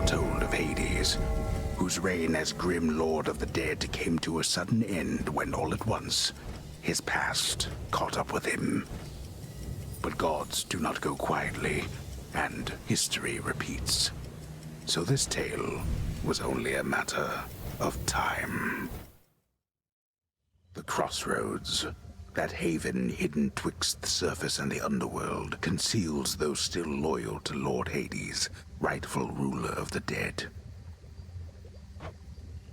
Retold of Hades, whose reign as grim lord of the dead came to a sudden end when all at once his past caught up with him. But gods do not go quietly, and history repeats. So this tale was only a matter of time. The Crossroads, that haven hidden twixt the surface and the underworld, conceals those still loyal to Lord Hades, rightful ruler of the dead.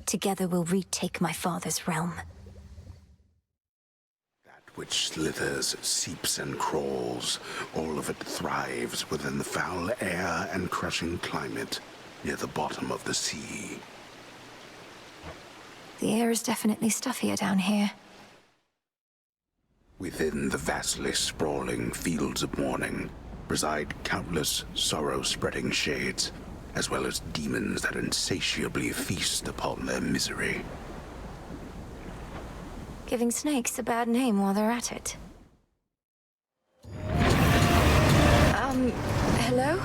Together we'll retake my father's realm. That which slithers, seeps and crawls, all of it thrives within the foul air and crushing climate near the bottom of the sea. The air is definitely stuffier down here. Within the vastly sprawling fields of morning reside countless sorrow-spreading shades, as well as demons that insatiably feast upon their misery. Giving snakes a bad name while they're at it. Hello?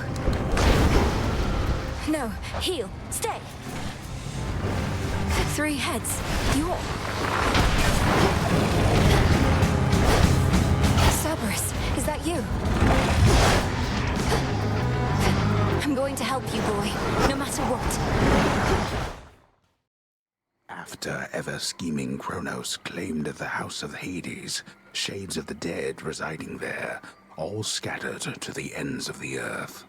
No, heal, stay! 3 heads, you're... Cerberus, is that you? I'm going to help you, boy, no matter what. After ever-scheming Kronos claimed the House of Hades, shades of the dead residing there, all scattered to the ends of the earth.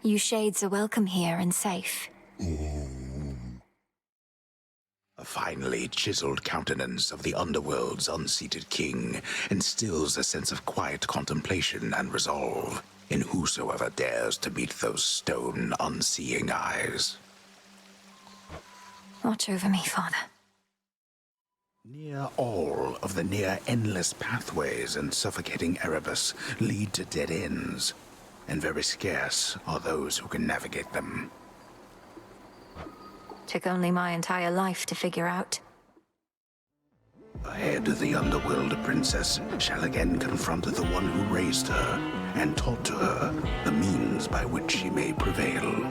You shades are welcome here and safe. A finely chiseled countenance of the underworld's unseated king instills a sense of quiet contemplation and resolve in whosoever dares to meet those stone, unseeing eyes. Watch over me, Father. Near all of the near-endless pathways and suffocating Erebus lead to dead ends, and very scarce are those who can navigate them. Took only my entire life to figure out. Ahead, the underworld princess shall again confront the one who raised her and taught to her the means by which she may prevail.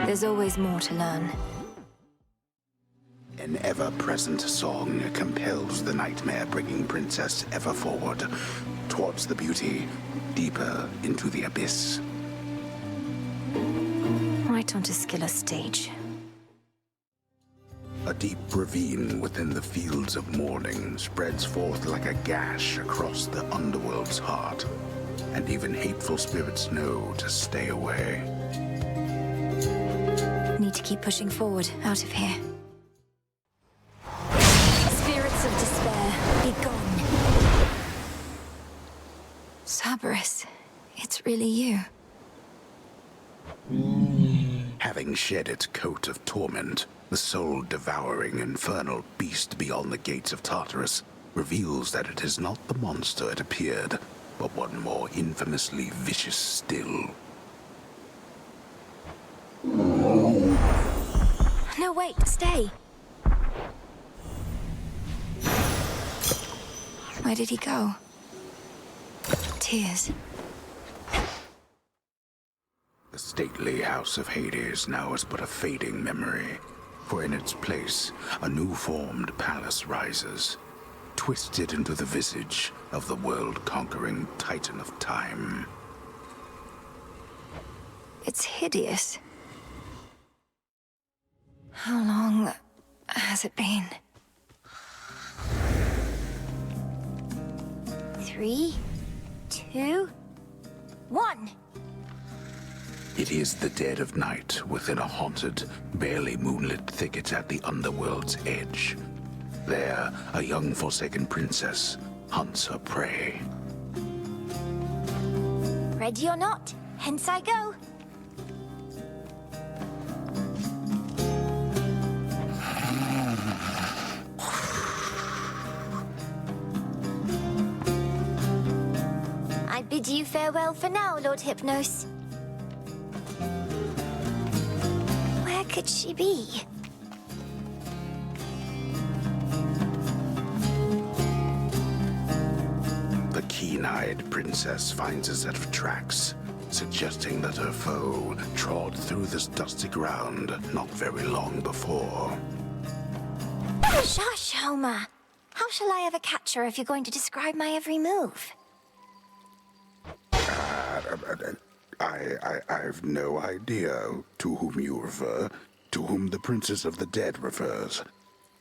There's always more to learn. An ever-present song compels the nightmare-bringing princess ever forward, towards the beauty, deeper into the abyss. Right onto Skiller's stage. A deep ravine within the fields of mourning spreads forth like a gash across the underworld's heart, and even hateful spirits know to stay away. Need to keep pushing forward, out of here. Spirits of despair, be gone. Cerberus, it's really you. Having shed its coat of torment, the soul-devouring infernal beast beyond the gates of Tartarus reveals that it is not the monster it appeared, but one more infamously vicious still. No, wait, stay. Where did he go? Tears. The stately House of Hades now is but a fading memory, for in its place a new-formed palace rises, twisted into the visage of the world-conquering Titan of Time. It's hideous. How long has it been? 3, 2, 1. It is the dead of night within a haunted, barely moonlit thicket at the underworld's edge. There, a young forsaken princess hunts her prey. Ready or not, hence I go. I bid you farewell for now, Lord Hypnos. Where could she be? The keen-eyed princess finds a set of tracks, suggesting that her foe trod through this dusty ground not very long before. Shush, Homer. How shall I ever catch her if you're going to describe my every move? I've no idea to whom you refer, to whom the Princess of the Dead refers,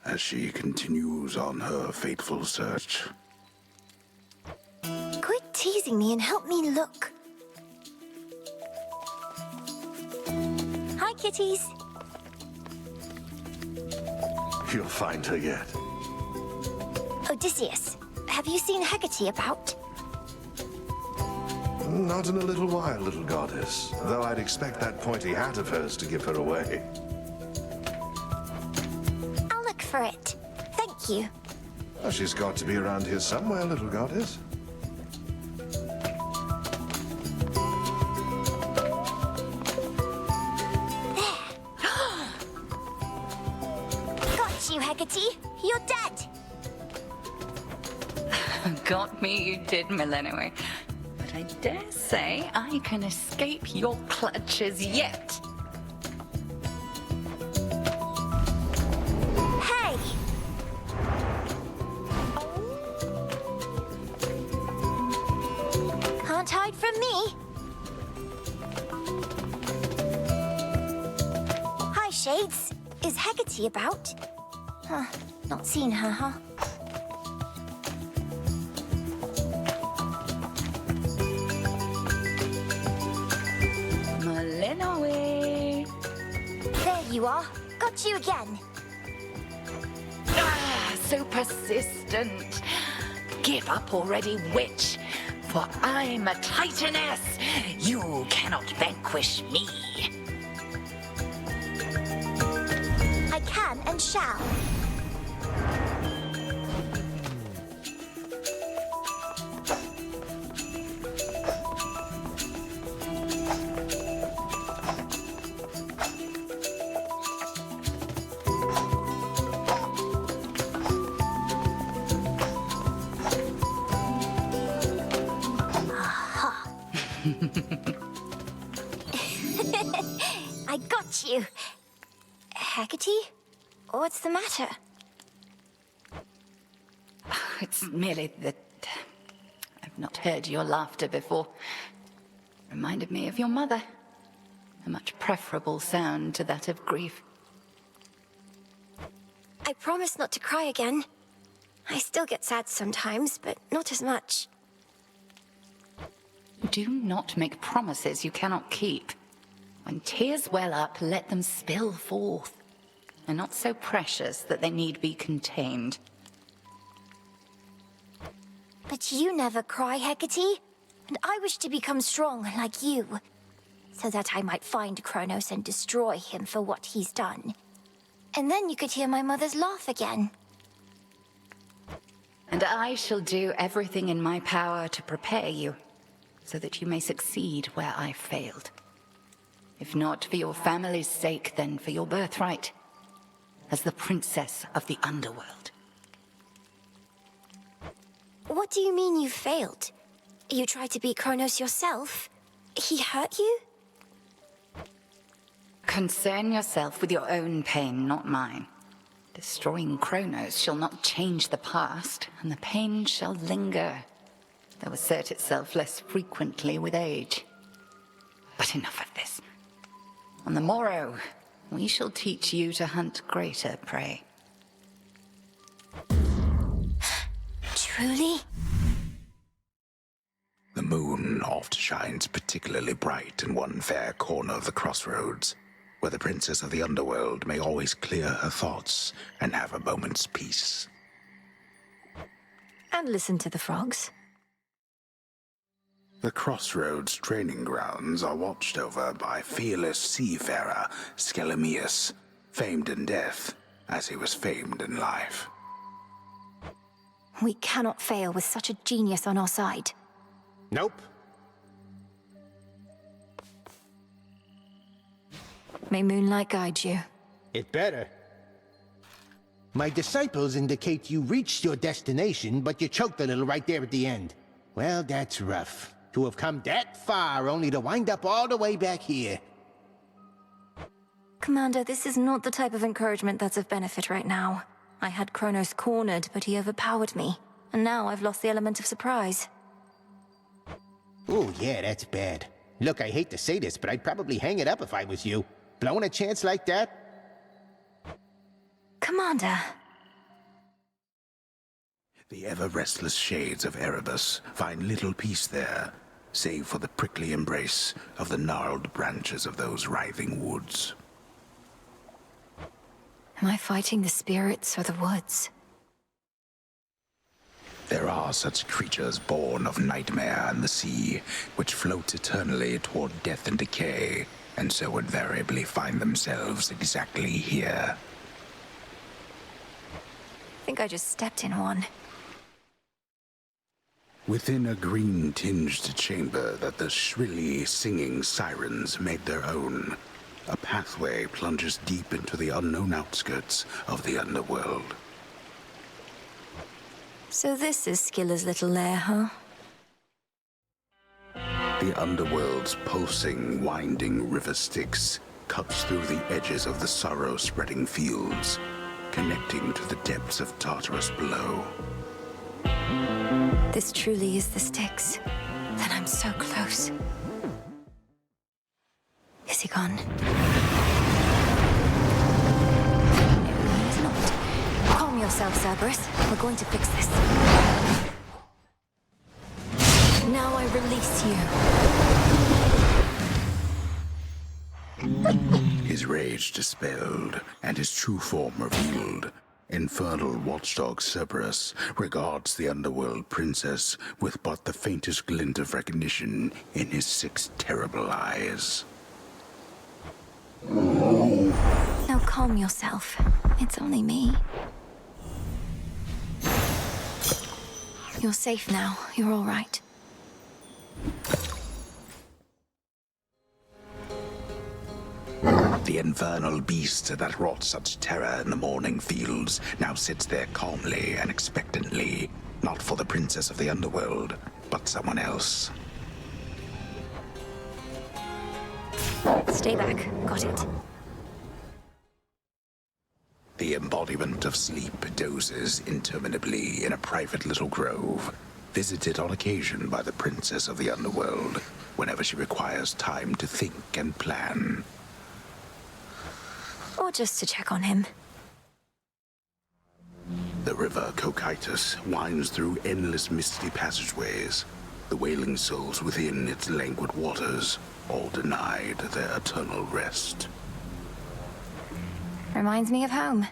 as she continues on her fateful search. Quit teasing me and help me look. Hi, kitties. You'll find her yet. Odysseus, have you seen Hecate about? Not in a little while, little goddess. Though I'd expect that pointy hat of hers to give her away. I'll look for it. Thank you. Well, she's got to be around here somewhere, little goddess. Got you, Hecate. You're dead. Got me, you did, Millennium. But I dare say I can escape your clutches yet. Hey! Can't hide from me. Hi, Shades. Is Hecate about? Huh. Not seen her, huh? Millennium. There you are. Got you again. Ah, so persistent. Give up already, witch. For I'm a titaness. You cannot vanquish me. I can and shall. I got you. Hecate? What's the matter? It's merely that I've not heard your laughter before. Reminded me of your mother. A much preferable sound to that of grief. I promise not to cry again. I still get sad sometimes, but not as much. Do not make promises you cannot keep. When tears well up, let them spill forth. They're not so precious that they need be contained. But you never cry, Hecate. And I wish to become strong like you, so that I might find Kronos and destroy him for what he's done. And then you could hear my mother's laugh again. And I shall do everything in my power to prepare you, so that you may succeed where I failed. If not for your family's sake, then for your birthright, as the princess of the underworld. What do you mean you failed? You tried to beat Kronos yourself? He hurt you? Concern yourself with your own pain, not mine. Destroying Kronos shall not change the past, and the pain shall linger, though assert itself less frequently with age. But enough of this. On the morrow, we shall teach you to hunt greater prey. Truly? The moon oft shines particularly bright in one fair corner of the crossroads, where the princess of the underworld may always clear her thoughts and have a moment's peace. And listen to the frogs. The crossroads training grounds are watched over by fearless seafarer Skelemius, famed in death as he was famed in life. We cannot fail with such a genius on our side. Nope. May moonlight guide you. It better. My disciples indicate you reached your destination, but you choked a little right there at the end. Well, that's rough. To have come that far only to wind up all the way back here. Commander, this is not the type of encouragement that's of benefit right now. I had Kronos cornered, but he overpowered me. And now I've lost the element of surprise. Oh, yeah, that's bad. Look, I hate to say this, but I'd probably hang it up if I was you. Blowing a chance like that? Commander. The ever-restless shades of Erebus find little peace there, save for the prickly embrace of the gnarled branches of those writhing woods. Am I fighting the spirits or the woods? There are such creatures born of nightmare and the sea, which float eternally toward death and decay, and so invariably find themselves exactly here. I think I just stepped in one. Within a green-tinged chamber that the shrilly singing sirens made their own, a pathway plunges deep into the unknown outskirts of the underworld. So this is Skiller's little lair, huh? The underworld's pulsing, winding river Styx cuts through the edges of the sorrow-spreading fields, connecting to the depths of Tartarus below. This truly is the Styx. Then I'm so close. Is he gone? No, he's not. Calm yourself, Cerberus. We're going to fix this. Now I release you. His rage dispelled, and his true form revealed, infernal watchdog Cerberus regards the underworld princess with but the faintest glint of recognition in his 6 terrible eyes. Now calm yourself. It's only me. You're safe now. You're all right. The infernal beast that wrought such terror in the morning fields now sits there calmly and expectantly, not for the princess of the underworld, but someone else. Stay back. Got it. The embodiment of sleep dozes interminably in a private little grove, visited on occasion by the princess of the underworld whenever she requires time to think and plan. Or just to check on him. The river Cocytus winds through endless misty passageways, the wailing souls within its languid waters, all denied their eternal rest. Reminds me of home.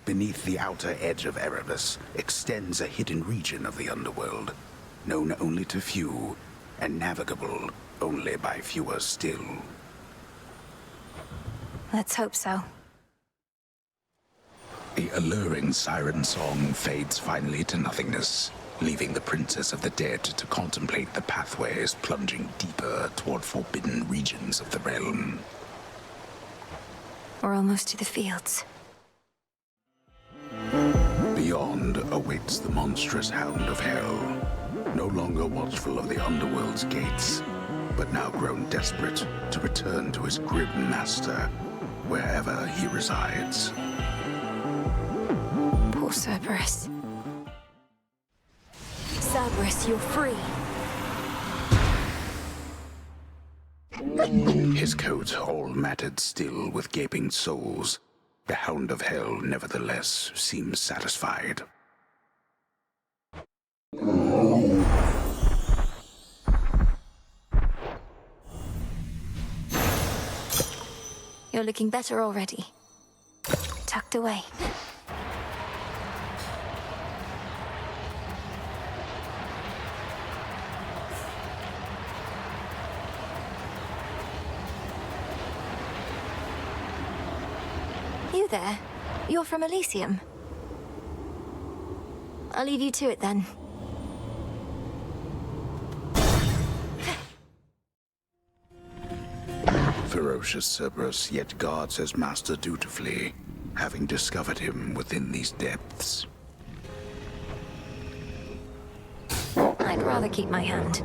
Beneath the outer edge of Erebus extends a hidden region of the underworld, known only to few, and navigable only by fewer still. Let's hope so. The alluring siren song fades finally to nothingness, leaving the princess of the dead to contemplate the pathways plunging deeper toward forbidden regions of the realm. We're almost to the fields. Beyond awaits the monstrous hound of hell, no longer watchful of the underworld's gates, but now grown desperate to return to his grim master, wherever he resides. Poor Cerberus. Cerberus, you're free. His coat all matted still with gaping souls, the hound of hell nevertheless seems satisfied. You're looking better already. Tucked away. You there? You're from Elysium. I'll leave you to it then. Ferocious Cerberus yet guards his master dutifully, having discovered him within these depths. I'd rather rather keep my hand.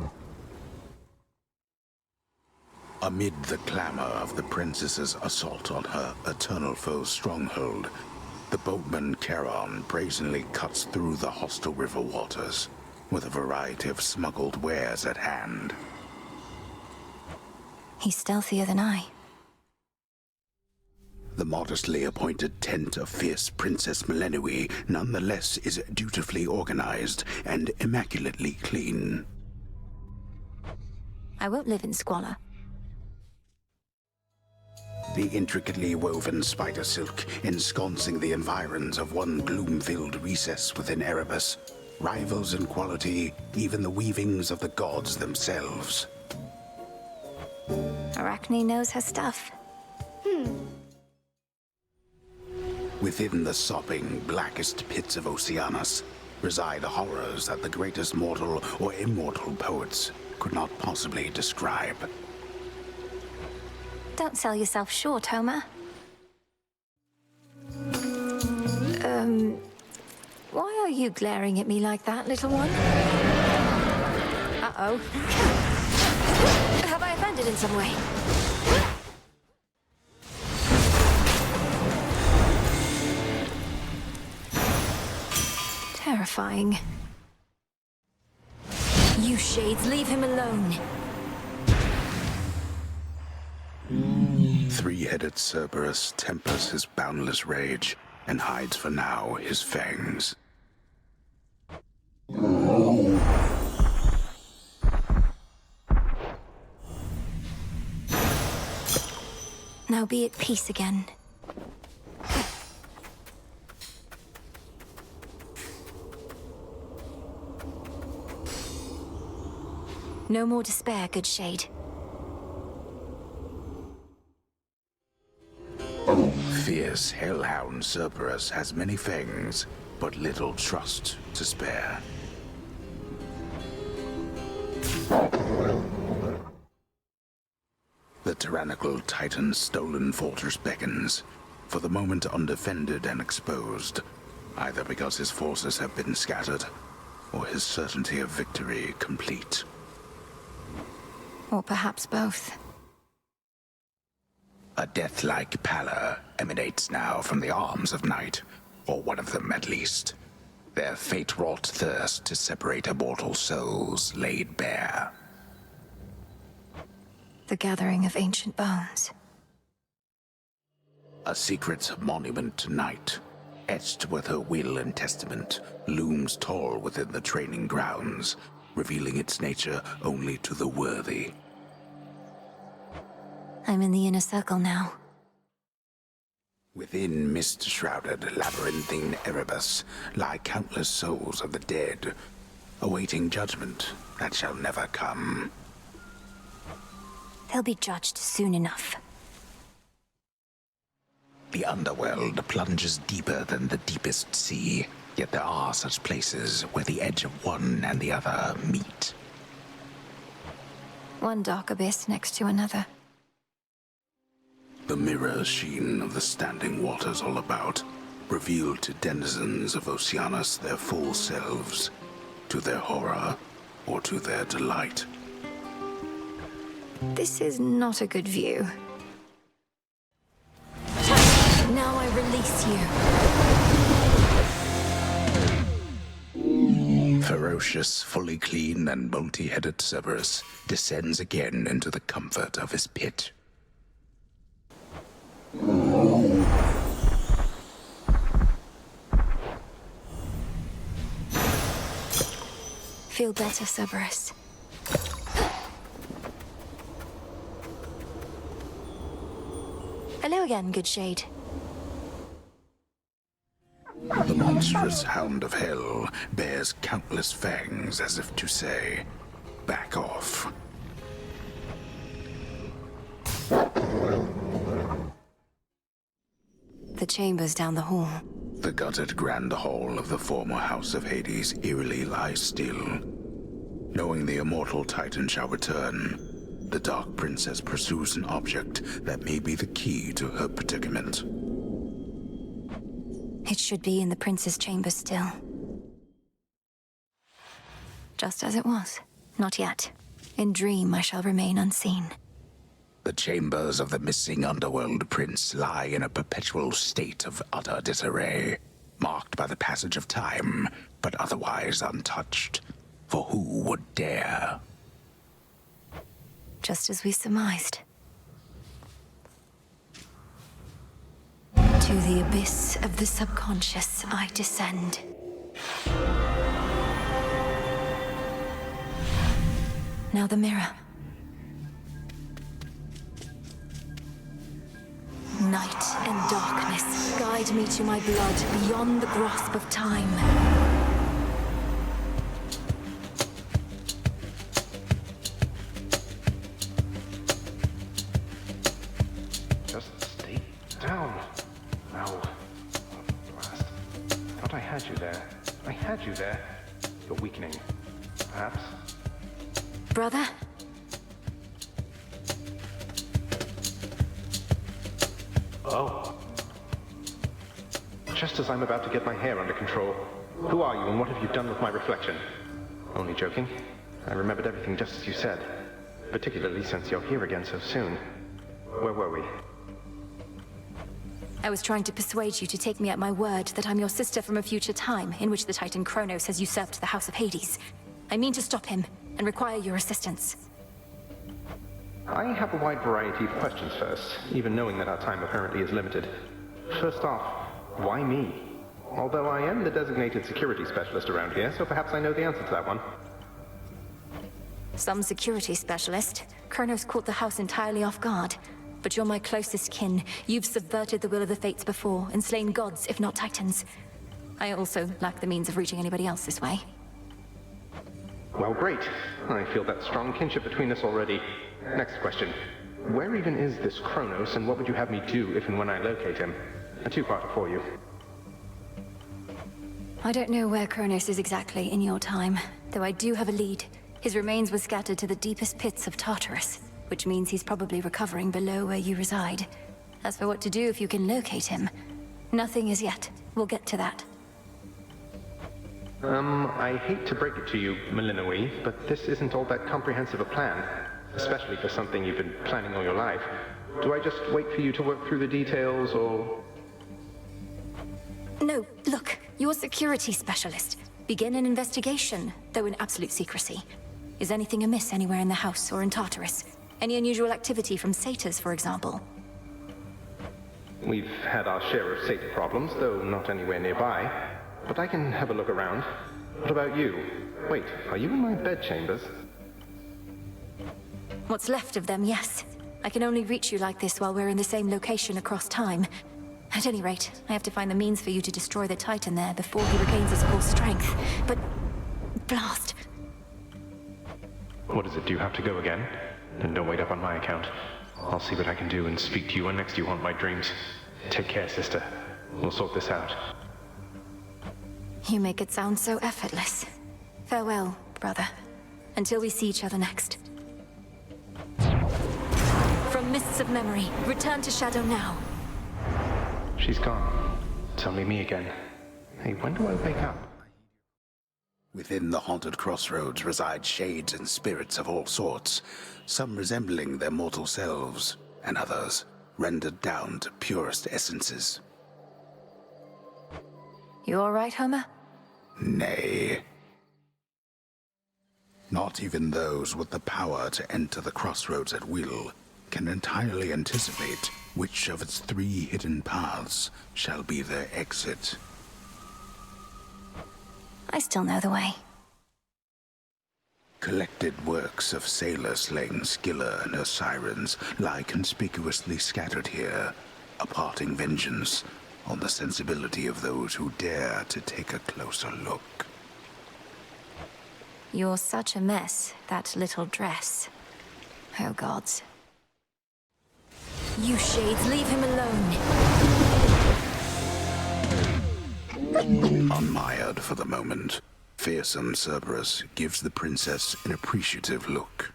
Amid the clamor of the princess's assault on her eternal foe's stronghold, the boatman Charon brazenly cuts through the hostile river waters, with a variety of smuggled wares at hand. He's stealthier than I. The modestly appointed tent of fierce Princess Melenui nonetheless is dutifully organized and immaculately clean. I won't live in squalor. The intricately woven spider silk ensconcing the environs of one gloom-filled recess within Erebus rivals in quality even the weavings of the gods themselves. Arachne knows her stuff. Within the sopping, blackest pits of Oceanus reside horrors that the greatest mortal or immortal poets could not possibly describe. Don't sell yourself short, Homer. Why are you glaring at me like that, little one? Uh-oh. Have I offended in some way? Terrifying. You shades, leave him alone. Three-headed Cerberus tempers his boundless rage and hides for now his fangs. Now be at peace again. No more despair, good shade. Fierce hellhound Cerberus has many fangs, but little trust to spare. The tyrannical Titan's stolen fortress beckons, for the moment undefended and exposed, either because his forces have been scattered, or his certainty of victory complete. Or perhaps both. A death-like pallor emanates now from the arms of night, or one of them at least. Their fate-wrought thirst to separate immortal souls laid bare. The gathering of ancient bones. A secret monument to night, etched with her will and testament, looms tall within the training grounds, revealing its nature only to the worthy. I'm in the inner circle now. Within mist-shrouded, labyrinthine Erebus lie countless souls of the dead, awaiting judgment that shall never come. They'll be judged soon enough. The underworld plunges deeper than the deepest sea, yet there are such places where the edge of one and the other meet. One dark abyss next to another. The mirror sheen of the standing waters all about reveal to denizens of Oceanus their full selves, to their horror or to their delight. This is not a good view. Now I release you. Ferocious, fully clean, and multi-headed Cerberus descends again into the comfort of his pit. Feel better, Cerberus. Hello again, good shade. The monstrous hound of hell bears countless fangs as if to say, back off. The chamber's down the hall. The gutted grand hall of the former House of Hades eerily lies still. Knowing the immortal Titan shall return, the Dark Princess pursues an object that may be the key to her predicament. It should be in the prince's chamber still. Just as it was. Not yet. In dream, I shall remain unseen. The chambers of the missing underworld prince lie in a perpetual state of utter disarray, marked by the passage of time, but otherwise untouched. For who would dare? Just as we surmised. To the abyss of the subconscious I descend. Now the mirror. Night and darkness guide me to my blood beyond the grasp of time. Just stay down. No. Blast. Thought I had you there. I had you there. You're weakening. Perhaps. Brother? Oh. Just as I'm about to get my hair under control. Who are you and what have you done with my reflection? Only joking. I remembered everything just as you said. Particularly since you're here again so soon. Where were we? I was trying to persuade you to take me at my word that I'm your sister from a future time in which the Titan Kronos has usurped the House of Hades. I mean to stop him and require your assistance. I have a wide variety of questions first, even knowing that our time apparently is limited. First off, why me? Although I am the designated security specialist around here, so perhaps I know the answer to that one. Some security specialist. Kronos caught the house entirely off guard. But you're my closest kin. You've subverted the will of the fates before, and slain gods, if not titans. I also lack the means of reaching anybody else this way. Well, great. I feel that strong kinship between us already. Next question. Where even is this Kronos, and what would you have me do if and when I locate him? A two-parter for you. I don't know where Kronos is exactly in your time, though I do have a lead. His remains were scattered to the deepest pits of Tartarus, which means he's probably recovering below where you reside. As for what to do if you can locate him, nothing as yet. We'll get to that. I hate to break it to you, Malinois, but this isn't all that comprehensive a plan. Especially for something you've been planning all your life. Do I just wait for you to work through the details, or...? No, look, you're a security specialist. Begin an investigation, though in absolute secrecy. Is anything amiss anywhere in the house or in Tartarus? Any unusual activity from satyrs, for example? We've had our share of satyr problems, though not anywhere nearby. But I can have a look around. What about you? Wait, are you in my bedchambers? What's left of them, yes. I can only reach you like this while we're in the same location across time. At any rate, I have to find the means for you to destroy the Titan there before he regains his full strength. But... blast. What is it? Do you have to go again? Then don't wait up on my account. I'll see what I can do and speak to you when next you haunt my dreams. Take care, sister. We'll sort this out. You make it sound so effortless. Farewell, brother. Until we see each other next. From mists of memory, return to Shadow now. She's gone. It's only me again. Hey, when do I wake up? Within the haunted crossroads reside shades and spirits of all sorts, some resembling their mortal selves, and others rendered down to purest essences. You all right, Homer? Nay. Not even those with the power to enter the crossroads at will can entirely anticipate which of its 3 hidden paths shall be their exit. I still know the way. Collected works of sailor slaying Scylla and her sirens lie conspicuously scattered here, a parting vengeance on the sensibility of those who dare to take a closer look. You're such a mess, that little dress. Oh gods. You shades, leave him alone! Unmired for the moment, fearsome Cerberus gives the princess an appreciative look.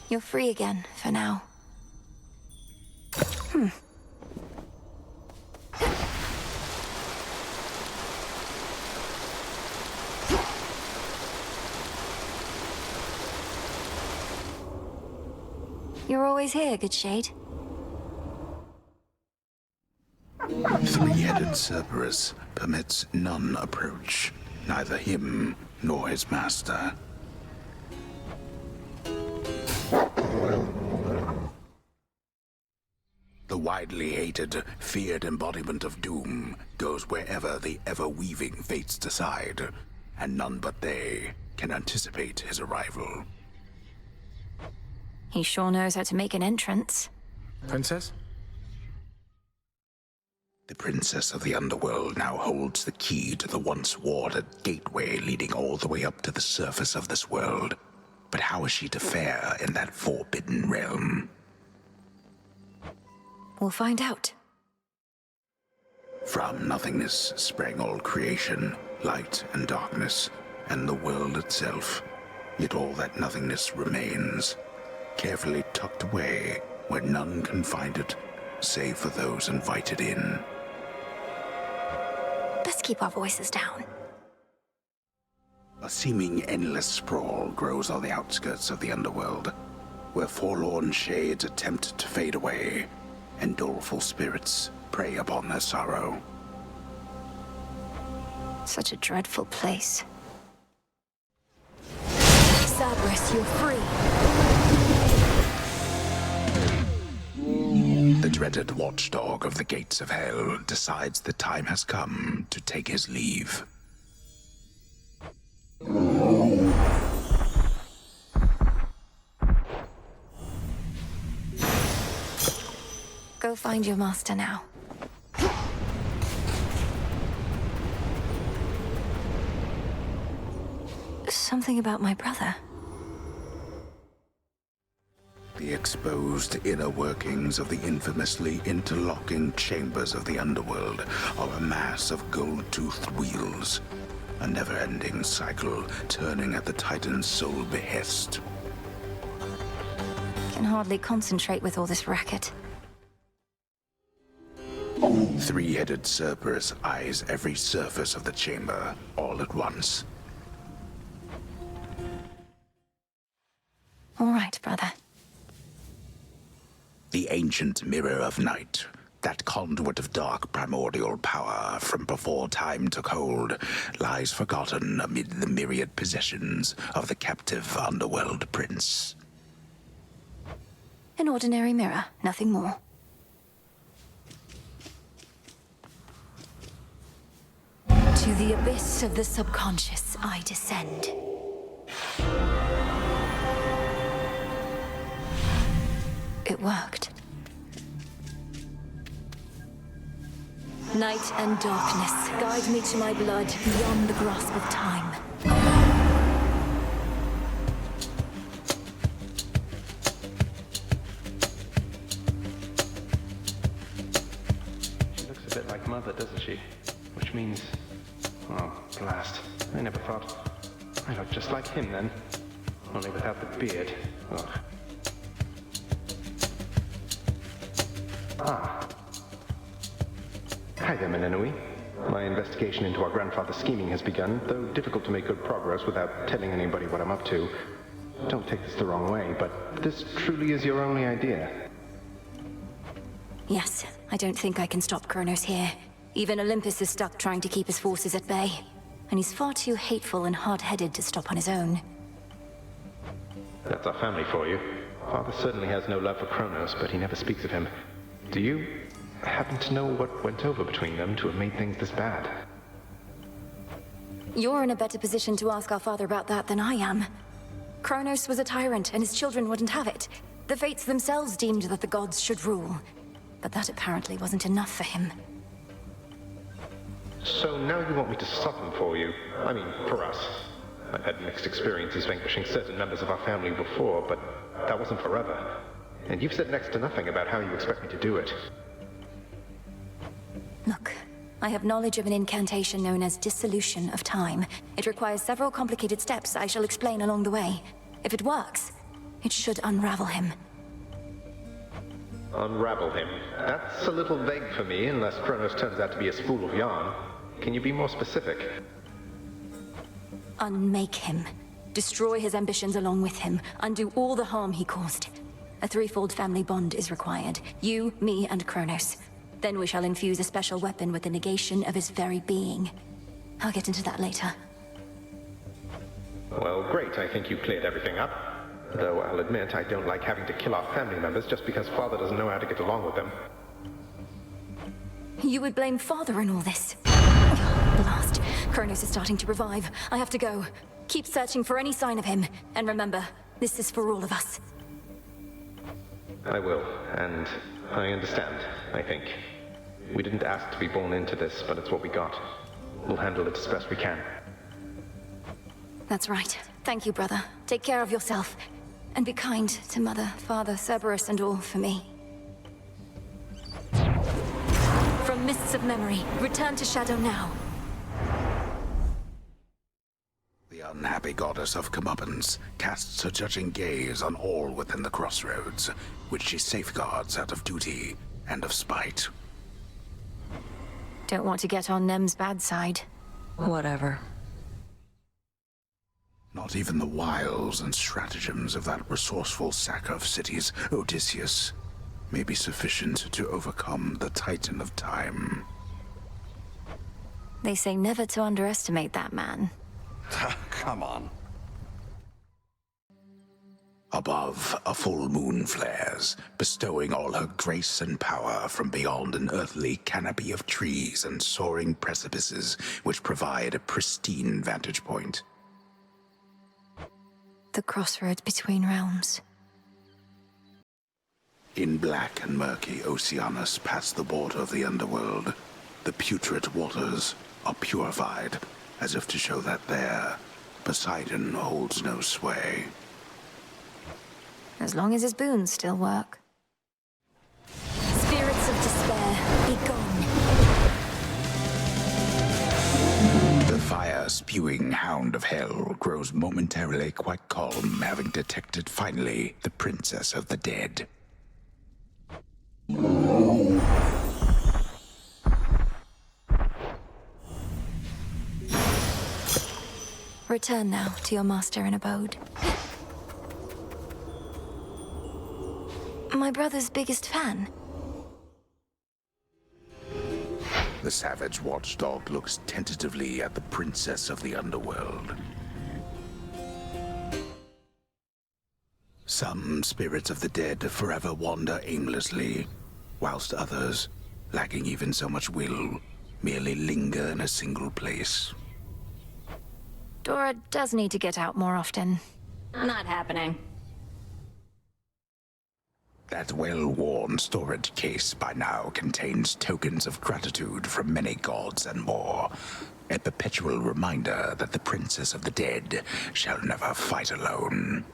You're free again, for now. You're always here, good shade. Three-headed Cerberus permits none approach, neither him nor his master. The widely hated, feared embodiment of doom goes wherever the ever-weaving fates decide, and none but they can anticipate his arrival. He sure knows how to make an entrance. Princess? The princess of the underworld now holds the key to the once warded gateway leading all the way up to the surface of this world. But how is she to fare in that forbidden realm? We'll find out. From nothingness sprang all creation, light and darkness, and the world itself. Yet all that nothingness remains, carefully tucked away where none can find it, save for those invited in. Let's keep our voices down. A seeming endless sprawl grows on the outskirts of the underworld, where forlorn shades attempt to fade away, and doleful spirits prey upon their sorrow. Such a dreadful place. Cerberus, you're free. The dreaded watchdog of the gates of hell decides the time has come to take his leave. Go find your master now. Something about my brother. The exposed inner workings of the infamously interlocking chambers of the underworld are a mass of gold-toothed wheels, a never-ending cycle turning at the Titan's sole behest. Can hardly concentrate with all this racket. Three-headed Cerberus eyes every surface of the chamber all at once. All right, brother. The ancient mirror of night, that conduit of dark primordial power from before time took hold, lies forgotten amid the myriad possessions of the captive underworld prince. An ordinary mirror, nothing more. To the abyss of the subconscious I descend. It worked. Night and darkness, guide me to my blood beyond the grasp of time. She looks a bit like Mother, doesn't she? Which means... oh, blast. I never thought... I look just like him then. Only without the beard. Ugh. Ah. Hi there, Menenui. My investigation into our grandfather's scheming has begun, though difficult to make good progress without telling anybody what I'm up to. Don't take this the wrong way, but this truly is your only idea. Yes, I don't think I can stop Kronos here. Even Olympus is stuck trying to keep his forces at bay. And he's far too hateful and hard-headed to stop on his own. That's our family for you. Father certainly has no love for Kronos, but he never speaks of him. Do you happen to know what went over between them to have made things this bad? You're in a better position to ask our father about that than I am. Kronos was a tyrant, and his children wouldn't have it. The Fates themselves deemed that the gods should rule. But that apparently wasn't enough for him. So now you want me to stop him for you? I mean, for us. I've had mixed experiences vanquishing certain members of our family before, but that wasn't forever. And you've said next to nothing about how you expect me to do it. Look, I have knowledge of an incantation known as Dissolution of Time. It requires several complicated steps I shall explain along the way. If it works, it should unravel him. Unravel him. That's a little vague for me, unless Kronos turns out to be a spool of yarn. Can you be more specific? Unmake him. Destroy his ambitions along with him. Undo all the harm he caused. A threefold family bond is required. You, me, and Kronos. Then we shall infuse a special weapon with the negation of his very being. I'll get into that later. Well, great. I think you cleared everything up. Though I'll admit I don't like having to kill our family members just because Father doesn't know how to get along with them. You would blame Father in all this? Blast. Kronos is starting to revive. I have to go. Keep searching for any sign of him. And remember, this is for all of us. I will, and I understand, I think. We didn't ask to be born into this, but it's what we got. We'll handle it as best we can. That's right. Thank you, brother. Take care of yourself. And be kind to Mother, Father, Cerberus, and all for me. From mists of memory, return to Shadow now. The unhappy goddess of comeuppance casts her judging gaze on all within the crossroads, which she safeguards out of duty and of spite. Don't want to get on Nem's bad side. Whatever. Not even the wiles and stratagems of that resourceful sacker of cities, Odysseus, may be sufficient to overcome the Titan of Time. They say never to underestimate that man. Come on. Above, a full moon flares, bestowing all her grace and power from beyond an earthly canopy of trees and soaring precipices which provide a pristine vantage point. The crossroads between realms. In black and murky Oceanus past the border of the underworld, the putrid waters are purified, as if to show that there, Poseidon holds no sway. As long as his boons still work. Spirits of despair, be gone. The fire-spewing hound of hell grows momentarily quite calm, having detected finally the princess of the dead. Return now to your master and abode. My brother's biggest fan. The savage watchdog looks tentatively at the princess of the underworld. Some spirits of the dead forever wander aimlessly, whilst others, lacking even so much will, merely linger in a single place. Dora does need to get out more often. Not happening. That well-worn storage case by now contains tokens of gratitude from many gods and more. A perpetual reminder that the princess of the dead shall never fight alone.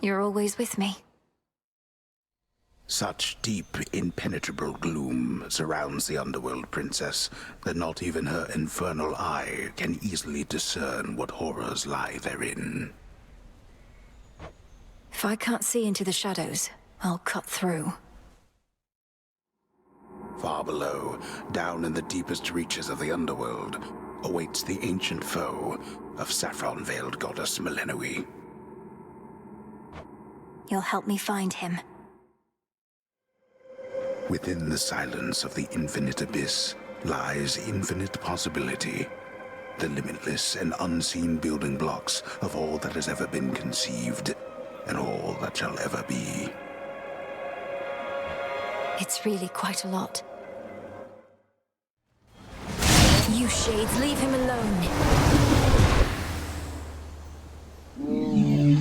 You're always with me. Such deep, impenetrable gloom surrounds the underworld princess that not even her infernal eye can easily discern what horrors lie therein. If I can't see into the shadows, I'll cut through. Far below, down in the deepest reaches of the underworld, awaits the ancient foe of saffron-veiled goddess Melenoi. You'll help me find him. Within the silence of the infinite abyss lies infinite possibility, the limitless and unseen building blocks of all that has ever been conceived, and all that shall ever be. It's really quite a lot. You shades, leave him alone.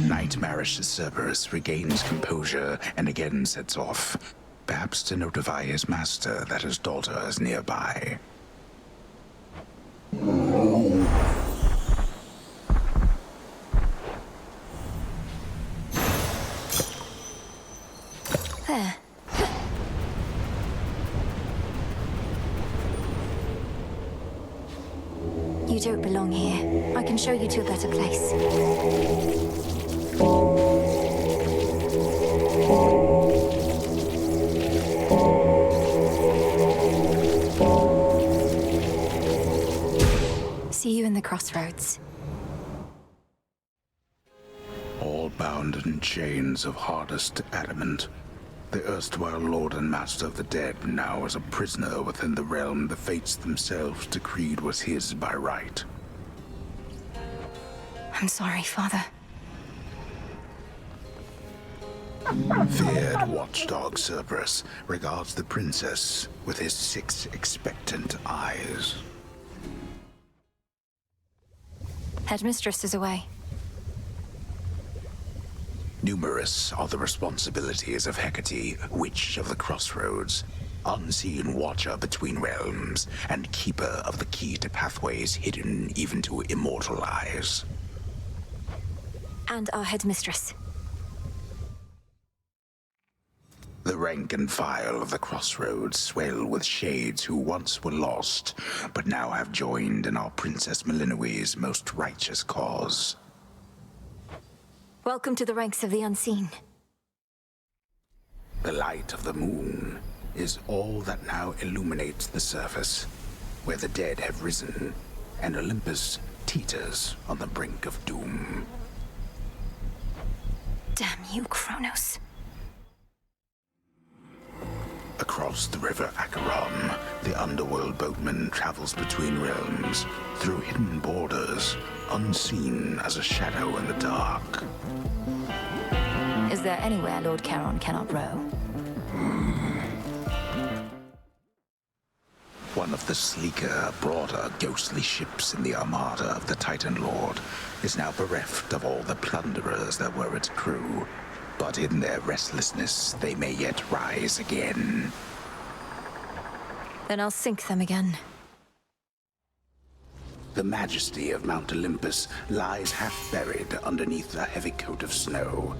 Nightmarish Cerberus regains composure and again sets off, perhaps to notify his master that his daughter is nearby. There. You don't belong here. I can show you to a better place. see you in the crossroads. All bound in chains of hardest adamant, the erstwhile lord and master of the dead now is a prisoner within the realm the fates themselves decreed was his by right. I'm sorry, Father. Feared watchdog Cerberus regards the princess with his 6 expectant eyes. Headmistress is away. Numerous are the responsibilities of Hecate, Witch of the Crossroads, unseen watcher between realms, and keeper of the key to pathways hidden even to immortal eyes. And our headmistress. The rank and file of the Crossroads swell with shades who once were lost, but now have joined in our Princess Malinois's most righteous cause. Welcome to the ranks of the unseen. The light of the moon is all that now illuminates the surface, where the dead have risen, and Olympus teeters on the brink of doom. Damn you, Kronos. Across the river Acheron, the underworld boatman travels between realms, through hidden borders, unseen as a shadow in the dark. Is there anywhere Lord Charon cannot row? One of the sleeker, broader, ghostly ships in the armada of the Titan Lord is now bereft of all the plunderers that were its crew. But in their restlessness, they may yet rise again. Then I'll sink them again. The majesty of Mount Olympus lies half buried underneath a heavy coat of snow,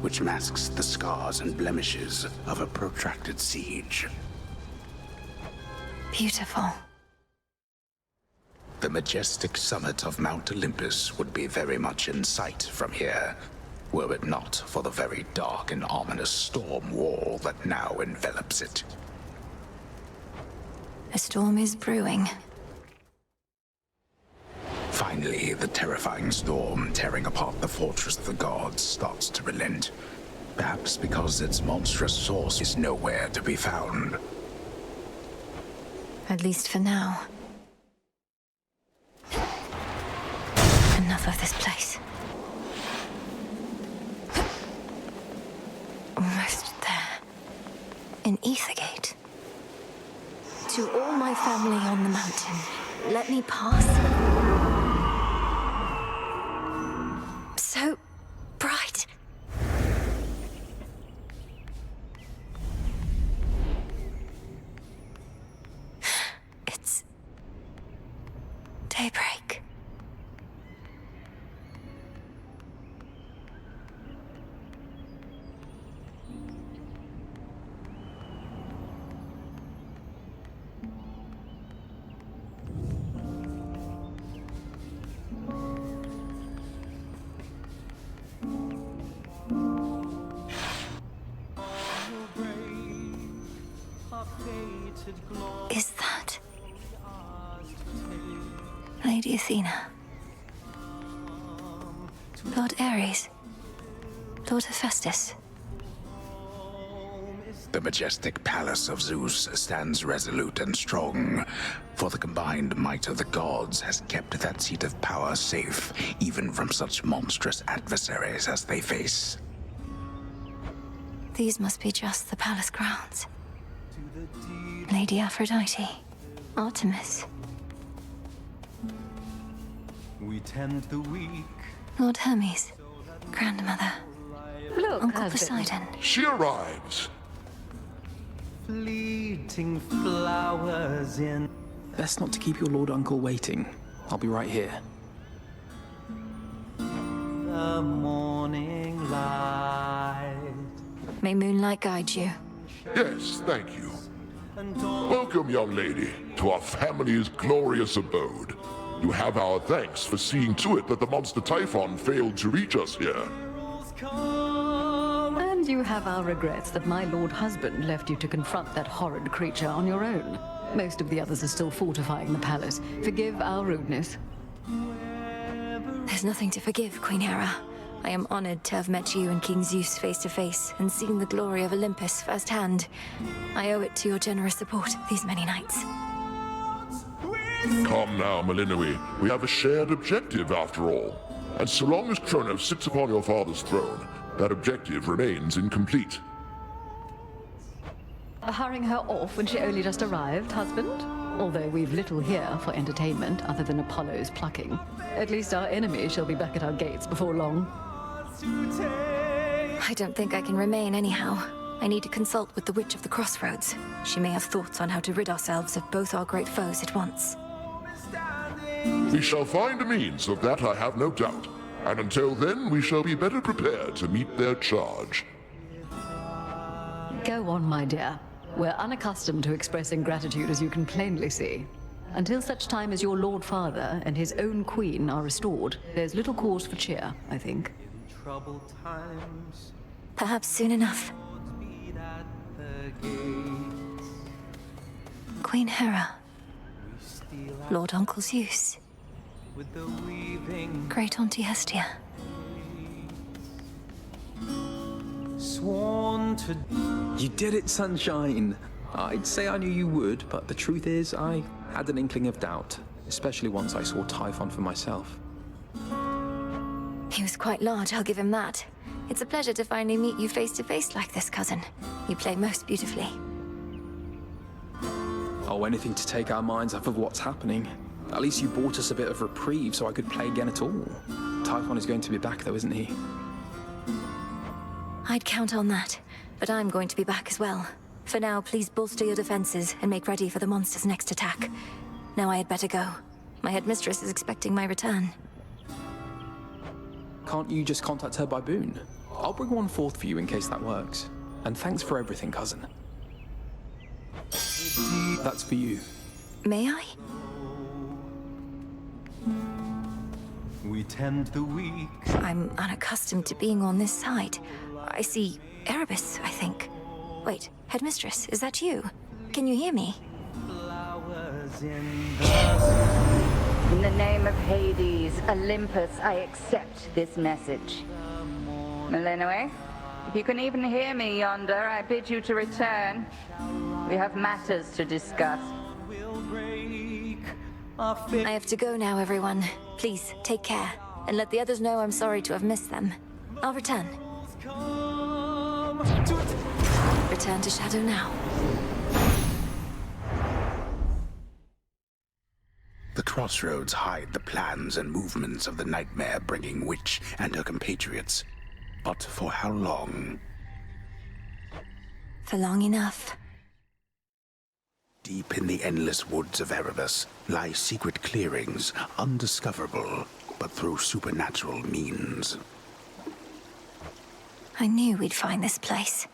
which masks the scars and blemishes of a protracted siege. Beautiful. The majestic summit of Mount Olympus would be very much in sight from here, were it not for the very dark and ominous storm wall that now envelops it. A storm is brewing. Finally, the terrifying storm tearing apart the fortress of the gods starts to relent. Perhaps because its monstrous source is nowhere to be found. At least for now. Enough of this place. Almost there. In Ethergate. To all my family on the mountain, let me pass. So bright. It's daybreak. Is that Lady Athena? Lord Ares? Lord Hephaestus? The majestic palace of Zeus stands resolute and strong, for the combined might of the gods has kept that seat of power safe, even from such monstrous adversaries as they face. These must be just the palace grounds. Lady Aphrodite, Artemis, We tend the weak. Lord Hermes, Grandmother, Look, Uncle husband. Poseidon. She arrives. Fleeting flowers in Best not to keep your lord uncle waiting. I'll be right here. the morning light. May moonlight guide you. Yes, thank you. And all Welcome, young lady, to our family's glorious abode. You have our thanks for seeing to it that the monster Typhon failed to reach us here. girls come. And you have our regrets that my lord husband left you to confront that horrid creature on your own. Most of the others are still fortifying the palace. Forgive our rudeness. There's nothing to forgive, Queen Hera. I am honored to have met you and King Zeus face to face and seen the glory of Olympus firsthand. I owe it to your generous support these many nights. Come now, Malinoe. We have a shared objective after all. And so long as Kronos sits upon your father's throne, that objective remains incomplete. Hurrying her off when she only just arrived, husband? Although we've little here for entertainment other than Apollo's plucking. At least our enemy shall be back at our gates before long. I don't think I can remain anyhow. I need to consult with the Witch of the Crossroads. She may have thoughts on how to rid ourselves of both our great foes at once. We shall find a means of that, I have no doubt. And until then, we shall be better prepared to meet their charge. Go on, my dear. We're unaccustomed to expressing gratitude, as you can plainly see. Until such time as your Lord Father and his own queen are restored, there's little cause for cheer, I think. Troubled times, Perhaps soon enough. beat at the gates. Queen Hera, We steal out Lord Uncle Zeus, with the weaving, Great Auntie Hestia. sworn to You did it, Sunshine! I'd say I knew you would, but the truth is, I had an inkling of doubt, especially once I saw Typhon for myself. He was quite large, I'll give him that. It's a pleasure to finally meet you face to face like this, cousin. You play most beautifully. Oh, anything to take our minds off of what's happening. At least you bought us a bit of reprieve so I could play again at all. Typhon is going to be back though, isn't he? I'd count on that, but I'm going to be back as well. For now, please bolster your defenses and make ready for the monster's next attack. Now I had better go. My headmistress is expecting my return. Can't you just contact her by boon? I'll bring one forth for you in case that works. And thanks for everything, cousin. That's for you. May I? we tend the weak. I'm unaccustomed to being on this side. I see Erebus, I think. Wait, headmistress, is that you? Can you hear me? Flowers in the In the name of Hades, Olympus, I accept this message. Malinoe, if you can even hear me yonder, I bid you to return. We have matters to discuss. will break. I have to go now, everyone. Please, take care. And let the others know I'm sorry to have missed them. I'll return. Return to Shadow now. The crossroads hide the plans and movements of the nightmare-bringing witch and her compatriots. But for how long? For long enough. Deep in the endless woods of Erebus lie secret clearings, undiscoverable, but through supernatural means. I knew we'd find this place.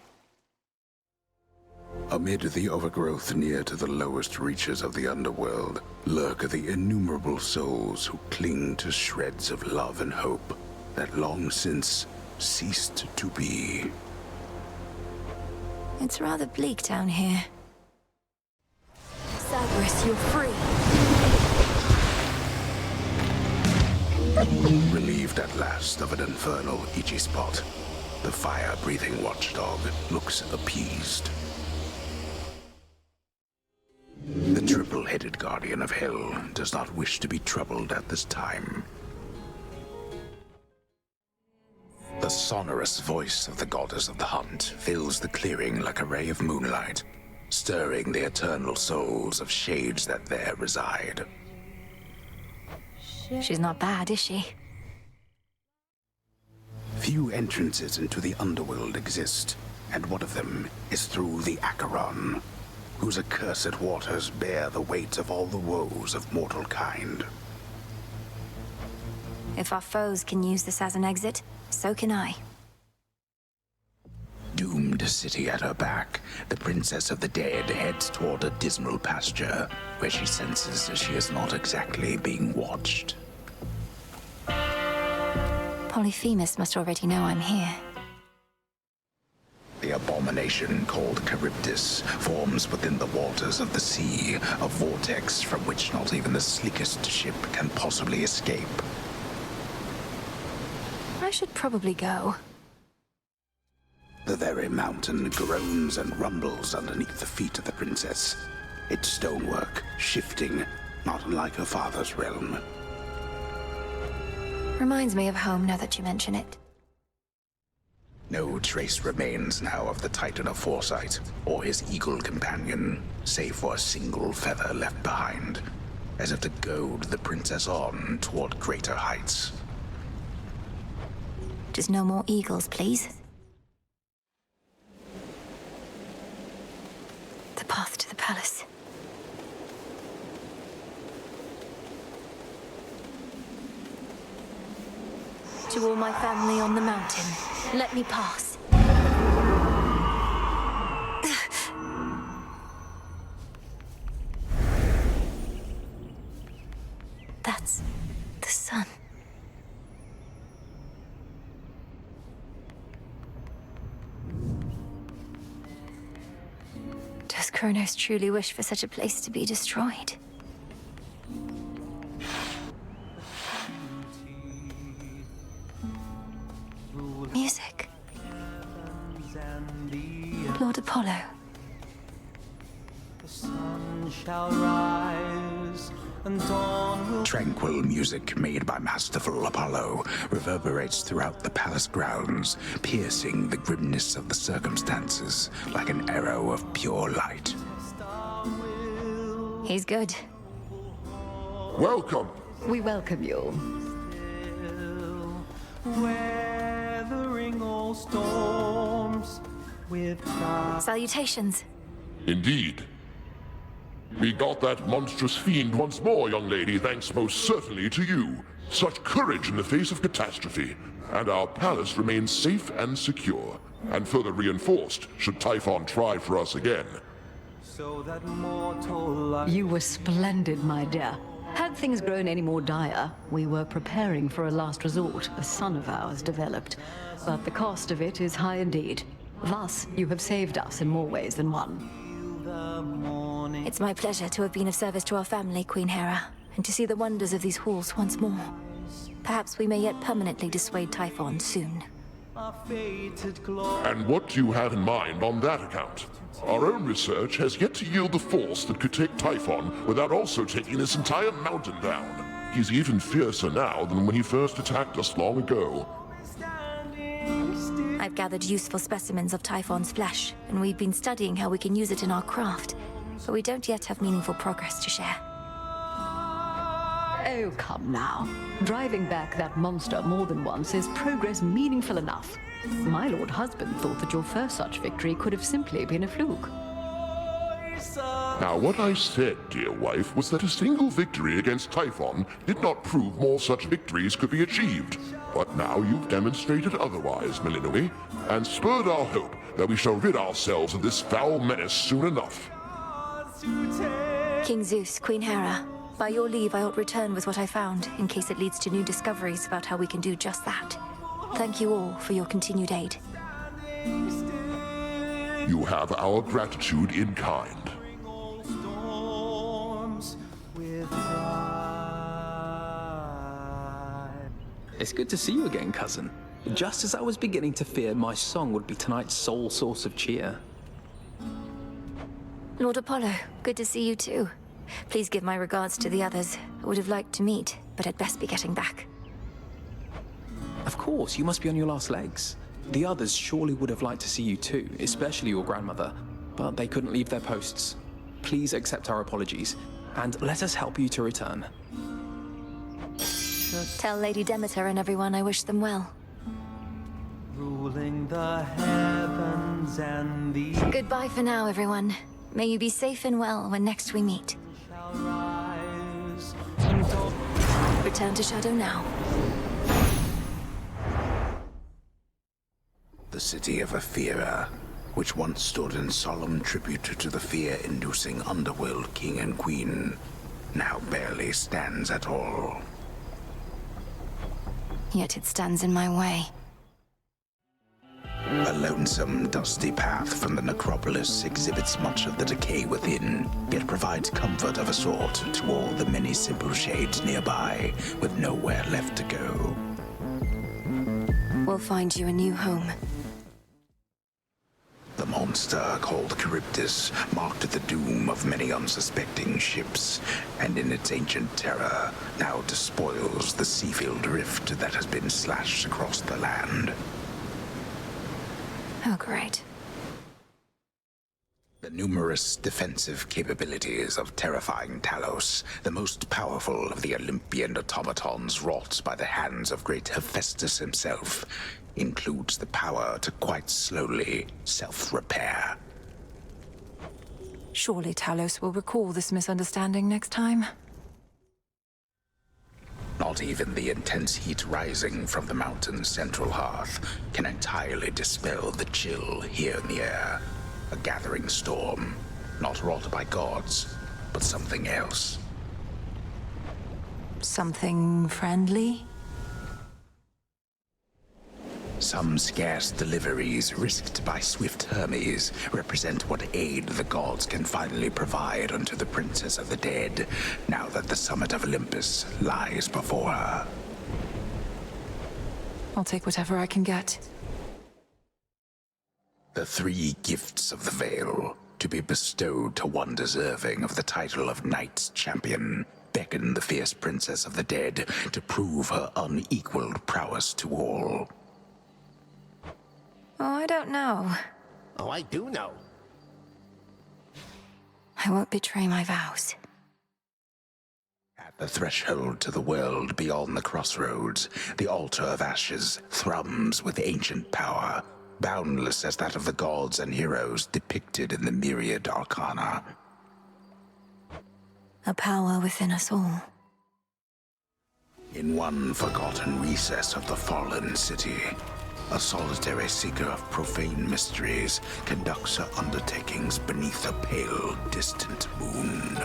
Amid the overgrowth near to the lowest reaches of the underworld lurk the innumerable souls who cling to shreds of love and hope that long since ceased to be. It's rather bleak down here. Cerberus, you're free. Relieved at last of an infernal itchy spot, the fire-breathing watchdog looks appeased. The triple-headed guardian of hell does not wish to be troubled at this time. The sonorous voice of the goddess of the hunt fills the clearing like a ray of moonlight, stirring the eternal souls of shades that there reside. She's not bad, is she? Few entrances into the underworld exist, and one of them is through the Acheron, whose accursed waters bear the weight of all the woes of mortal kind. If our foes can use this as an exit, so can I. Doomed city at her back, the Princess of the Dead heads toward a dismal pasture, where she senses she is not exactly being watched. Polyphemus must already know I'm here. The abomination called Charybdis forms within the waters of the sea, a vortex from which not even the sleekest ship can possibly escape. I should probably go. The very mountain groans and rumbles underneath the feet of the princess. Its stonework shifting, not unlike her father's realm. Reminds me of home now that you mention it. No trace remains now of the Titan of Foresight, or his eagle companion, save for a single feather left behind, as if to goad the princess on toward greater heights. Just no more eagles, please. The path to the palace. To all my family on the mountain, let me pass. That's the sun. Does Kronos truly wish for such a place to be destroyed? Music. Lord Apollo. The sun shall rise and dawn will... Tranquil music made by masterful Apollo reverberates throughout the palace grounds, piercing the grimness of the circumstances like an arrow of pure light. He's good. Welcome. We welcome you. Weathering all storms with pride. Salutations. Indeed. We got that monstrous fiend once more, young lady, thanks most certainly to you. Such courage in the face of catastrophe. And our palace remains safe and secure, and further reinforced should Typhon try for us again. So that mortal life... You were splendid, my dear. Had things grown any more dire, we were preparing for a last resort. A son of ours developed. But the cost of it is high indeed. Thus, you have saved us in more ways than one. It's my pleasure to have been of service to our family, Queen Hera, and to see the wonders of these halls once more. Perhaps we may yet permanently dissuade Typhon soon. And what do you have in mind on that account? Our own research has yet to yield the force that could take Typhon without also taking this entire mountain down. He's even fiercer now than when he first attacked us long ago. I've gathered useful specimens of Typhon's flesh, and we've been studying how we can use it in our craft. But we don't yet have meaningful progress to share. Oh, come now. Driving back that monster more than once is progress meaningful enough. My lord husband thought that your first such victory could have simply been a fluke. Now, what I said, dear wife, was that a single victory against Typhon did not prove more such victories could be achieved. But now you've demonstrated otherwise, Melinoi, and spurred our hope that we shall rid ourselves of this foul menace soon enough. King Zeus, Queen Hera, by your leave I ought return with what I found, in case it leads to new discoveries about how we can do just that. Thank you all for your continued aid. You have our gratitude in kind. It's good to see you again, cousin. Just as I was beginning to fear my song would be tonight's sole source of cheer. Lord Apollo, good to see you too. Please give my regards to the others. I would have liked to meet, but I'd best be getting back. Of course, you must be on your last legs. The others surely would have liked to see you too, especially your grandmother, but they couldn't leave their posts. Please accept our apologies, and let us help you to return. Tell Lady Demeter and everyone I wish them well. Ruling the heavens and the Goodbye for now, everyone. May you be safe and well when next we meet. shall rise. Return to Shadow now. The city of Ephyra, which once stood in solemn tribute to the fear-inducing underworld king and queen, now barely stands at all. Yet it stands in my way. A lonesome, dusty path from the necropolis exhibits much of the decay within, yet provides comfort of a sort to all the many simple shades nearby, with nowhere left to go. We'll find you a new home. The monster called Charybdis marked the doom of many unsuspecting ships, and in its ancient terror now despoils the sea-filled rift that has been slashed across the land. Oh, great. The numerous defensive capabilities of terrifying Talos, the most powerful of the Olympian automatons wrought by the hands of great Hephaestus himself, includes the power to quite slowly self-repair. Surely Talos will recall this misunderstanding next time. Not even the intense heat rising from the mountain's central hearth can entirely dispel the chill here in the air. A gathering storm, not wrought by gods, but something else. Something friendly? Some scarce deliveries risked by swift Hermes represent what aid the gods can finally provide unto the Princess of the Dead, now that the summit of Olympus lies before her. I'll take whatever I can get. The 3 gifts of the Veil, to be bestowed to one deserving of the title of Knight's Champion, beckon the fierce Princess of the Dead to prove her unequaled prowess to all. Oh, I don't know. Oh, I do know. I won't betray my vows. At the threshold to the world beyond the crossroads, the altar of ashes thrums with ancient power, boundless as that of the gods and heroes depicted in the myriad arcana. A power within us all. In one forgotten recess of the fallen city, a solitary seeker of profane mysteries conducts her undertakings beneath a pale, distant moon.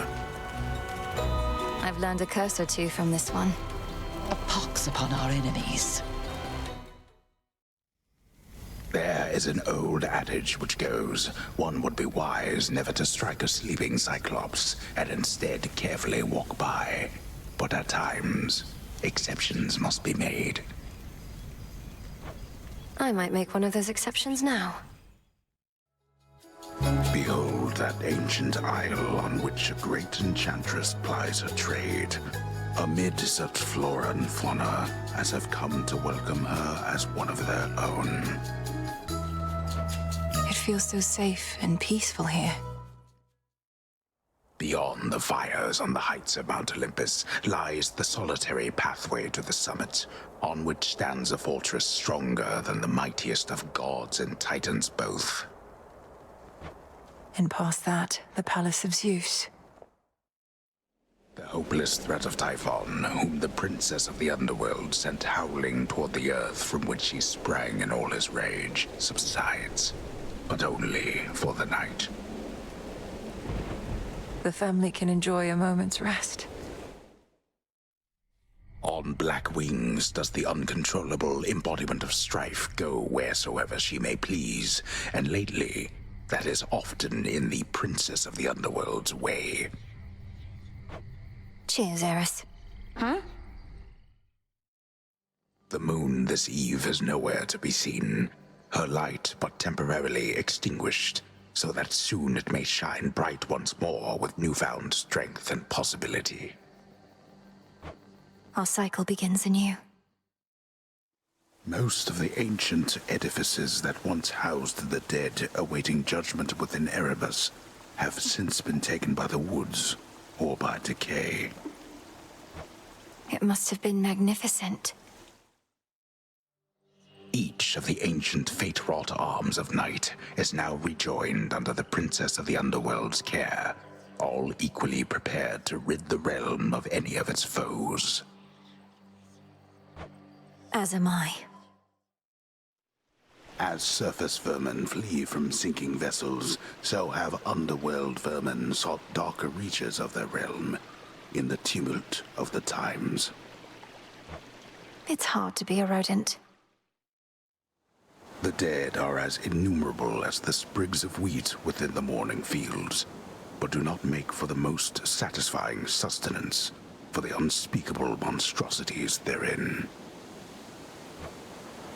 I've learned a curse or two from this one. A pox upon our enemies. There is an old adage which goes, one would be wise never to strike a sleeping Cyclops, and instead carefully walk by. But at times, exceptions must be made. I might make one of those exceptions now. Behold that ancient isle on which a great enchantress plies her trade. Amid such flora and fauna as have come to welcome her as one of their own. It feels so safe and peaceful here. Beyond the fires on the heights of Mount Olympus lies the solitary pathway to the summit, on which stands a fortress stronger than the mightiest of gods and titans both. And past that, the Palace of Zeus. The hopeless threat of Typhon, whom the princess of the underworld sent howling toward the earth from which he sprang in all his rage, subsides, but only for the night. The family can enjoy a moment's rest. On black wings does the uncontrollable embodiment of strife go wheresoever she may please, and lately, that is often in the Princess of the Underworld's way. Cheers, Eris. Huh? The moon this eve is nowhere to be seen, her light but temporarily extinguished, so that soon it may shine bright once more with newfound strength and possibility. Our cycle begins anew. Most of the ancient edifices that once housed the dead awaiting judgment within Erebus have since been taken by the woods or by decay. It must have been magnificent. Each of the ancient fate-wrought arms of night is now rejoined under the Princess of the Underworld's care, all equally prepared to rid the realm of any of its foes. As am I. As surface vermin flee from sinking vessels, so have underworld vermin sought darker reaches of their realm in the tumult of the times. It's hard to be a rodent. The dead are as innumerable as the sprigs of wheat within the morning fields, but do not make for the most satisfying sustenance for the unspeakable monstrosities therein.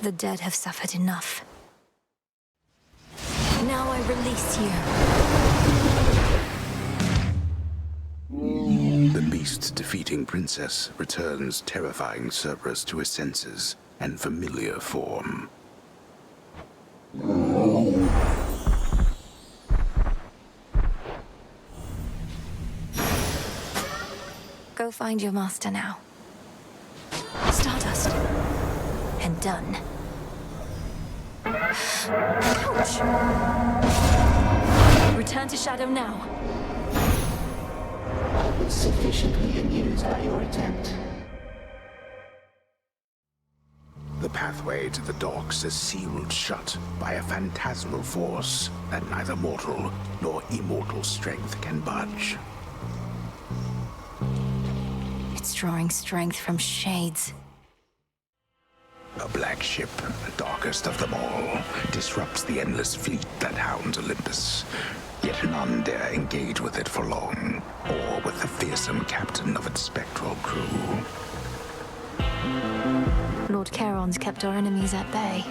The dead have suffered enough. Now I release you. The beast-defeating princess returns terrifying Cerberus to his senses and familiar form. Go find your master now. Stardust. And done. Ouch! Return to Shadow now. Sufficiently amused by your attempt. The pathway to the docks is sealed shut by a phantasmal force that neither mortal nor immortal strength can budge. It's drawing strength from shades. A black ship, darkest of them all, disrupts the endless fleet that hounds Olympus. Yet none dare engage with it for long, or with the fearsome captain of its spectral crew. Lord Charon's kept our enemies at bay.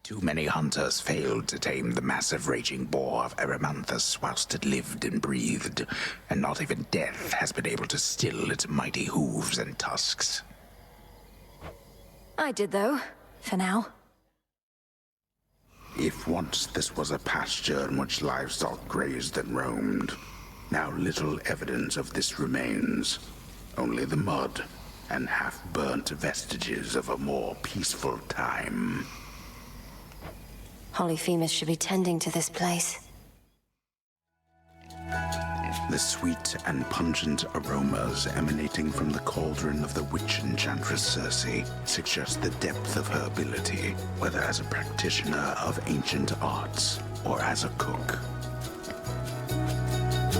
Too many hunters failed to tame the massive raging boar of Erymanthus whilst it lived and breathed, and not even death has been able to still its mighty hooves and tusks. I did, though. For now. If once this was a pasture in which livestock grazed and roamed, now little evidence of this remains. Only the mud and half-burnt vestiges of a more peaceful time. Polyphemus should be tending to this place. The sweet and pungent aromas emanating from the cauldron of the witch enchantress Circe suggest the depth of her ability, whether as a practitioner of ancient arts or as a cook.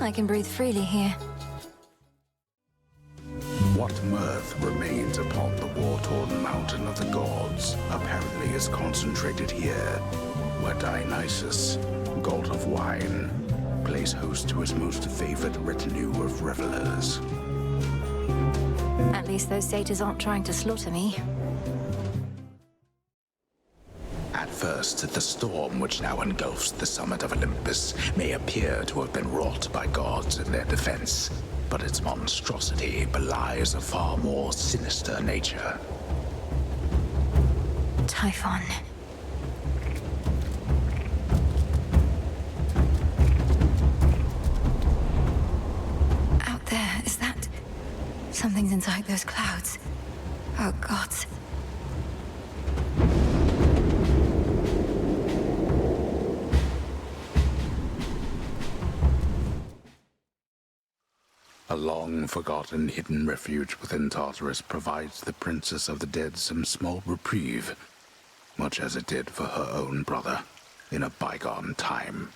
I can breathe freely here. What mirth remains upon the war-torn mountain of the gods apparently is concentrated here, where Dionysus, god of wine, plays host to his most favored retinue of revelers. At least those satyrs aren't trying to slaughter me. At first, the storm which now engulfs the summit of Olympus may appear to have been wrought by gods in their defense, but its monstrosity belies a far more sinister nature. Typhon. Out there, is that... Something's inside those clouds. Oh, gods. A long-forgotten hidden refuge within Tartarus provides the Princess of the Dead some small reprieve, much as it did for her own brother in a bygone time.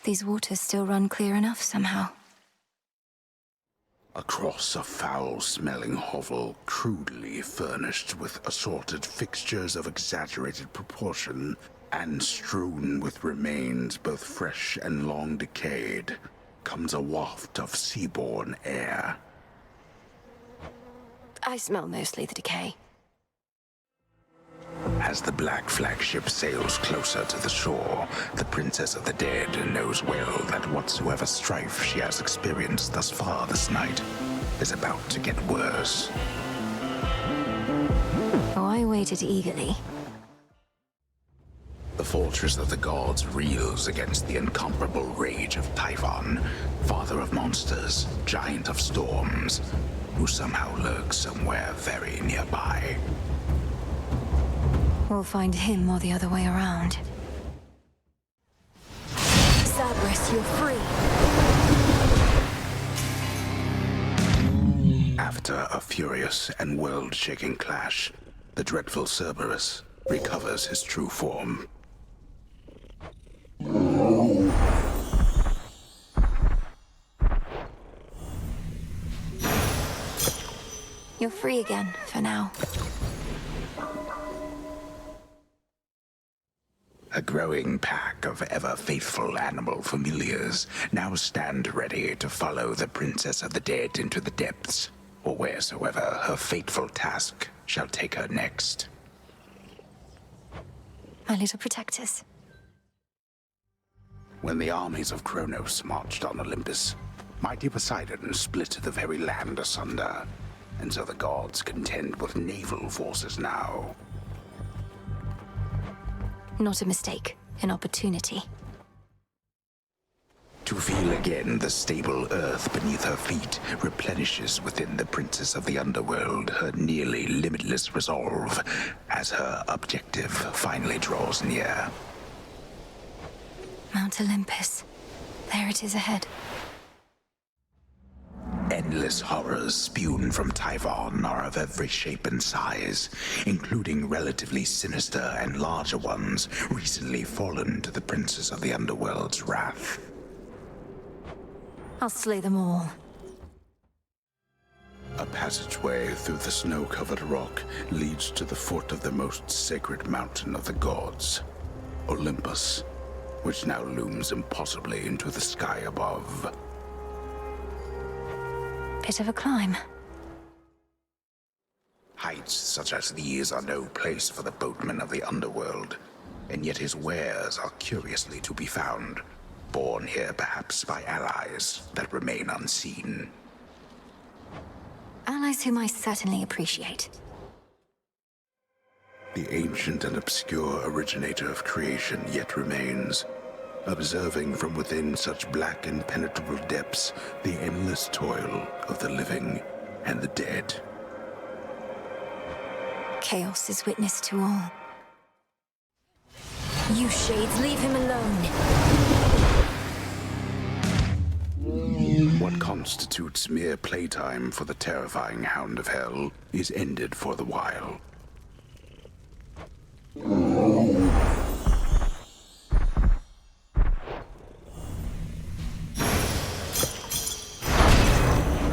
These waters still run clear enough somehow. Across a foul-smelling hovel crudely furnished with assorted fixtures of exaggerated proportion and strewn with remains both fresh and long decayed, comes a waft of seaborne air. I smell mostly the decay. As the black flagship sails closer to the shore, the Princess of the Dead knows well that whatsoever strife she has experienced thus far this night is about to get worse. Oh, I waited eagerly. The fortress of the gods reels against the incomparable rage of Typhon, father of monsters, giant of storms, who somehow lurks somewhere very nearby. We'll find him or the other way around. Cerberus, you're free! After a furious and world-shaking clash, the dreadful Cerberus recovers his true form. You're free again, for now. growing pack of ever-faithful animal familiars now stand ready to follow the Princess of the Dead into the depths, or wheresoever her fateful task shall take her next. My little protectors. When the armies of Kronos marched on Olympus, mighty Poseidon split the very land asunder, and so the gods contend with naval forces now. Not a mistake, an opportunity. To feel again the stable earth beneath her feet replenishes within the Princess of the Underworld her nearly limitless resolve as her objective finally draws near. Mount Olympus. There it is ahead. Endless horrors spewed from Typhon are of every shape and size, including relatively sinister and larger ones recently fallen to the Princess of the Underworld's wrath. I'll slay them all. A passageway through the snow-covered rock leads to the foot of the most sacred mountain of the gods, Olympus, which now looms impossibly into the sky above. Bit of a climb. Heights such as these are no place for the boatman of the underworld, and yet his wares are curiously to be found, born here perhaps by allies that remain unseen. Allies whom I certainly appreciate. The ancient and obscure originator of creation yet remains, observing from within such black impenetrable depths the endless toil of the living and the dead. Chaos is witness to all. You shades, leave him alone. What constitutes mere playtime for the terrifying Hound of Hell is ended for the while. For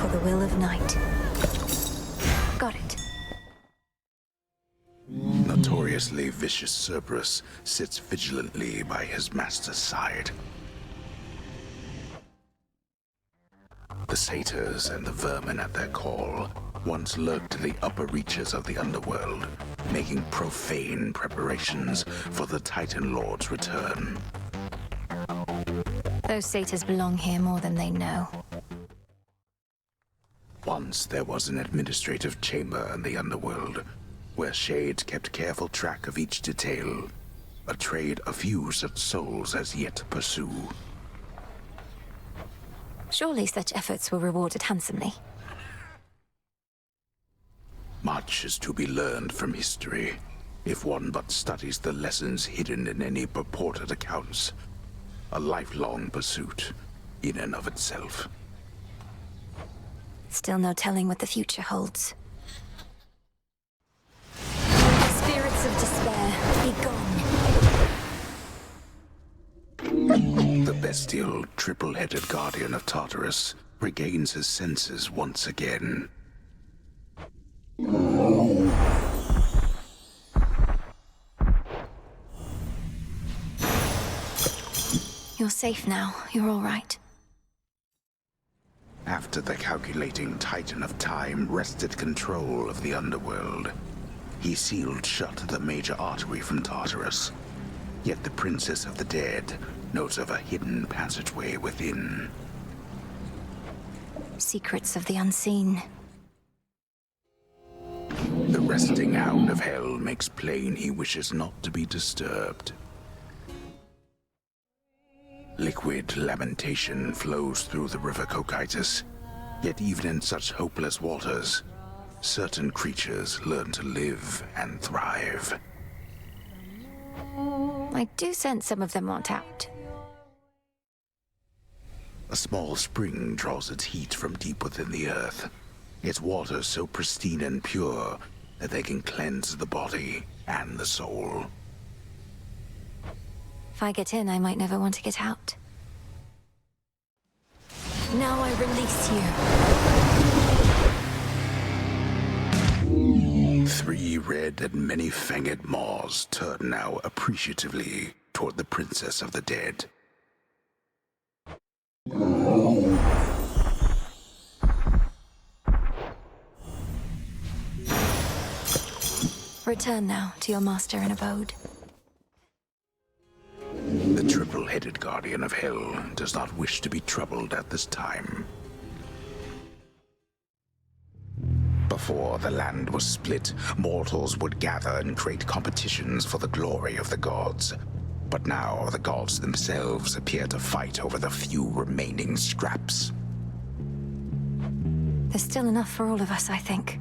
the will of night. Got it. Notoriously vicious Cerberus sits vigilantly by his master's side. The satyrs and the vermin at their call once lurked to the upper reaches of the underworld, making profane preparations for the Titan Lord's return. Those satyrs belong here more than they know. Once there was an administrative chamber in the underworld, where shades kept careful track of each detail, a trade a few such souls as yet pursue. Surely such efforts were rewarded handsomely. Much is to be learned from history, if one but studies the lessons hidden in any purported accounts. A lifelong pursuit, in and of itself. Still no telling what the future holds. Spirits of despair, be gone. The bestial, triple-headed guardian of Tartarus regains his senses once again. You're safe now. You're all right. After the calculating Titan of Time wrested control of the underworld, he sealed shut the major artery from Tartarus. Yet the Princess of the Dead knows of a hidden passageway within. Secrets of the unseen. The resting Hound of Hell makes plain he wishes not to be disturbed. Liquid lamentation flows through the river Cocytus, yet even in such hopeless waters, certain creatures learn to live and thrive. I do sense some of them want out. A small spring draws its heat from deep within the earth, its waters so pristine and pure that they can cleanse the body and the soul. If I get in, I might never want to get out. Now I release you. 3 red and many-fanged maws turn now appreciatively toward the Princess of the Dead. Return now to your master and abode. The triple-headed guardian of hell does not wish to be troubled at this time. Before the land was split, mortals would gather and create competitions for the glory of the gods. But now the gods themselves appear to fight over the few remaining scraps. There's still enough for all of us, I think.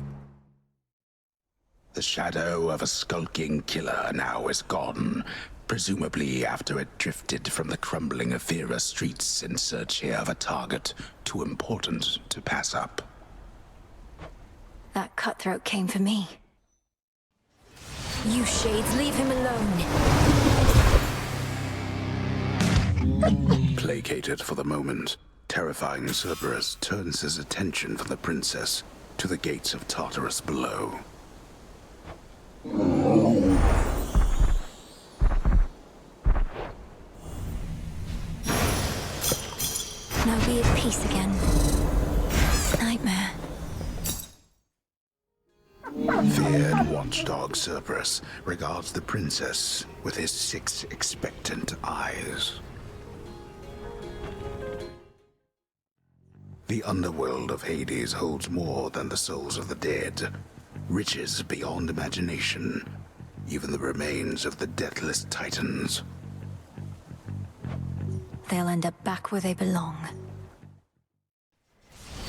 The shadow of a skulking killer now is gone, presumably after it drifted from the crumbling Athera streets in search here of a target too important to pass up. That cutthroat came for me. You shades, leave him alone! Placated for the moment, terrifying Cerberus turns his attention from the princess to the gates of Tartarus below. Now be at peace again. Nightmare. Feared watchdog Cerberus regards the princess with his 6 expectant eyes. The underworld of Hades holds more than the souls of the dead. Riches beyond imagination, even the remains of the deathless titans. They'll end up back where they belong.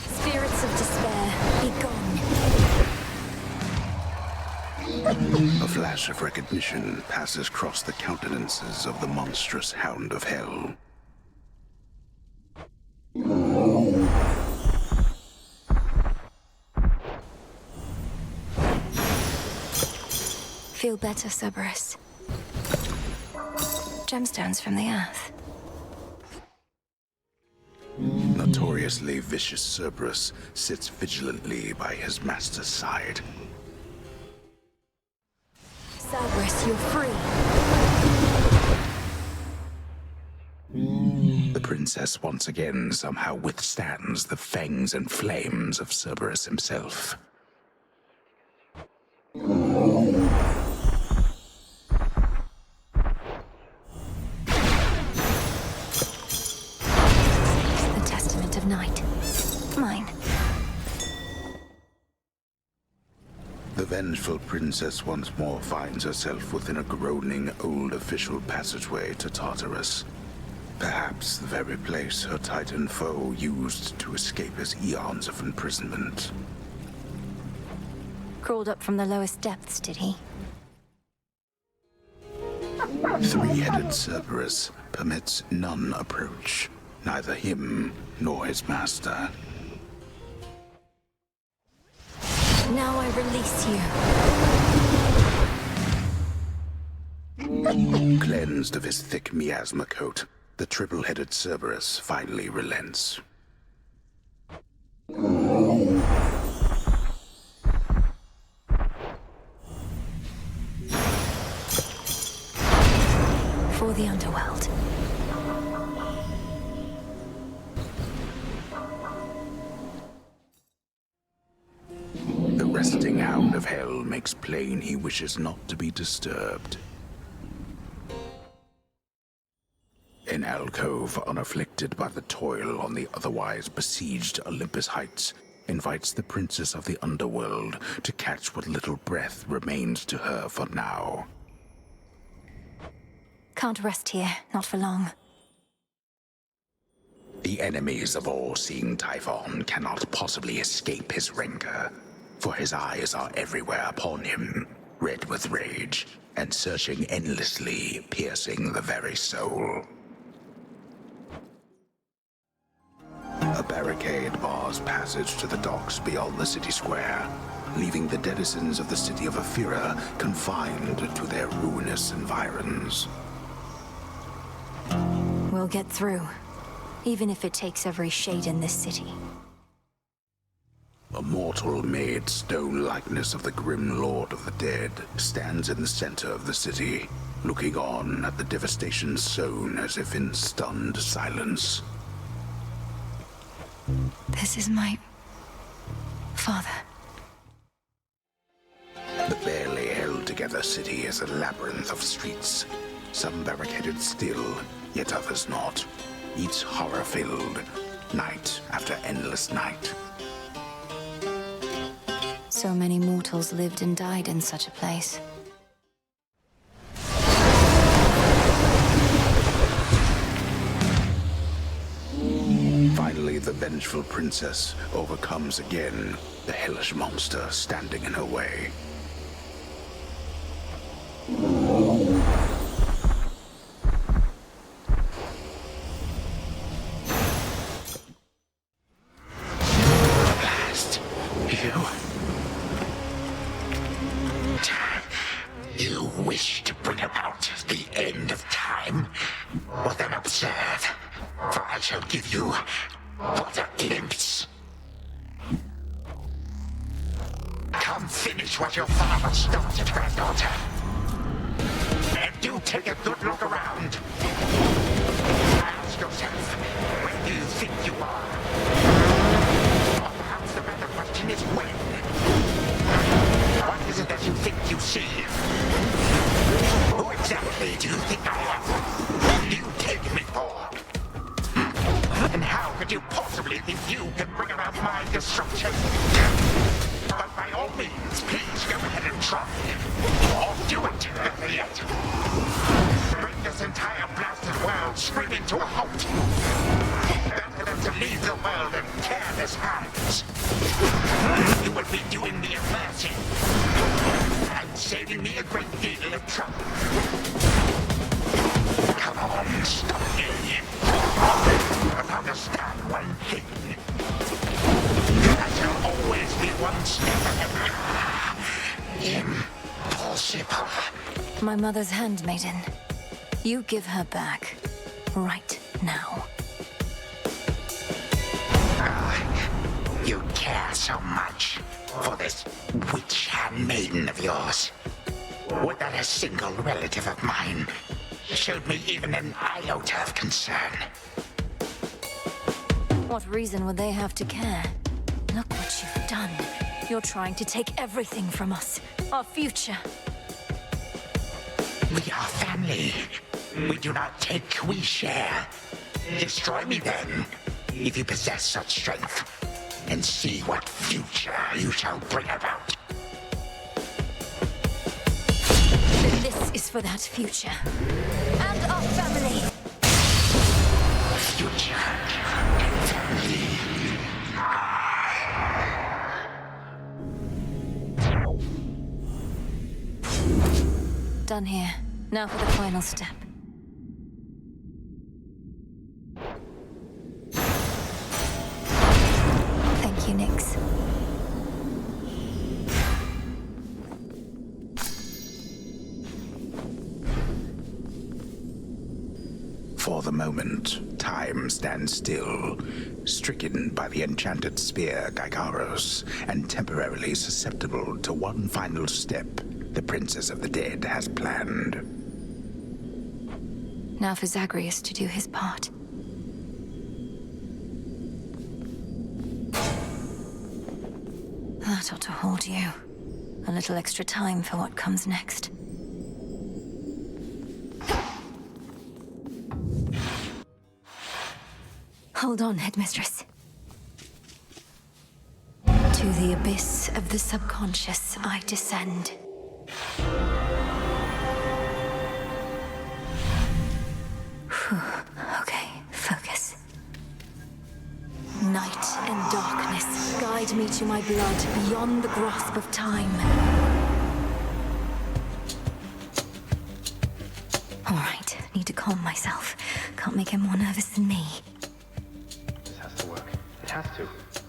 Spirits of despair, be gone. A flash of recognition passes across the countenances of the monstrous hound of hell. Feel better, Cerberus. Gemstones from the earth. Notoriously vicious Cerberus sits vigilantly by his master's side. Cerberus, you're free. The princess once again somehow withstands the fangs and flames of Cerberus himself. The testament of night. Mine. The vengeful princess once more finds herself within a groaning old official passageway to Tartarus. Perhaps the very place her titan foe used to escape his eons of imprisonment. Crawled up from the lowest depths, did he? Three-headed Cerberus permits none approach, neither him nor his master. Now I release you. Cleansed of his thick miasma coat, the triple-headed Cerberus finally relents. For the underworld. The resting hound of hell makes plain he wishes not to be disturbed. An alcove unafflicted by the toil on the otherwise besieged Olympus Heights invites the princess of the underworld to catch what little breath remains to her for now. Can't rest here, not for long. The enemies of all-seeing Typhon cannot possibly escape his rancor, for his eyes are everywhere upon him, red with rage, and searching endlessly, piercing the very soul. A barricade bars passage to the docks beyond the city square, leaving the denizens of the city of Athera confined to their ruinous environs. We'll get through, even if it takes every shade in this city. A mortal-made stone likeness of the grim lord of the dead stands in the center of the city, looking on at the devastation sown as if in stunned silence. This is my... father. The barely held together city is a labyrinth of streets, some barricaded still, yet others not, each horror-filled, night after endless night. So many mortals lived and died in such a place. Finally, the vengeful princess overcomes again the hellish monster standing in her way. At last, you wish to bring about the end of time? Well then observe, for I shall give you but a glimpse. Come finish what your father started, granddaughter. And do take a good look around. Ask yourself, where do you think you are? Or perhaps the better question is when. What is it that you think you see? Who exactly do you think I am? Who do you take me for? And how could you possibly think you can bring about my destruction? But by all means, please go ahead and try. Or do it, better yet. Bring this entire blasted world screaming to a halt. Better than to leave the world in careless hands. You will be doing me a mercy. And saving me a great deal of trouble. Come on, stop me. But understand one thing. I shall always be one step ahead. Impossible. My mother's handmaiden. You give her back. Right now. You care so much for this witch handmaiden of yours. Would that a single relative of mine showed me even an iota of concern? What reason would they have to care? Look what you've done. You're trying to take everything from us. Our future. We are family. We do not take, we share. Destroy me then, if you possess such strength, and see what future you shall bring about. This is for that future. And our family. Future. Family. Done here. Now for the final step. Thank you, Nyx. For the moment, time stands still, stricken by the enchanted spear Gygaros, and temporarily susceptible to one final step the Princess of the Dead has planned. Now for Zagreus to do his part. That ought to hold you. A little extra time for what comes next. Hold on, Headmistress. To the abyss of the subconscious I descend. Okay, focus. Night and darkness guide me to my blood beyond the grasp of time. All right, need to calm myself. Can't make him more nervous than me. This has to work. It has to.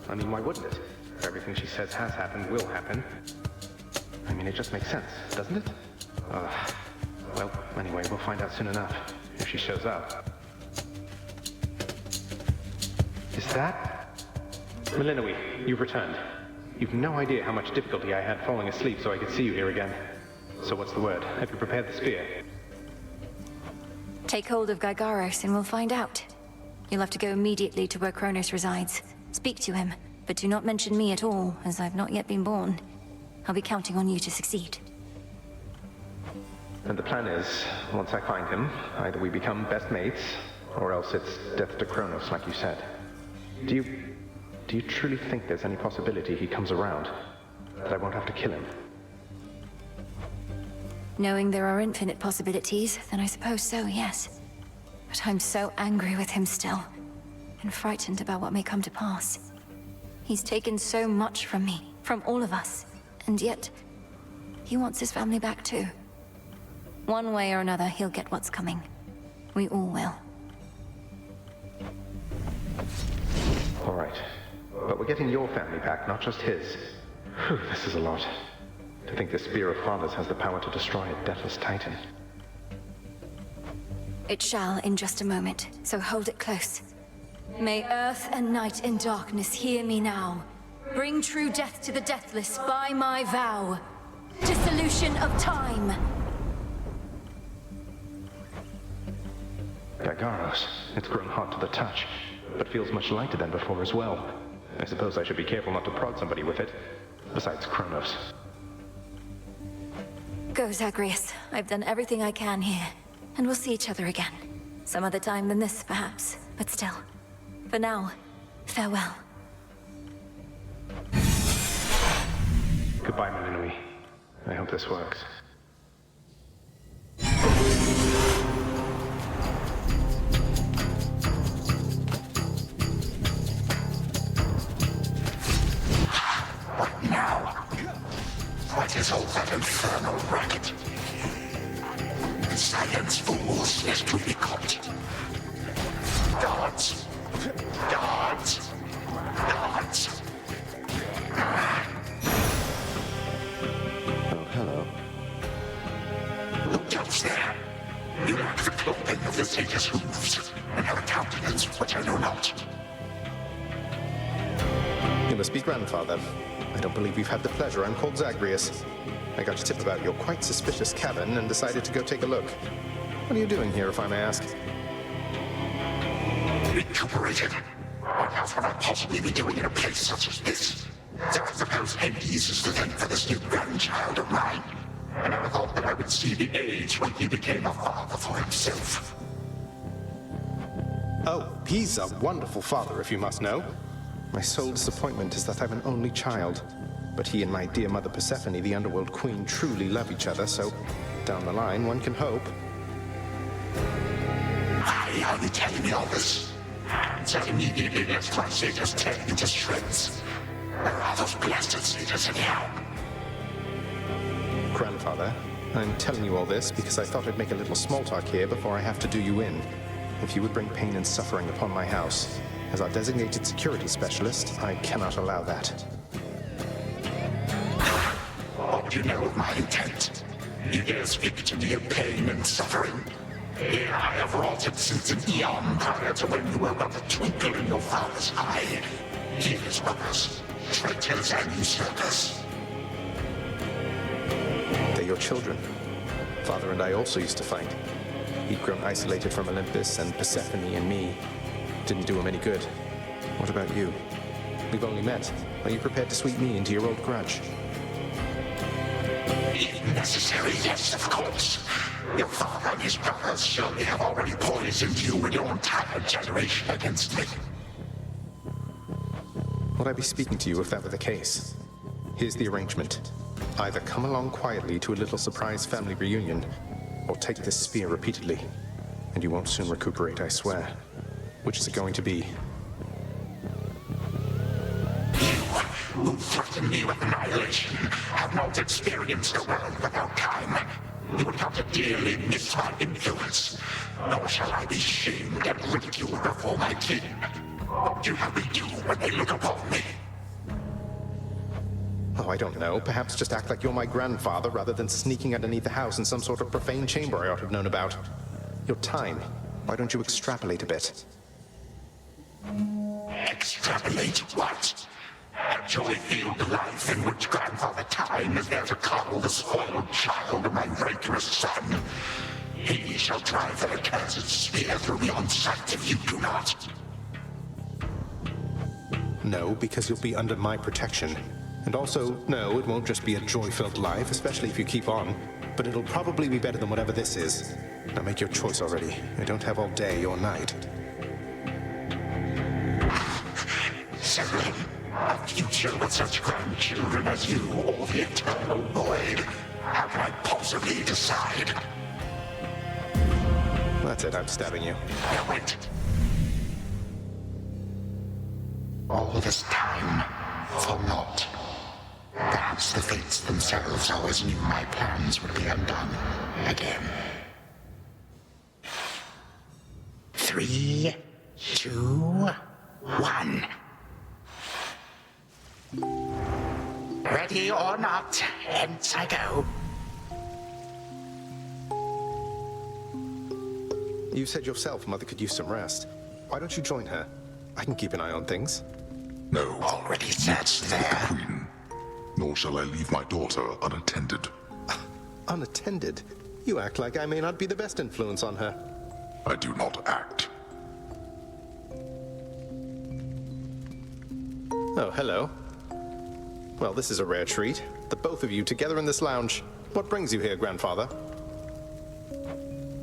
I mean, why wouldn't it? Everything she says has happened will happen. I mean, it just makes sense, doesn't it? Well, anyway, we'll find out soon enough, if she shows up. Is that... Melinoe, you've returned. You've no idea how much difficulty I had falling asleep so I could see you here again. So what's the word? Have you prepared the spear? Take hold of Gygaros and we'll find out. You'll have to go immediately to where Kronos resides. Speak to him, but do not mention me at all, as I've not yet been born. I'll be counting on you to succeed. And the plan is, once I find him, either we become best mates, or else it's death to Kronos, like you said. Do you truly think there's any possibility he comes around? That I won't have to kill him? Knowing there are infinite possibilities, then I suppose so, yes. But I'm so angry with him still, and frightened about what may come to pass. He's taken so much from me, from all of us, and yet, he wants his family back too. One way or another, he'll get what's coming. We all will. All right. But we're getting your family back, not just his. Whew, this is a lot. To think the Spear of Fathers has the power to destroy a deathless titan. It shall in just a moment, so hold it close. May earth and night and darkness hear me now. Bring true death to the deathless by my vow. Dissolution of time. Gygaros. It's grown hot to the touch, but feels much lighter than before as well. I suppose I should be careful not to prod somebody with it. Besides Kronos. Go, Zagreus. I've done everything I can here. And we'll see each other again. Some other time than this, perhaps. But still. For now, farewell. Goodbye, Melinui. I hope this works. What now? What is all that infernal racket? Silence, fools, lest we be caught. Guards! Guards! Guards! Oh, hello. Who goes there? You lack the clothing of the satyrs' hooves, and have a countenance which I know not. You must be grandfather. I don't believe we've had the pleasure. I'm called Zagreus. I got a tip about your quite suspicious cabin and decided to go take a look. What are you doing here, if I may ask? Recuperated. What else would I possibly be doing in a place such as this? So I suppose Hades is to thank for this new grandchild of mine. I never thought that I would see the age when he became a father for himself. Oh, he's a wonderful father, if you must know. My sole disappointment is that I'm an only child. But he and my dear mother Persephone, the Underworld Queen, truly love each other, so down the line, one can hope. Why are you telling me all this? So immediately lets my satyrs tear into shreds. Where are those blasted satyrs anyhow? Grandfather, I'm telling you all this because I thought I'd make a little small talk here before I have to do you in. If you would bring pain and suffering upon my house, as our designated security specialist, I cannot allow that. What do you know of my intent? You dare speak to me of pain and suffering? Here I have wrought it since an eon prior to when you were but a twinkle in your father's eye. Healers, brothers, traitors and usurpers. They're your children. Father and I also used to fight. He'd grown isolated from Olympus, and Persephone and me didn't do him any good. What about you? We've only met. Are you prepared to sweep me into your old grudge? If necessary, yes, of course. Your father and his brothers surely have already poisoned you and your entire generation against me. Would I be speaking to you if that were the case? Here's the arrangement. Either come along quietly to a little surprise family reunion, or take this spear repeatedly, and you won't soon recuperate, I swear. Which is it going to be? Who threaten me with annihilation have not experienced a world without time. You would have to dearly miss my influence, nor shall I be shamed and ridiculed before my kin. What do you have me do when they look upon me? Oh, I don't know. Perhaps just act like you're my grandfather rather than sneaking underneath the house in some sort of profane chamber I ought to have known about. Your time. Why don't you extrapolate a bit? Extrapolate what? Actually feel the life in which Grandfather Time is there to coddle the spoiled child of my rancorous son. Hades shall drive the accursed spear through beyond sight if you do not. No, because you'll be under my protection. And also, no, it won't just be a joy-filled life, especially if you keep on. But it'll probably be better than whatever this is. Now make your choice already. I don't have all day or night. Severin, a future with such grandchildren as you or the eternal void. How can I possibly decide? That's it, I'm stabbing you. Now wait. All this time, for naught. Perhaps the fates themselves always knew my plans would be undone again. 3, 2, 1. Ready or not, hence I go. You said yourself Mother could use some rest. Why don't you join her? I can keep an eye on things. No. Already sat there. Queen. Nor shall I leave my daughter unattended. Unattended? You act like I may not be the best influence on her. I do not act. Oh, hello. Well, this is a rare treat. The both of you together in this lounge. What brings you here, Grandfather?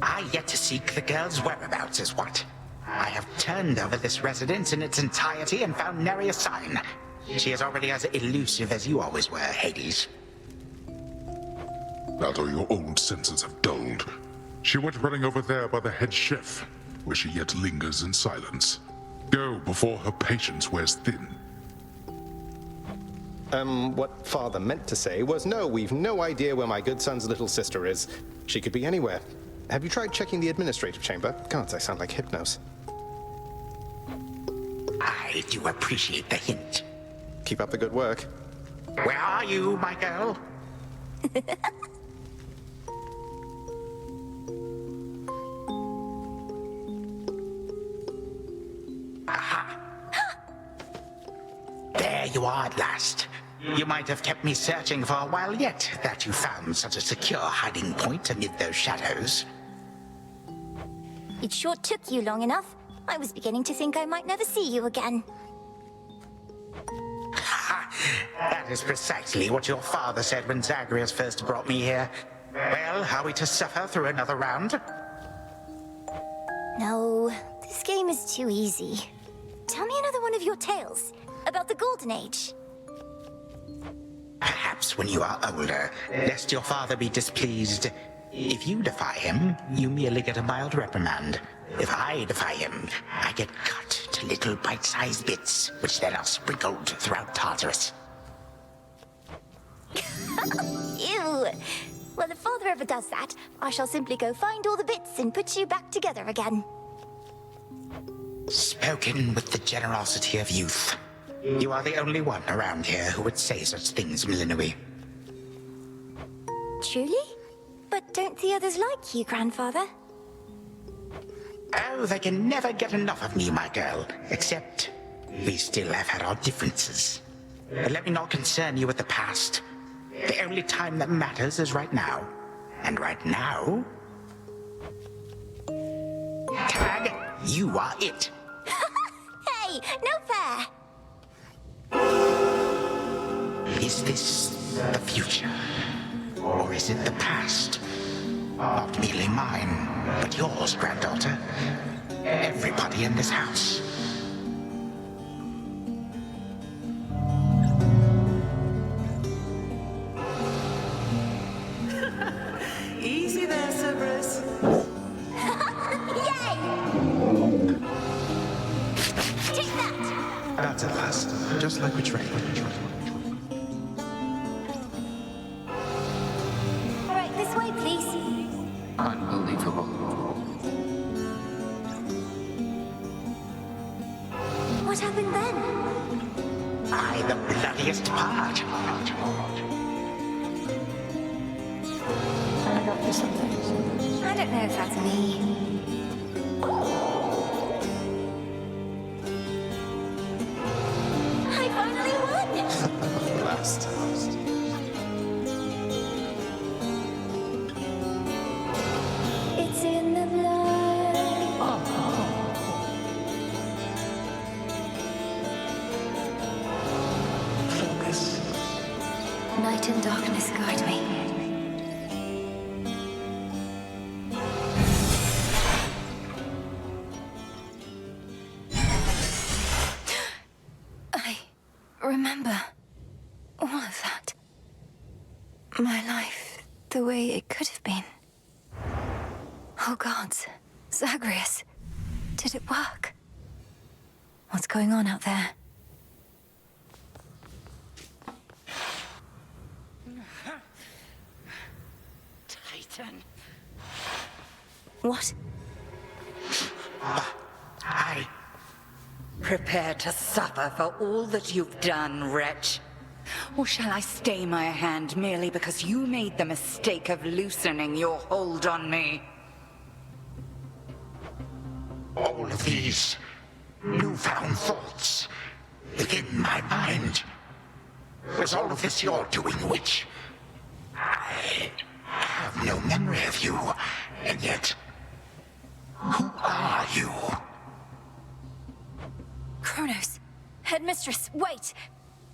I yet to seek the girl's whereabouts is what. I have turned over this residence in its entirety and found nary a sign. She is already as elusive as you always were, Hades. That or your old senses have dulled. She went running over there by the head chef, where she yet lingers in silence. Go before her patience wears thin. What Father meant to say was no, we've no idea where my good son's little sister is. She could be anywhere. Have you tried checking the administrative chamber? Gods, I sound like Hypnos. I do appreciate the hint. Keep up the good work. Where are you, my girl? Aha! There you are at last. You might have kept me searching for a while yet, that you found such a secure hiding point amid those shadows. It sure took you long enough. I was beginning to think I might never see you again. That is precisely what your father said when Zagreus first brought me here. Well, are we to suffer through another round? No, this game is too easy. Tell me another one of your tales about the Golden Age. Perhaps when you are older, lest your father be displeased. If you defy him, you merely get a mild reprimand. If I defy him, I get cut to little bite-sized bits, which then are sprinkled throughout Tartarus. Ew! Well, if Father ever does that, I shall simply go find all the bits and put you back together again. Spoken with the generosity of youth. You are the only one around here who would say such things, Millenoi. Truly? But don't the others like you, Grandfather? Oh, they can never get enough of me, my girl. Except, we still have had our differences. But let me not concern you with the past. The only time that matters is right now. And right now... Tag, you are it. Hey, no fair! Is this the future? Or is it the past? Not merely mine, but yours, granddaughter. Everybody in this house. Easy there, Cerberus. Yay! Take that! That's at last. Just like we trained. All right, this way, please. Unbelievable. What happened then? I, the bloodiest part. I got you something. I don't know if that's me. I finally won! Last. It's light and darkness guide me. I remember all of that. My life, the way it could have been. Oh gods, Zagreus, did it work? What's going on out there? Titan. What? Prepare to suffer for all that you've done, wretch. Or shall I stay my hand merely because you made the mistake of loosening your hold on me? All of these newfound thoughts within my mind. Was all of this your doing, witch? I have no memory of you, and yet, who are you? Kronos, Headmistress, wait!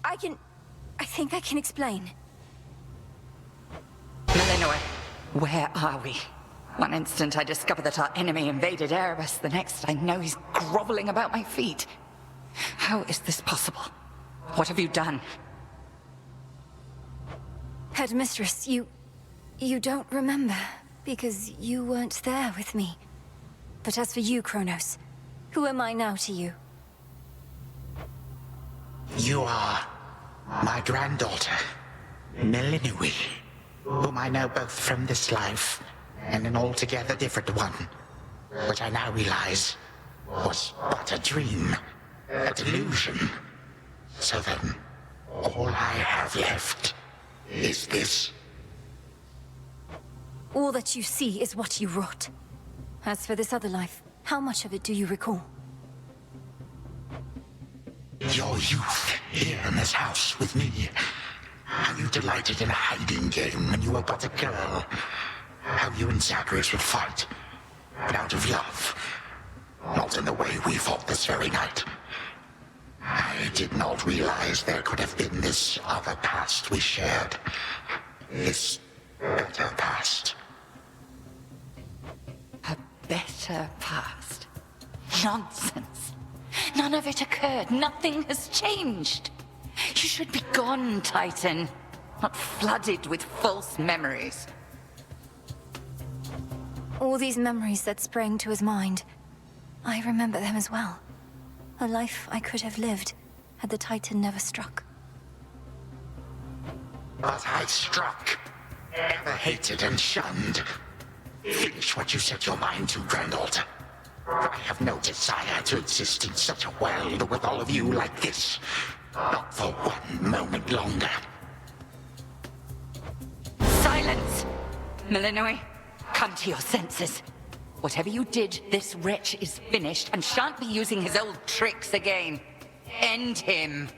I think I can explain. Melinoi, where are we? One instant I discover that our enemy invaded Erebus, the next I know he's groveling about my feet. How is this possible? What have you done? Headmistress, you don't remember, because you weren't there with me. But as for you, Kronos, who am I now to you? You are my granddaughter, Melinoi, whom I know both from this life and an altogether different one, which I now realize was but a dream, a delusion. So then, all I have left is this. All that you see is what you wrought. As for this other life, how much of it do you recall? Your youth here in this house with me. How you delighted in a hiding game when you were but a girl. How you and Cerberus would fight, but out of love. Not in the way we fought this very night. I did not realize there could have been this other past we shared. This better past. A better past? Nonsense. None of it occurred. Nothing has changed. You should be gone, Titan. Not flooded with false memories. All these memories that sprang to his mind, I remember them as well. A life I could have lived had the Titan never struck. But I struck. Ever hated and shunned. Finish what you set your mind to, granddaughter. I have no desire to exist in such a world with all of you like this. Not for one moment longer. Silence! Melinoi, come to your senses. Whatever you did, this wretch is finished and shan't be using his old tricks again. End him.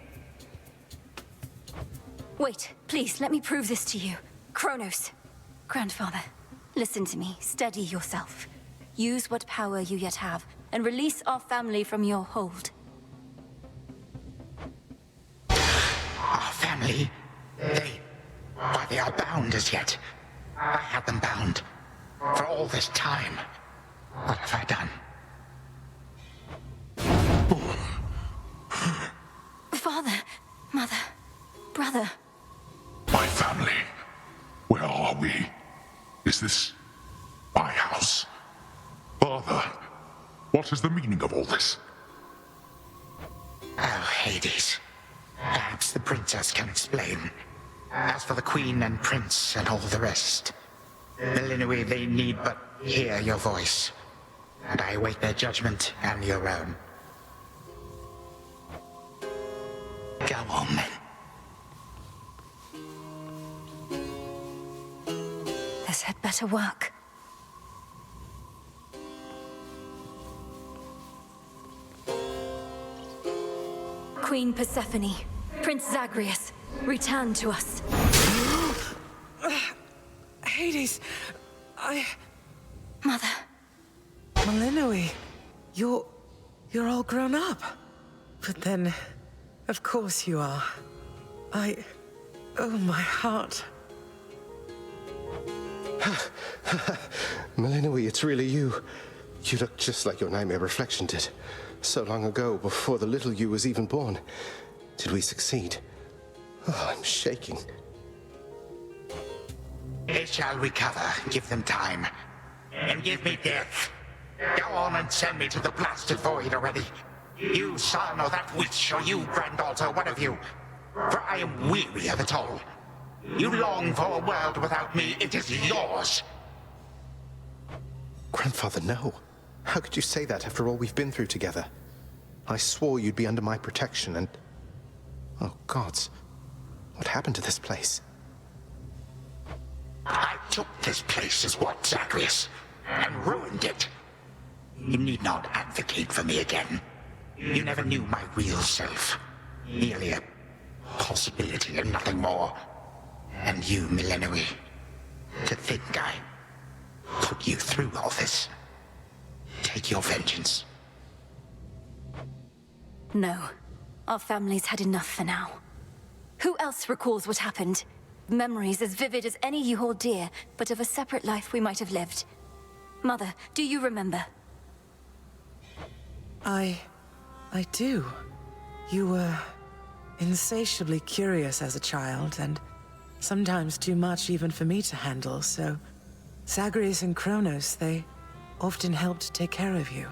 Wait, please, let me prove this to you. Kronos. Grandfather, listen to me. Steady yourself. Use what power you yet have, and release our family from your hold. Our family? They are bound as yet. I had them bound. For all this time. What have I done? Father, mother, brother. My family. Where are we? Is this my house? Father, what is the meaning of all this? Oh, Hades. Perhaps the princess can explain. As for the queen and prince and all the rest, Melinoi, they need but hear your voice. And I await their judgment and your own. Go on, then. This had better work. Queen Persephone, Prince Zagreus, return to us. Hades, Mother. Melinoi, you're all grown up. But then, of course you are. Oh, my heart. Melinoi, it's really you. You look just like your nightmare reflection did. So long ago, before the little you was even born. Did we succeed? Oh, I'm shaking. They shall recover. Give them time. And give me death. Go on and send me to the blasted void already. You son or that witch, or you granddaughter, one of you. For I am weary of it all. You long for a world without me. It is yours. Grandfather, no. How could you say that after all we've been through together? I swore you'd be under my protection and... Oh, gods. What happened to this place? I took this place as what, Cerberus? And ruined it. You need not advocate for me again. You never knew my real self. Merely a possibility and nothing more. And you, Melinoi. To think I put you through all this. Take your vengeance. No. Our family's had enough for now. Who else recalls what happened? Memories as vivid as any you hold dear, but of a separate life we might have lived. Mother, do you remember? I do. You were insatiably curious as a child, and sometimes too much even for me to handle, so Zagreus and Kronos, they often helped take care of you.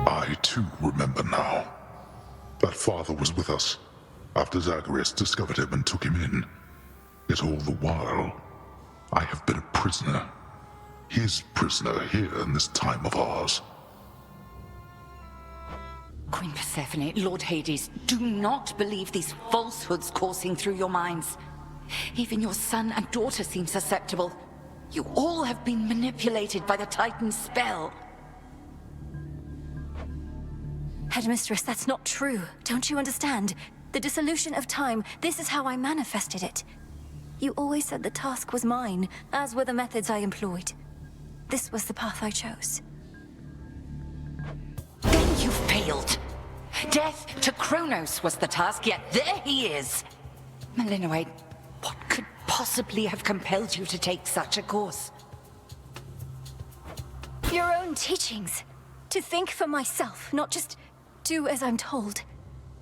I too remember now. That father was with us after Zagreus discovered him and took him in. Yet all the while, I have been a prisoner. His prisoner here in this time of ours. Queen Persephone, Lord Hades, do not believe these falsehoods coursing through your minds. Even your son and daughter seem susceptible. You all have been manipulated by the Titan's spell. Headmistress, that's not true. Don't you understand? The dissolution of time, this is how I manifested it. You always said the task was mine, as were the methods I employed. This was the path I chose. Then you failed. Death to Kronos was the task, yet there he is. Melinoi, what could possibly have compelled you to take such a course? Your own teachings. To think for myself, not just do as I'm told.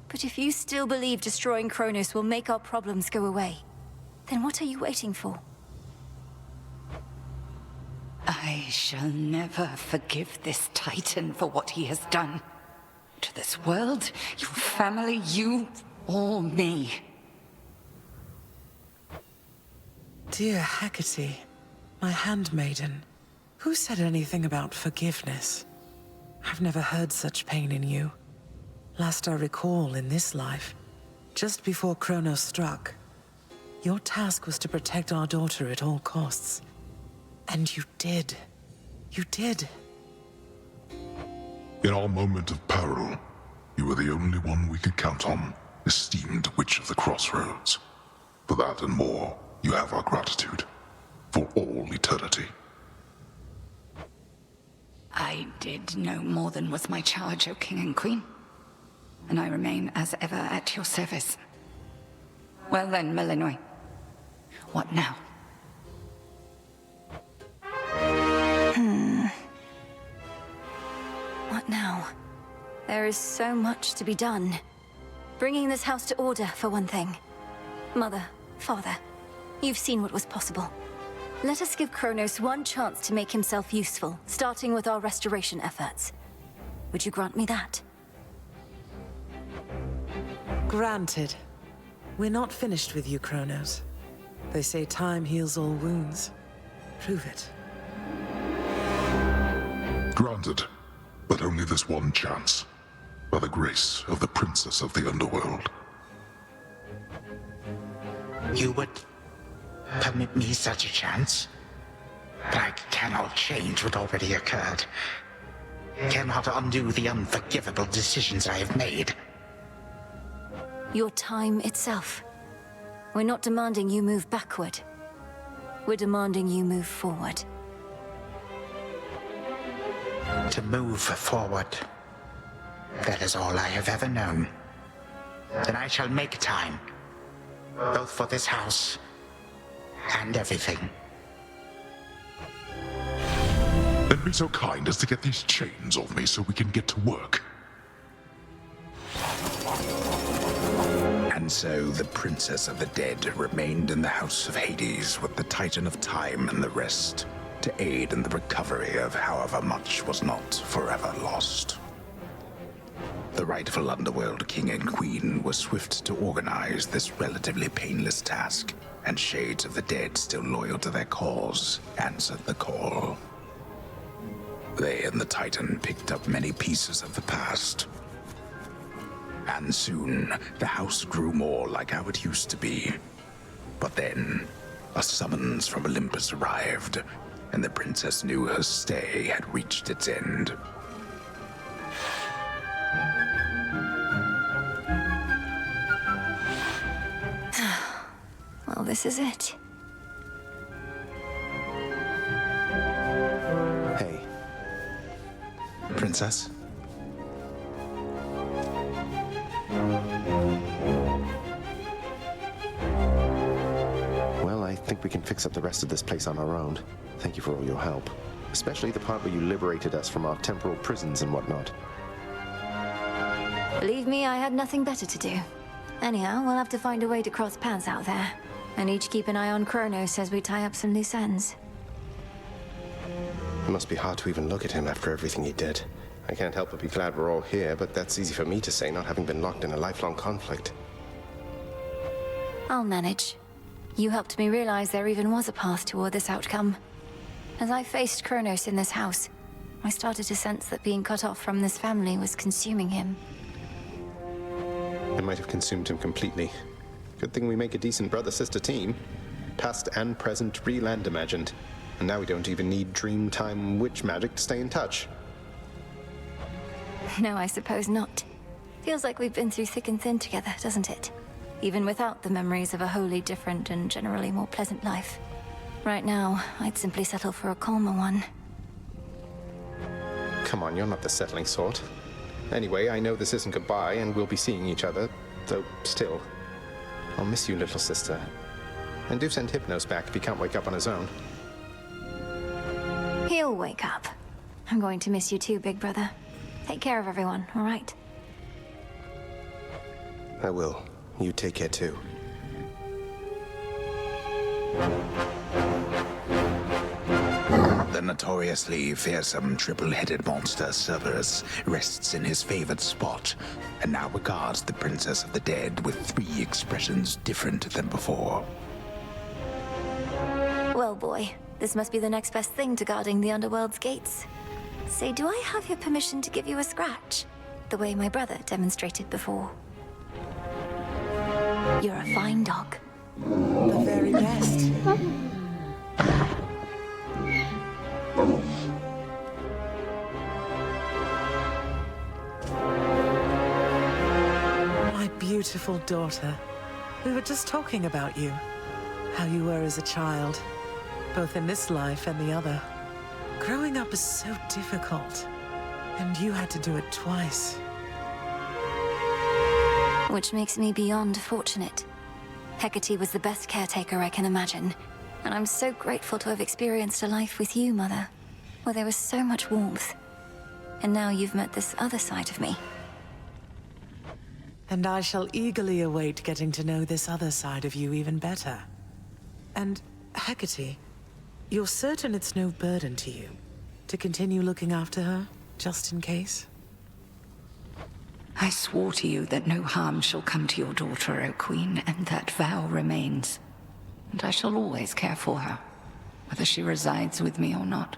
But if you still believe destroying Kronos will make our problems go away, then what are you waiting for? I shall never forgive this Titan for what he has done. To this world, your family, you, or me. Dear Hecate, my handmaiden, who said anything about forgiveness? I've never heard such pain in you. Last I recall in this life, just before Kronos struck, your task was to protect our daughter at all costs. And you did. You did. In our moment of peril, you were the only one we could count on, esteemed Witch of the Crossroads. For that and more, you have our gratitude. For all eternity. I did no more than was my charge, O King and Queen. And I remain as ever at your service. Well then, Melinoi. What now? What now? There is so much to be done. Bringing this house to order, for one thing. Mother, father, you've seen what was possible. Let us give Kronos one chance to make himself useful, starting with our restoration efforts. Would you grant me that? Granted. We're not finished with you, Kronos. They say time heals all wounds. Prove it. Granted, but only this one chance. By the grace of the Princess of the Underworld. You would permit me such a chance? But I cannot change what already occurred. Cannot undo the unforgivable decisions I have made. Your time itself. We're not demanding you move backward. We're demanding you move forward. To move forward. That is all I have ever known. then I shall make time. Both for this house and everything. Then be so kind as to get these chains off me so we can get to work. And so the Princess of the Dead remained in the House of Hades with the Titan of Time and the rest, to aid in the recovery of however much was not forever lost. The rightful Underworld King and Queen were swift to organize this relatively painless task, and Shades of the Dead, still loyal to their cause, answered the call. They and the Titan picked up many pieces of the past. And soon, the house grew more like how it used to be. But then, a summons from Olympus arrived, and the princess knew her stay had reached its end. Well, this is it. Hey. Princess? Well, I think we can fix up the rest of this place on our own. Thank you for all your help. Especially the part where you liberated us from our temporal prisons and whatnot. Believe me, I had nothing better to do. Anyhow, we'll have to find a way to cross paths out there. And each keep an eye on Kronos as we tie up some loose ends. It must be hard to even look at him after everything he did. I can't help but be glad we're all here, but that's easy for me to say, not having been locked in a lifelong conflict. I'll manage. You helped me realize there even was a path toward this outcome. As I faced Kronos in this house, I started to sense that being cut off from this family was consuming him. It might have consumed him completely. Good thing we make a decent brother-sister team. Past and present, real and imagined. And now we don't even need Dreamtime witch magic to stay in touch. No, I suppose not. Feels like we've been through thick and thin together, doesn't it? Even without the memories of a wholly different and generally more pleasant life. Right now, I'd simply settle for a calmer one. Come on, you're not the settling sort. Anyway, I know this isn't goodbye, and we'll be seeing each other, though still. I'll miss you, little sister. And do send Hypnos back if he can't wake up on his own. He'll wake up. I'm going to miss you too, big brother. Take care of everyone, all right? I will. You take care too. The notoriously fearsome triple-headed monster Cerberus rests in his favored spot, and now regards the Princess of the Dead with 3 expressions different than before. Well, boy, this must be the next best thing to guarding the Underworld's gates. Say, do I have your permission to give you a scratch? The way my brother demonstrated before. You're a fine dog. The very best. My beautiful daughter. We were just talking about you. How you were as a child. Both in this life and the other. Growing up is so difficult. And you had to do it twice. Which makes me beyond fortunate. Hecate was the best caretaker I can imagine. And I'm so grateful to have experienced a life with you, Mother. Where there was so much warmth. And now you've met this other side of me. And I shall eagerly await getting to know this other side of you even better. And, Hecate, you're certain it's no burden to you to continue looking after her, just in case? I swore to you that no harm shall come to your daughter, O Queen, and that vow remains. And I shall always care for her, whether she resides with me or not.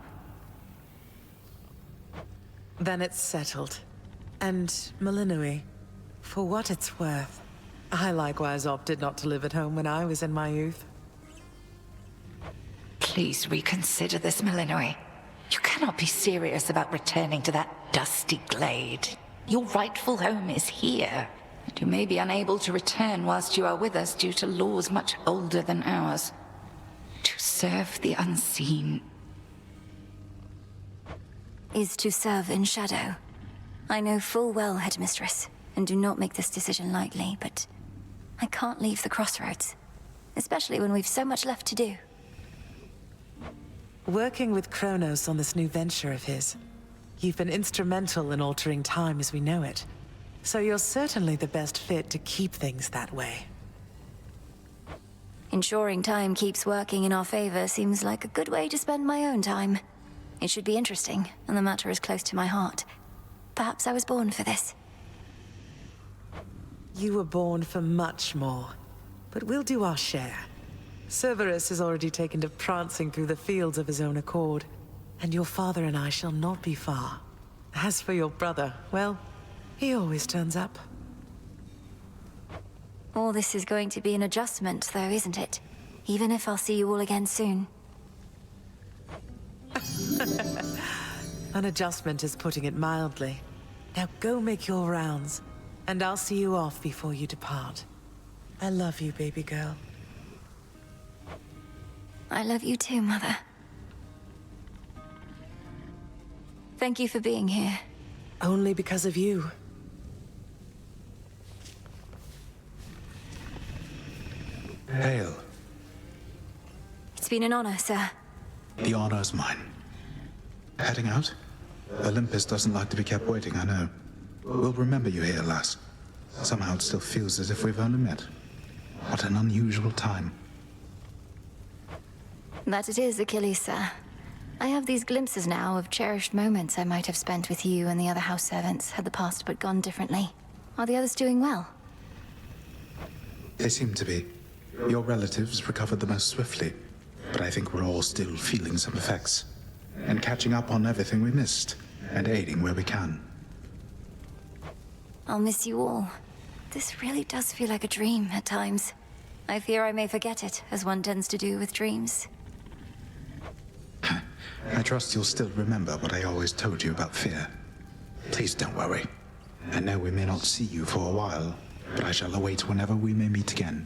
Then it's settled. And Malinui, for what it's worth, I likewise opted not to live at home when I was in my youth. Please reconsider this, Malinui. You cannot be serious about returning to that dusty glade. Your rightful home is here, and you may be unable to return whilst you are with us due to laws much older than ours. To serve the unseen Is to serve in shadow. I know full well, Headmistress. and do not make this decision lightly, but I can't leave the crossroads, especially when we've so much left to do. Working with Kronos on this new venture of his, you've been instrumental in altering time as we know it. So you're certainly the best fit to keep things that way. Ensuring time keeps working in our favor seems like a good way to spend my own time. It should be interesting, and the matter is close to my heart. Perhaps I was born for this. You were born for much more, but we'll do our share. Cerberus has already taken to prancing through the fields of his own accord, and your father and I shall not be far. As for your brother, well, he always turns up. All this is going to be an adjustment, though, isn't it? Even if I'll see you all again soon. An adjustment is putting it mildly. Now go make your rounds, and I'll see you off before you depart. I love you, baby girl. I love you too, Mother. Thank you for being here. Only because of you. Hail. It's been an honor, sir. The honor is mine. Heading out? Olympus doesn't like to be kept waiting, I know. We'll remember you here, lass. Somehow it still feels as if we've only met. What an unusual time. That it is, Achilles, sir. I have these glimpses now of cherished moments I might have spent with you and the other house servants had the past but gone differently. Are the others doing well? They seem to be. Your relatives recovered the most swiftly, but I think we're all still feeling some effects. And catching up on everything we missed, and aiding where we can. I'll miss you all. This really does feel like a dream at times. I fear I may forget it, as one tends to do with dreams. I trust you'll still remember what I always told you about fear. Please don't worry. I know we may not see you for a while, but I shall await whenever we may meet again.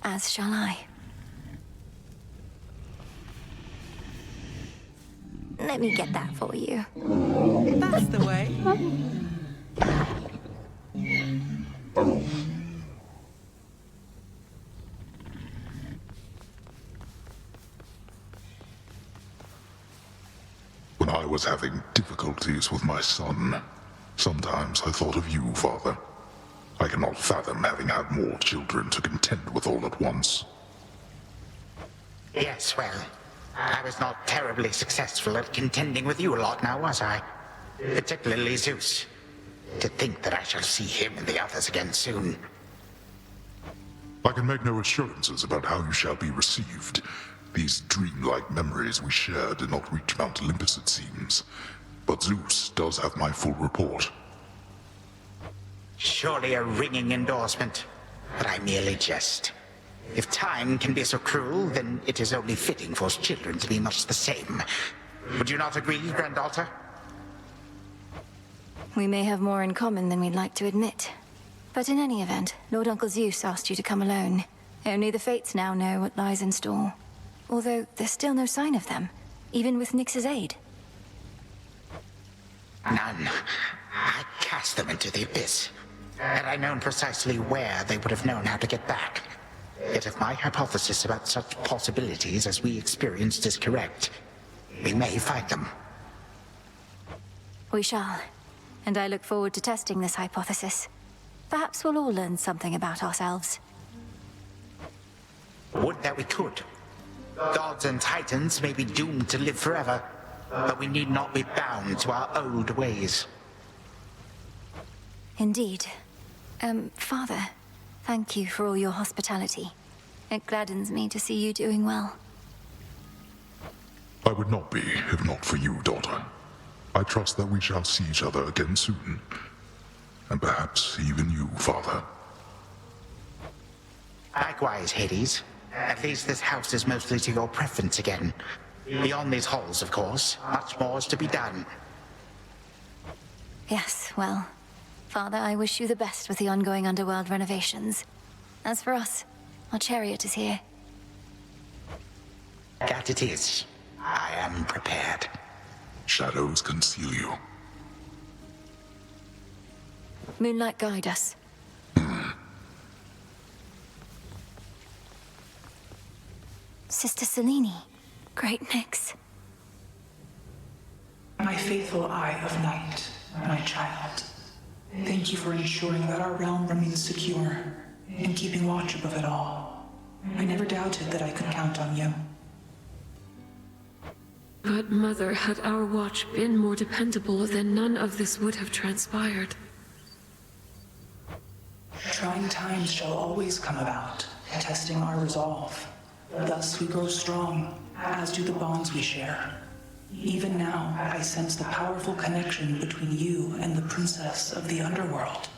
As shall I. Let me get that for you. That's the way. When I was having difficulties with my son, sometimes I thought of you, Father. I cannot fathom having had more children to contend with all at once. Yes, well, I was not terribly successful at contending with you a lot now, was I? Particularly Zeus. To think that I shall see him and the others again soon. I can make no assurances about how you shall be received. These dreamlike memories we share did not reach Mount Olympus, it seems. But Zeus does have my full report. Surely a ringing endorsement, but I merely jest. If time can be so cruel, then it is only fitting for children to be much the same. Would you not agree, granddaughter? We may have more in common than we'd like to admit. But in any event, Lord Uncle Zeus asked you to come alone. Only the Fates now know what lies in store. Although there's still no sign of them, even with Nyx's aid. None. I cast them into the abyss. Had I known precisely where, they would have known how to get back. Yet if my hypothesis about such possibilities as we experienced is correct, we may find them. We shall. And I look forward to testing this hypothesis. Perhaps we'll all learn something about ourselves. Would that we could. Gods and titans may be doomed to live forever, but we need not be bound to our old ways. Indeed. Father, thank you for all your hospitality. It gladdens me to see you doing well. I would not be, if not for you, daughter. I trust that we shall see each other again soon. And perhaps even you, Father. Likewise, Hades. At least this house is mostly to your preference again. Beyond these halls, of course, much more is to be done. Yes, well, Father, I wish you the best with the ongoing underworld renovations. As for us, our chariot is here. That it is. I am prepared. Shadows conceal you. Moonlight, guide us. Sister Selene. Great mix. My faithful Eye of Night, my child. Thank you for ensuring that our realm remains secure and keeping watch above it all. I never doubted that I could count on you. But, Mother, had our watch been more dependable, then none of this would have transpired. Trying times shall always come about, testing our resolve. Thus we grow strong, as do the bonds we share. Even now, I sense the powerful connection between you and the princess of the underworld.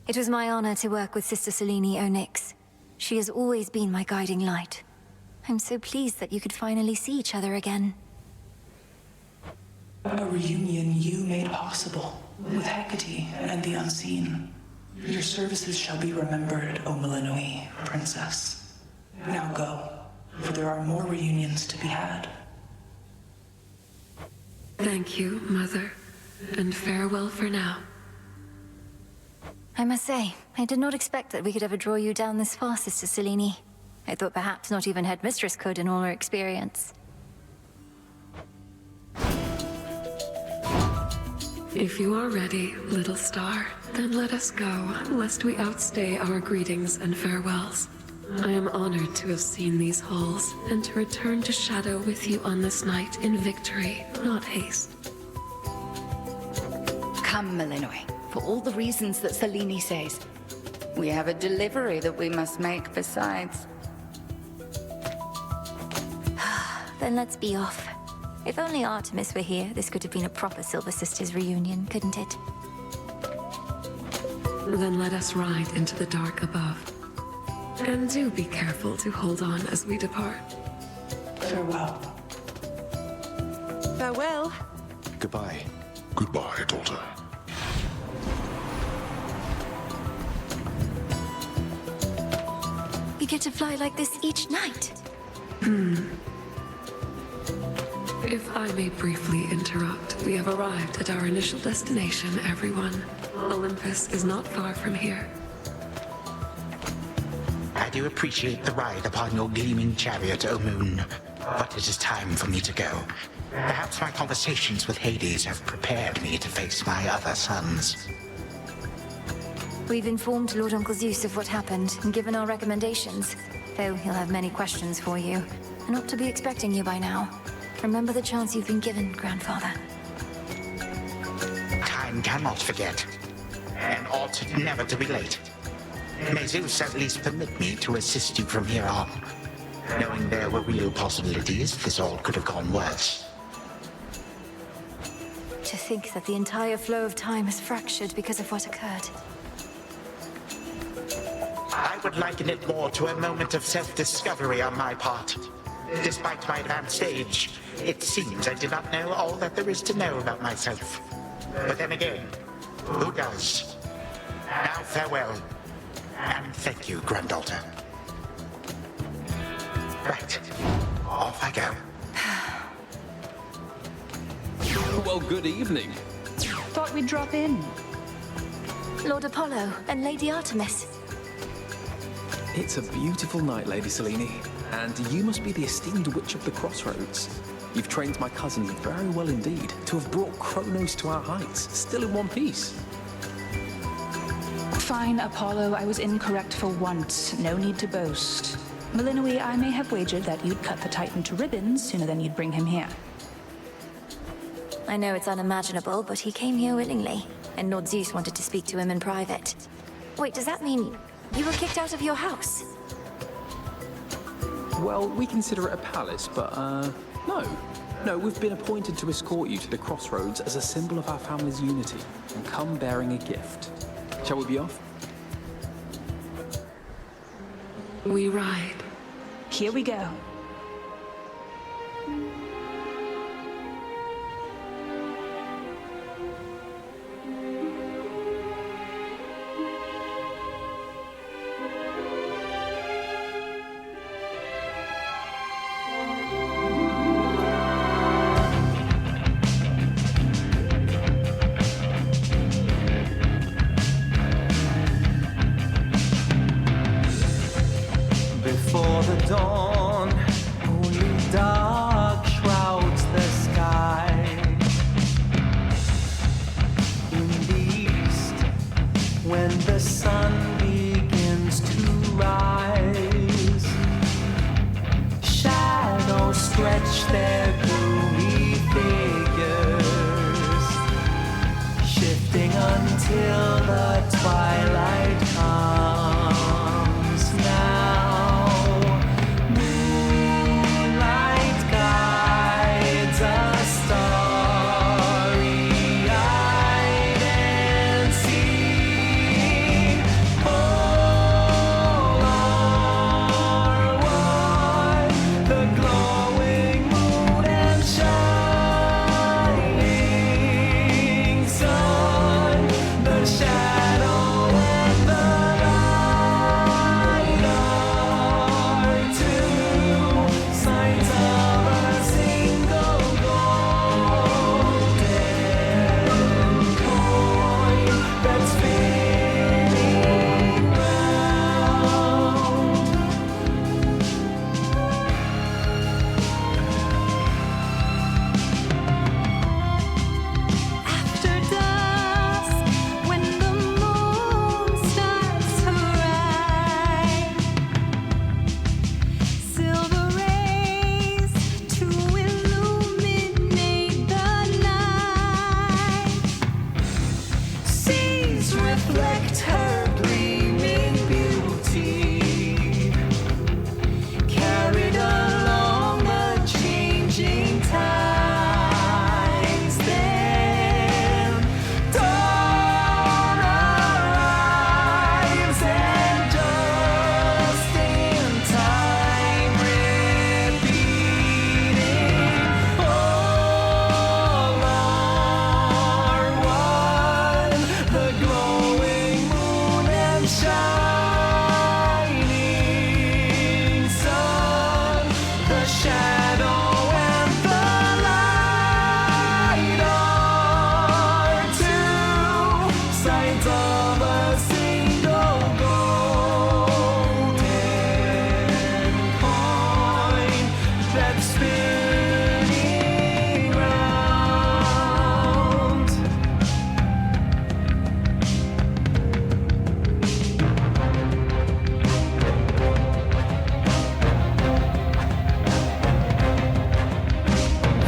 It was my honor to work with Sister Selene Onyx. She has always been my guiding light. I'm so pleased that you could finally see each other again. A reunion you made possible, with Hecate and the Unseen. Your services shall be remembered, O Millenoi, Princess. Now go, for there are more reunions to be had. Thank you, Mother, and farewell for now. I must say, I did not expect that we could ever draw you down this far, Sister Selene. I thought perhaps not even Headmistress could in all her experience. If you are ready, little star, then let us go, lest we outstay our greetings and farewells. I am honored to have seen these halls, and to return to Shadow with you on this night in victory, not haste. Come, Millenoi, for all the reasons that Selene says. We have a delivery that we must make besides. Then let's be off. If only Artemis were here, this could have been a proper Silver Sisters reunion, couldn't it? Then let us ride into the dark above. And do be careful to hold on as we depart. Farewell. Farewell. Goodbye. Goodbye, daughter. You get to fly like this each night. If I may briefly interrupt, we have arrived at our initial destination, everyone. Olympus is not far from here. I do appreciate the ride upon your gleaming chariot, O Moon, but it is time for me to go. Perhaps my conversations with Hades have prepared me to face my other sons. We've informed Lord Uncle Zeus of what happened and given our recommendations, though he'll have many questions for you, and ought to be expecting you by now. Remember the chance you've been given, Grandfather. Time cannot forget, and ought never to be late. May Zeus at least permit me to assist you from here on. Knowing there were real possibilities, this all could have gone worse. To think that the entire flow of time is fractured because of what occurred. I would liken it more to a moment of self-discovery on my part. Despite my advanced age, it seems I did not know all that there is to know about myself. But then again, who does? Now farewell, and thank you, granddaughter. Right, off I go. Well, good evening. Thought we'd drop in. Lord Apollo and Lady Artemis. It's a beautiful night, Lady Selene, and you must be the esteemed Witch of the Crossroads. You've trained my cousins very well indeed to have brought Kronos to our heights, still in one piece. Fine, Apollo, I was incorrect for once. No need to boast. Millenoi, I may have wagered that you'd cut the Titan to ribbons sooner than you'd bring him here. I know it's unimaginable, but he came here willingly, and Lord Zeus wanted to speak to him in private. Wait, does that mean you were kicked out of your house? Well, we consider it a palace, but, no. No, we've been appointed to escort you to the Crossroads as a symbol of our family's unity, and come bearing a gift. Shall we be off? We ride. Here we go. till the twilight comes now. Moonlight guides us starry-eyed and seeing all are one, the glowing moon and shining sun, the shadow and the light are two signs of a single golden coin that's spinning round. After dusk, when the moon starts to rise, silver rays to illuminate the night. Seas reflect her gleaming beauty, carried along the changing tides. Then dawn arrives, and just in time, repeating, all are one, the glowing moon and shining sun, the shadow and the light are two sides of a single golden coin that's spinning round.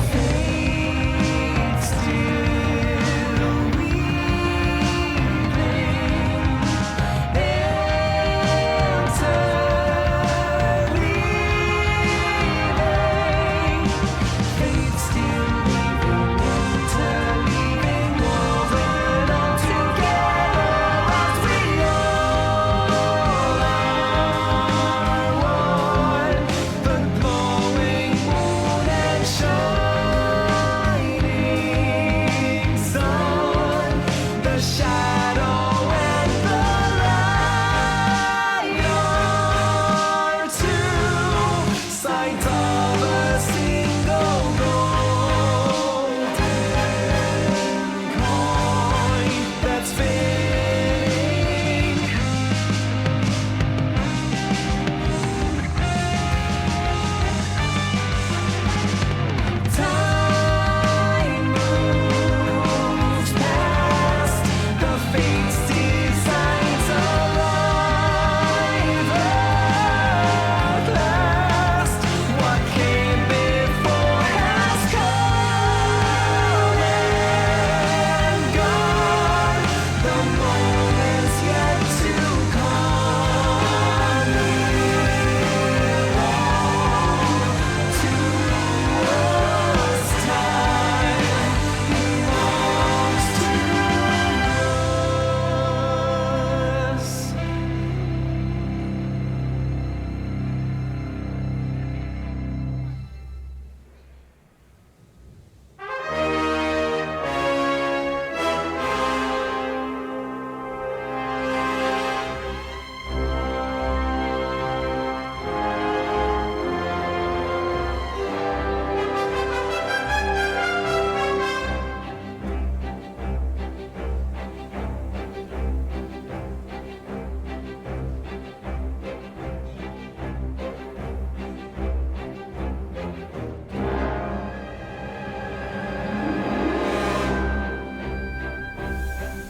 Fate still weaving, enter leaving. Fate still weaving, interleaving, woven all together as we all are one. The glowing moon and shining sun, the shadow and the light are two sides of a single golden coin that's spinning. Time moves past, the fates' designs arrive at last. What came before has come and gone. The moment's yet to come. To us, time belongs to us.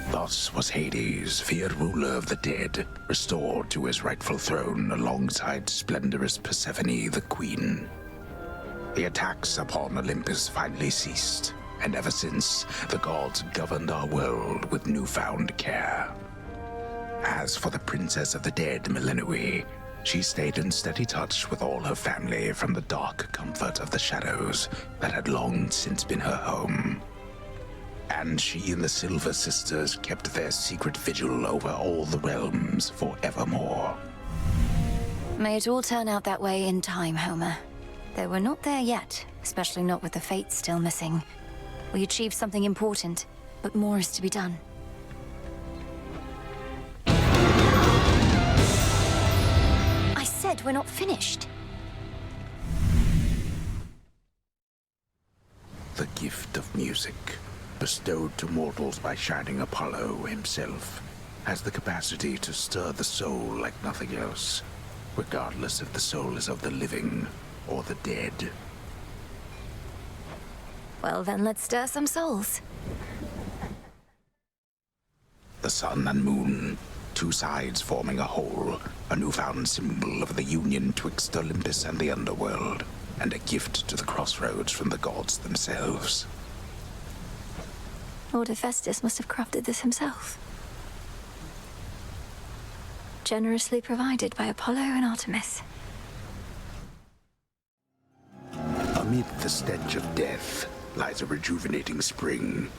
Thus was Hades, feared ruler of the dead, restored to his rightful throne alongside splendorous Persephone, the queen. The attacks upon Olympus finally ceased, and ever since, the gods governed our world with newfound care. As for the Princess of the Dead, Milenui, she stayed in steady touch with all her family from the dark comfort of the shadows that had long since been her home. And she and the Silver Sisters kept their secret vigil over all the realms forevermore. May it all turn out that way in time, Homer. Though we're not there yet, especially not with the Fates still missing. We achieved something important, but more is to be done. I said we're not finished. The gift of music, bestowed to mortals by Shining Apollo himself, has the capacity to stir the soul like nothing else, regardless if the soul is of the living or the dead. Well, then let's stir some souls. The sun and moon, two sides forming a whole, a newfound symbol of the union twixt Olympus and the underworld, and a gift to the crossroads from the gods themselves. Lord Hephaestus must have crafted this himself. Generously provided by Apollo and Artemis. Amid the stench of death lies a rejuvenating spring,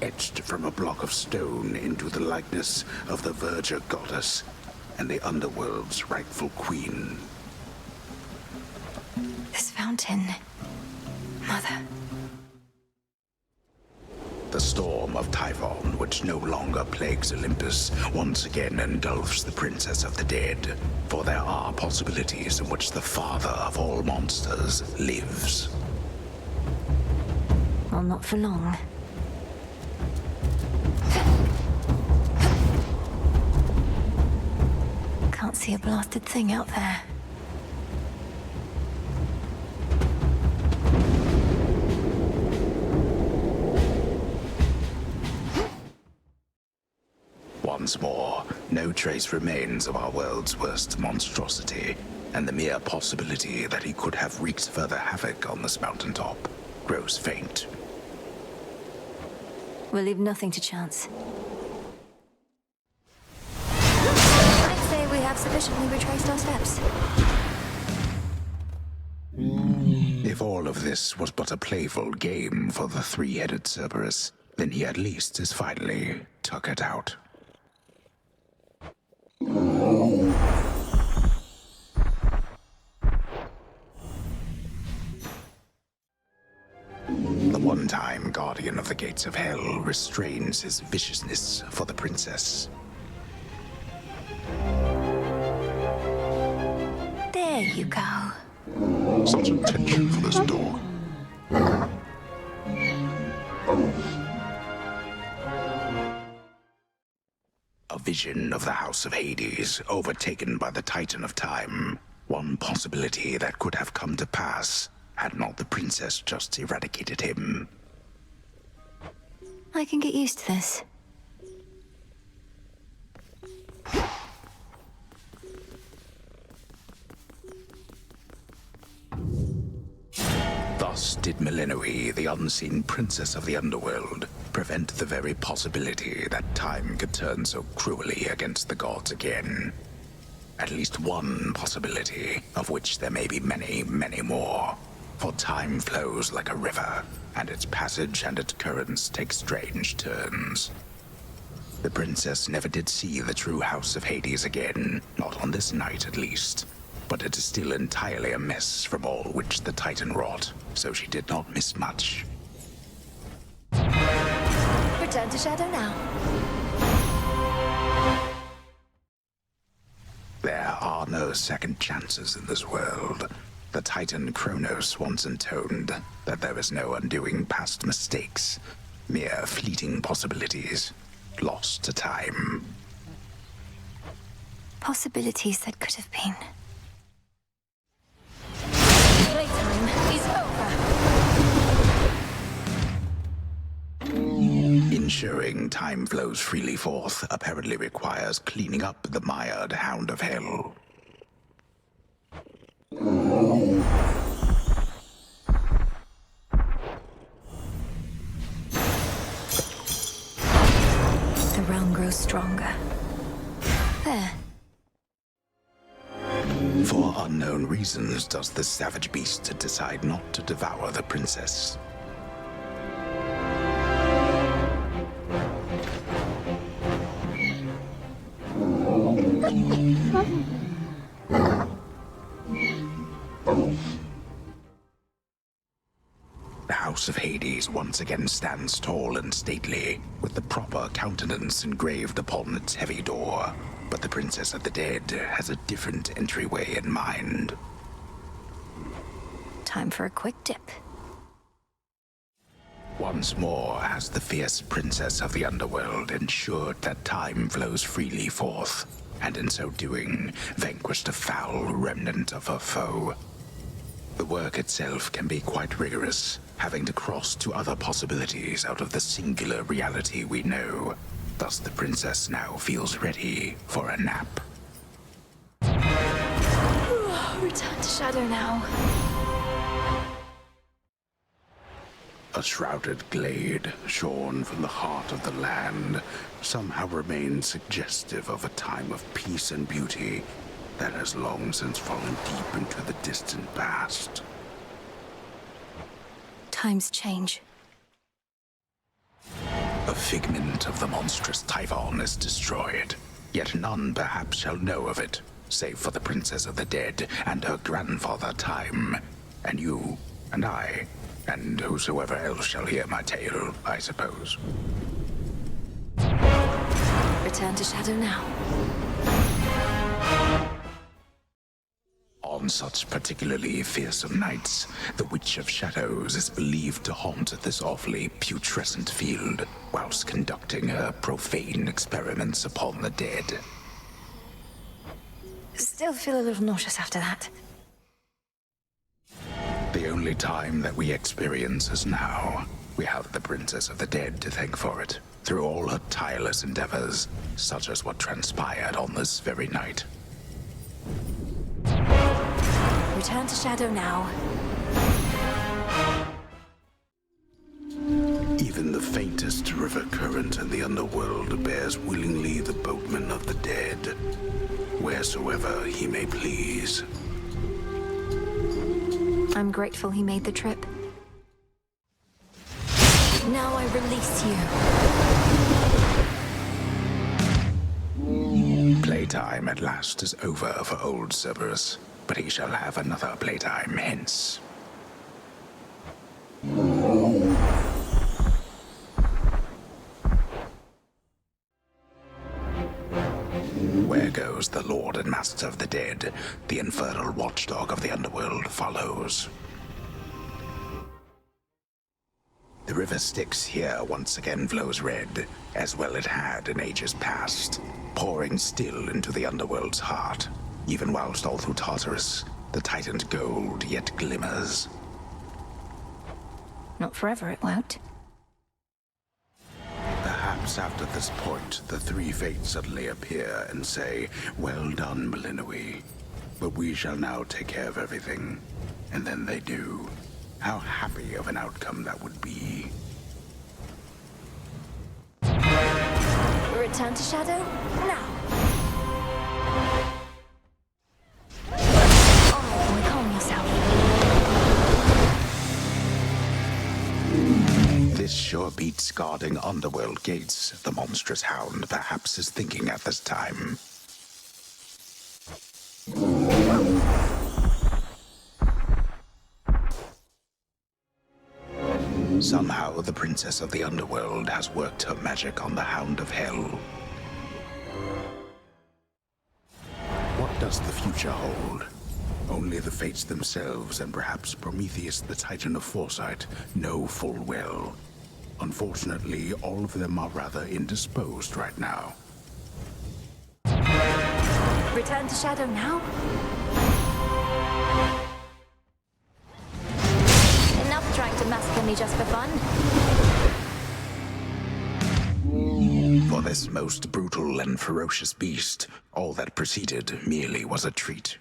etched from a block of stone into the likeness of the Virgin Goddess and the underworld's rightful queen. This fountain... Mother... The storm of Typhon, which no longer plagues Olympus, once again engulfs the Princess of the Dead, for there are possibilities in which the father of all monsters lives. Well, not for long. Can't see a blasted thing out there. Once more, no trace remains of our world's worst monstrosity, and the mere possibility that he could have wreaked further havoc on this mountaintop grows faint. We'll leave nothing to chance. I'd say we have sufficiently retraced our steps. If all of this was but a playful game for the three-headed Cerberus, then he at least is finally tuckered out. The one-time guardian of the gates of hell restrains his viciousness for the princess. There you go. Such attention for this dog. A vision of the House of Hades, overtaken by the Titan of Time. One possibility that could have come to pass had not the princess just eradicated him. I can get used to this. Thus did Milenui, the unseen princess of the underworld, prevent the very possibility that time could turn so cruelly against the gods again. At least one possibility, of which there may be many, many more. For time flows like a river, and its passage and its currents take strange turns. The princess never did see the true House of Hades again, not on this night at least. But it is still entirely a mess from all which the Titan wrought, so she did not miss much. Return to Shadow now. There are no second chances in this world. The Titan Kronos once intoned that there is no undoing past mistakes, mere fleeting possibilities, lost to time. Possibilities that could have been. Playtime is over. Ensuring time flows freely forth apparently requires cleaning up the mired Hound of Hell. grow stronger. There. For unknown reasons does the savage beast decide not to devour the princess. The House of Hades once again stands tall and stately, with the proper countenance engraved upon its heavy door. But the Princess of the Dead has a different entryway in mind. Time for a quick dip. Once more has the fierce princess of the underworld ensured that time flows freely forth, and in so doing, vanquished a foul remnant of her foe. The work itself can be quite rigorous, having to cross to other possibilities out of the singular reality we know. Thus the princess now feels ready for a nap. Return to Shadow now. A shrouded glade, shorn from the heart of the land, somehow remains suggestive of a time of peace and beauty that has long since fallen deep into the distant past. Times change. A figment of the monstrous Typhon is destroyed, yet none perhaps shall know of it, save for the Princess of the Dead and her grandfather Time, and you, and I, and whosoever else shall hear my tale, I suppose. Return to Shadow now. On such particularly fearsome nights, the Witch of Shadows is believed to haunt this awfully putrescent field, whilst conducting her profane experiments upon the dead. Still feel a little nauseous after that. The only time that we experience is now. We have the Princess of the Dead to thank for it, through all her tireless endeavors, such as what transpired on this very night. Return to Shadow now. Even the faintest river current in the underworld bears willingly the boatman of the dead, wheresoever he may please. I'm grateful he made the trip. Now I release you. Playtime at last is over for old Cerberus, but he shall have another playtime hence. Where goes the Lord and Master of the Dead, the infernal watchdog of the underworld follows. The river Styx here once again flows red, as well it had in ages past, pouring still into the underworld's heart, even whilst all through Tartarus, the titaned gold yet glimmers. Not forever, it won't. Perhaps after this point, the three fates suddenly appear and say, "Well done, Melinoi, but we shall now take care of everything." And then they do. How happy of an outcome that would be. Return to Shadow now. Alright, boy, calm yourself. This sure beats guarding underworld gates, the monstrous hound perhaps is thinking at this time. Somehow the Princess of the Underworld has worked her magic on the Hound of Hell. What does the future hold? Only the fates themselves, and perhaps Prometheus, the Titan of Foresight, know full well. Unfortunately, all of them are rather indisposed right now. Return to Shadow now? Enough trying to massacre me just for fun. For this most brutal and ferocious beast, all that preceded merely was a treat.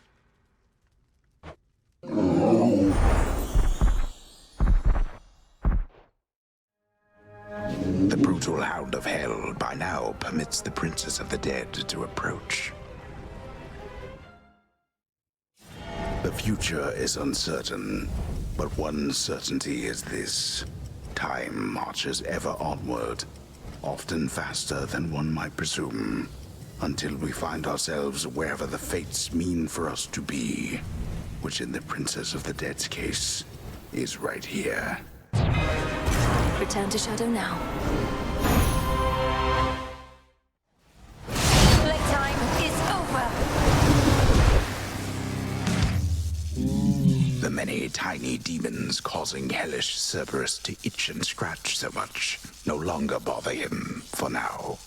The brute brutal hound of hell by now permits the Princess of the Dead to approach. The future is uncertain, but one certainty is this. Time marches ever onward, often faster than one might presume, until we find ourselves wherever the fates mean for us to be, which in the Princess of the Dead's case is right here. Return to Shadow now. Playtime is over! The many tiny demons causing hellish Cerberus to itch and scratch so much no longer bother him for now.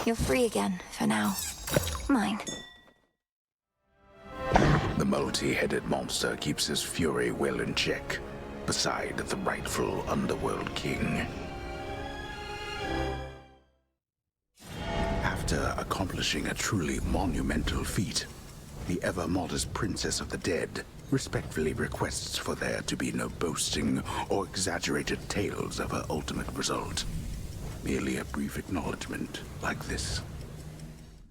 You're free again, for now. Mine. The multi-headed monster keeps his fury well in check, beside the rightful underworld king. After accomplishing a truly monumental feat, the ever-modest Princess of the Dead respectfully requests for there to be no boasting or exaggerated tales of her ultimate result. Merely a brief acknowledgement like this.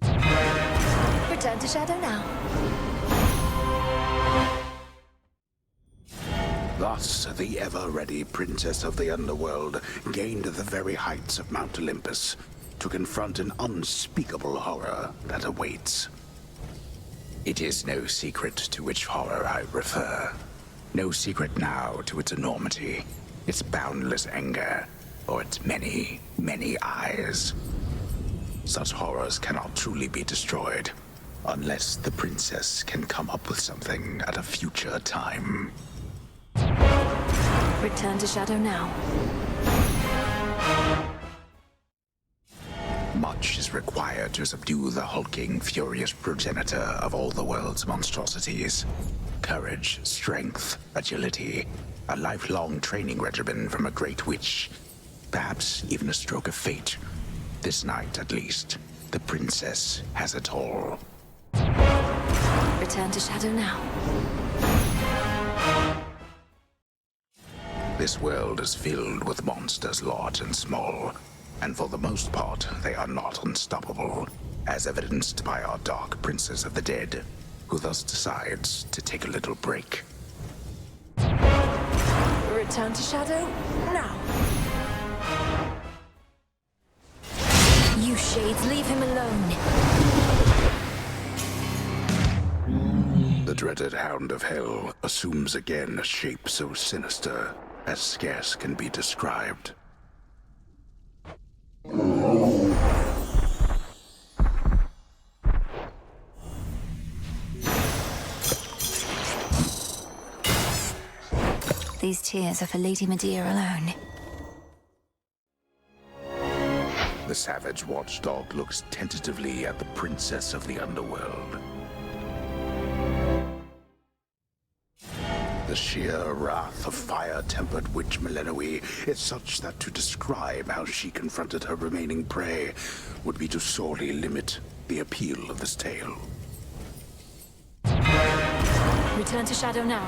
Return to Shadow now. Thus, the ever-ready Princess of the Underworld gained the very heights of Mount Olympus to confront an unspeakable horror that awaits. It is no secret to which horror I refer. No secret now to its enormity, its boundless anger, or its many, many eyes. Such horrors cannot truly be destroyed, unless the princess can come up with something at a future time. Return to Shadow now. Much is required to subdue the hulking, furious progenitor of all the world's monstrosities. Courage, strength, agility, a lifelong training regimen from a great witch. Perhaps even a stroke of fate. This night, at least, the princess has it all. Return to Shadow now. This world is filled with monsters large and small, and for the most part, they are not unstoppable, as evidenced by our dark Princess of the Dead, who thus decides to take a little break. Return to Shadow now. You shades, leave him alone. The dreaded Hound of Hell assumes again a shape so sinister as scarce can be described. These tears are for Lady Medea alone. The savage watchdog looks tentatively at the princess of the underworld. The sheer wrath of fire-tempered witch Millenoi is such that to describe how she confronted her remaining prey would be to sorely limit the appeal of this tale. Return to Shadow now.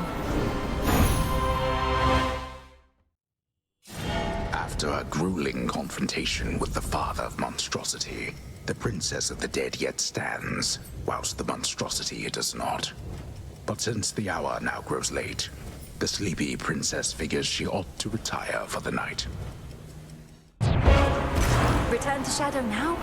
After a grueling confrontation with the father of monstrosity, the Princess of the Dead yet stands, whilst the monstrosity does not. But since the hour now grows late, the sleepy princess figures she ought to retire for the night. Return to Shadow now?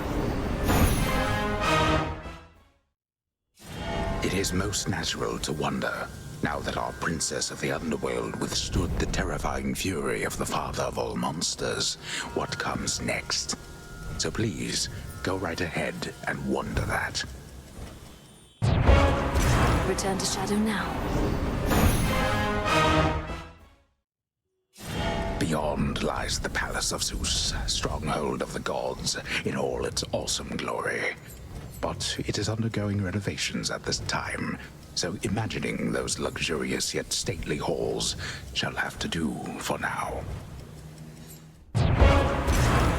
It is most natural to wonder, now that our Princess of the Underworld withstood the terrifying fury of the father of all monsters, what comes next. So please, go right ahead and wonder that. Return to Shadow now. Beyond lies the Palace of Zeus, stronghold of the gods, in all its awesome glory. But it is undergoing renovations at this time, so imagining those luxurious yet stately halls shall have to do for now.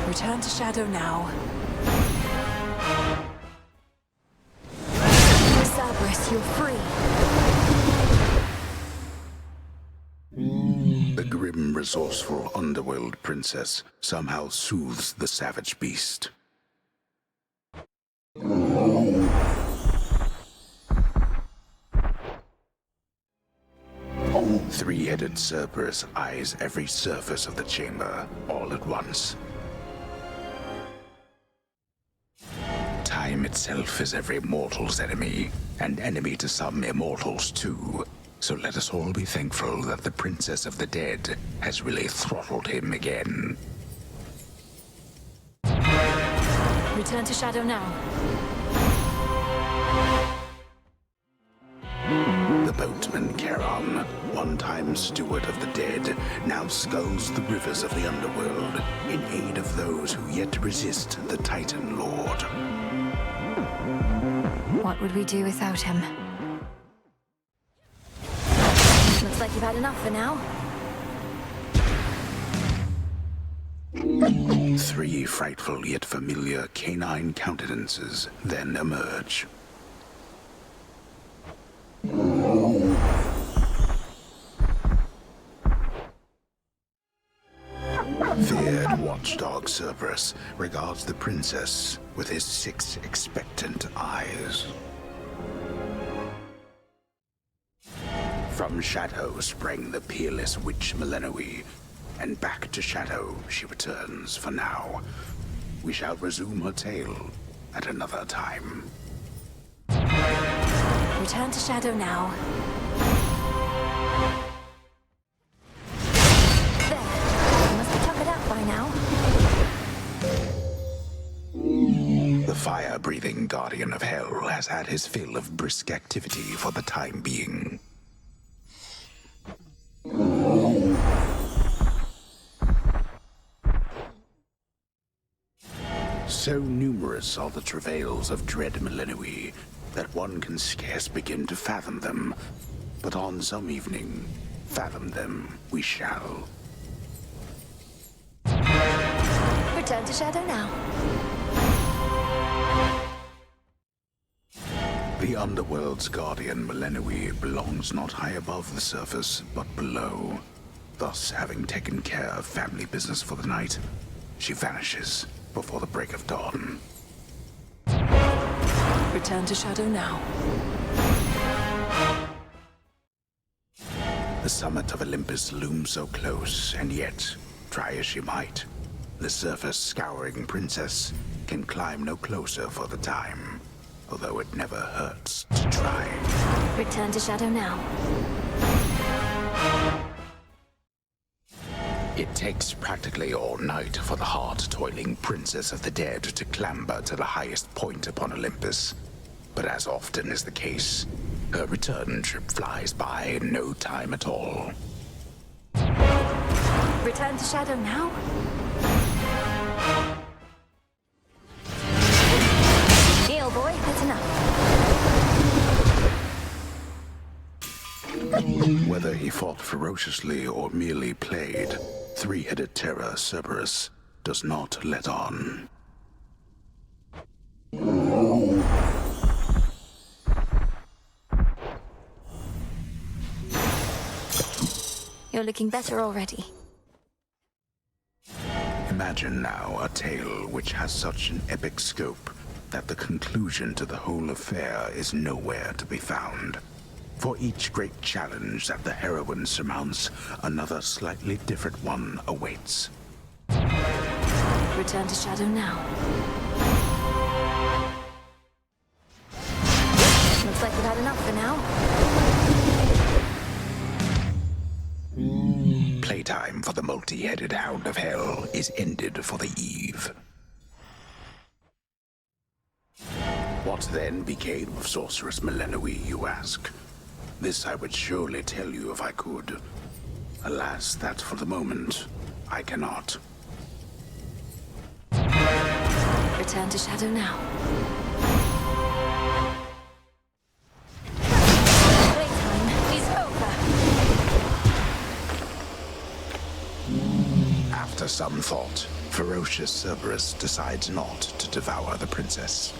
Return to Shadow now. Cerberus. Cerberus, you're free. The grim, resourceful underworld princess somehow soothes the savage beast. Three-headed Cerberus eyes every surface of the chamber all at once. Time itself is every mortal's enemy, and enemy to some immortals too. So let us all be thankful that the Princess of the Dead has really throttled him again. Return to Shadow now. The boatman Charon, one-time steward of the dead, now sculls the rivers of the underworld in aid of those who yet resist the Titan Lord. What would we do without him? Looks like you've had enough for now. Three frightful yet familiar canine countenances then emerge. Feared watchdog Cerberus regards the princess with his 6 expectant eyes. From Shadow sprang the peerless witch Millenoi, and back to Shadow she returns for now. We shall resume her tale at another time. Return to Shadow now. There. You must be tuckered out by now. The fire-breathing guardian of hell has had his fill of brisk activity for the time being. So numerous are the travails of dread Millenoi that one can scarce begin to fathom them. But on some evening, fathom them we shall. Return to Shadow now. The underworld's guardian Millenoi belongs not high above the surface, but below. Thus, having taken care of family business for the night, she vanishes before the break of dawn. Return to Shadow now. The summit of Olympus looms so close, and yet, try as she might, the surface-scouring princess can climb no closer for the time, although it never hurts to try. Return to Shadow now. It takes practically all night for the hard-toiling Princess of the Dead to clamber to the highest point upon Olympus. But as often is the case, her return trip flies by in no time at all. Return to Shadow now? Kneel, boy, that's enough. Whether he fought ferociously or merely played, three-headed terror Cerberus does not let on. You're looking better already. Imagine now a tale which has such an epic scope that the conclusion to the whole affair is nowhere to be found. For each great challenge that the heroine surmounts, another slightly different one awaits. Return to Shadow now. Looks like we've had enough for now. Playtime for the multi-headed Hound of Hell is ended for the eve. What then became of Sorceress Millenoi, you ask? This I would surely tell you if I could. Alas, that for the moment, I cannot. Return to Shadow now. Playtime is over. After some thought, ferocious Cerberus decides not to devour the princess.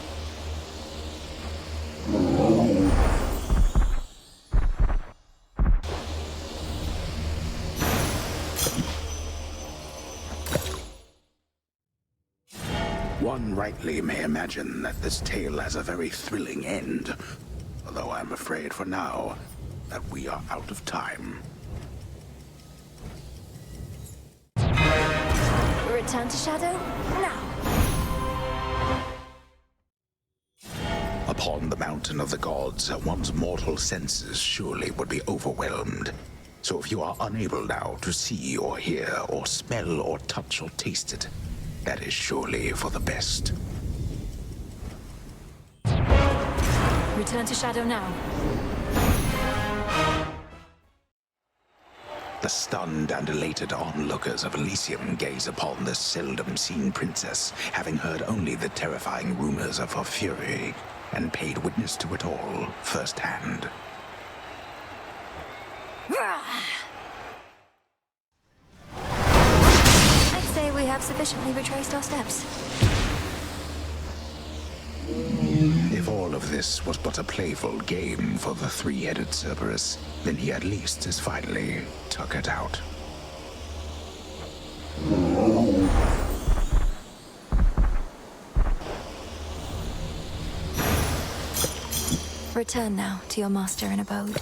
One rightly may imagine that this tale has a very thrilling end, although I'm afraid for now that we are out of time. Return to Shadow now. Upon the mountain of the gods, one's mortal senses surely would be overwhelmed. So if you are unable now to see or hear or smell or touch or taste it, that is surely for the best. Return to Shadow now. The stunned and elated onlookers of Elysium gaze upon the seldom-seen princess, having heard only the terrifying rumors of her fury, and paid witness to it all firsthand. I'd say we have sufficiently retraced our steps. If all of this was but a playful game for the three-headed Cerberus, then he at least has finally tuck it out. Return now to your master and abode.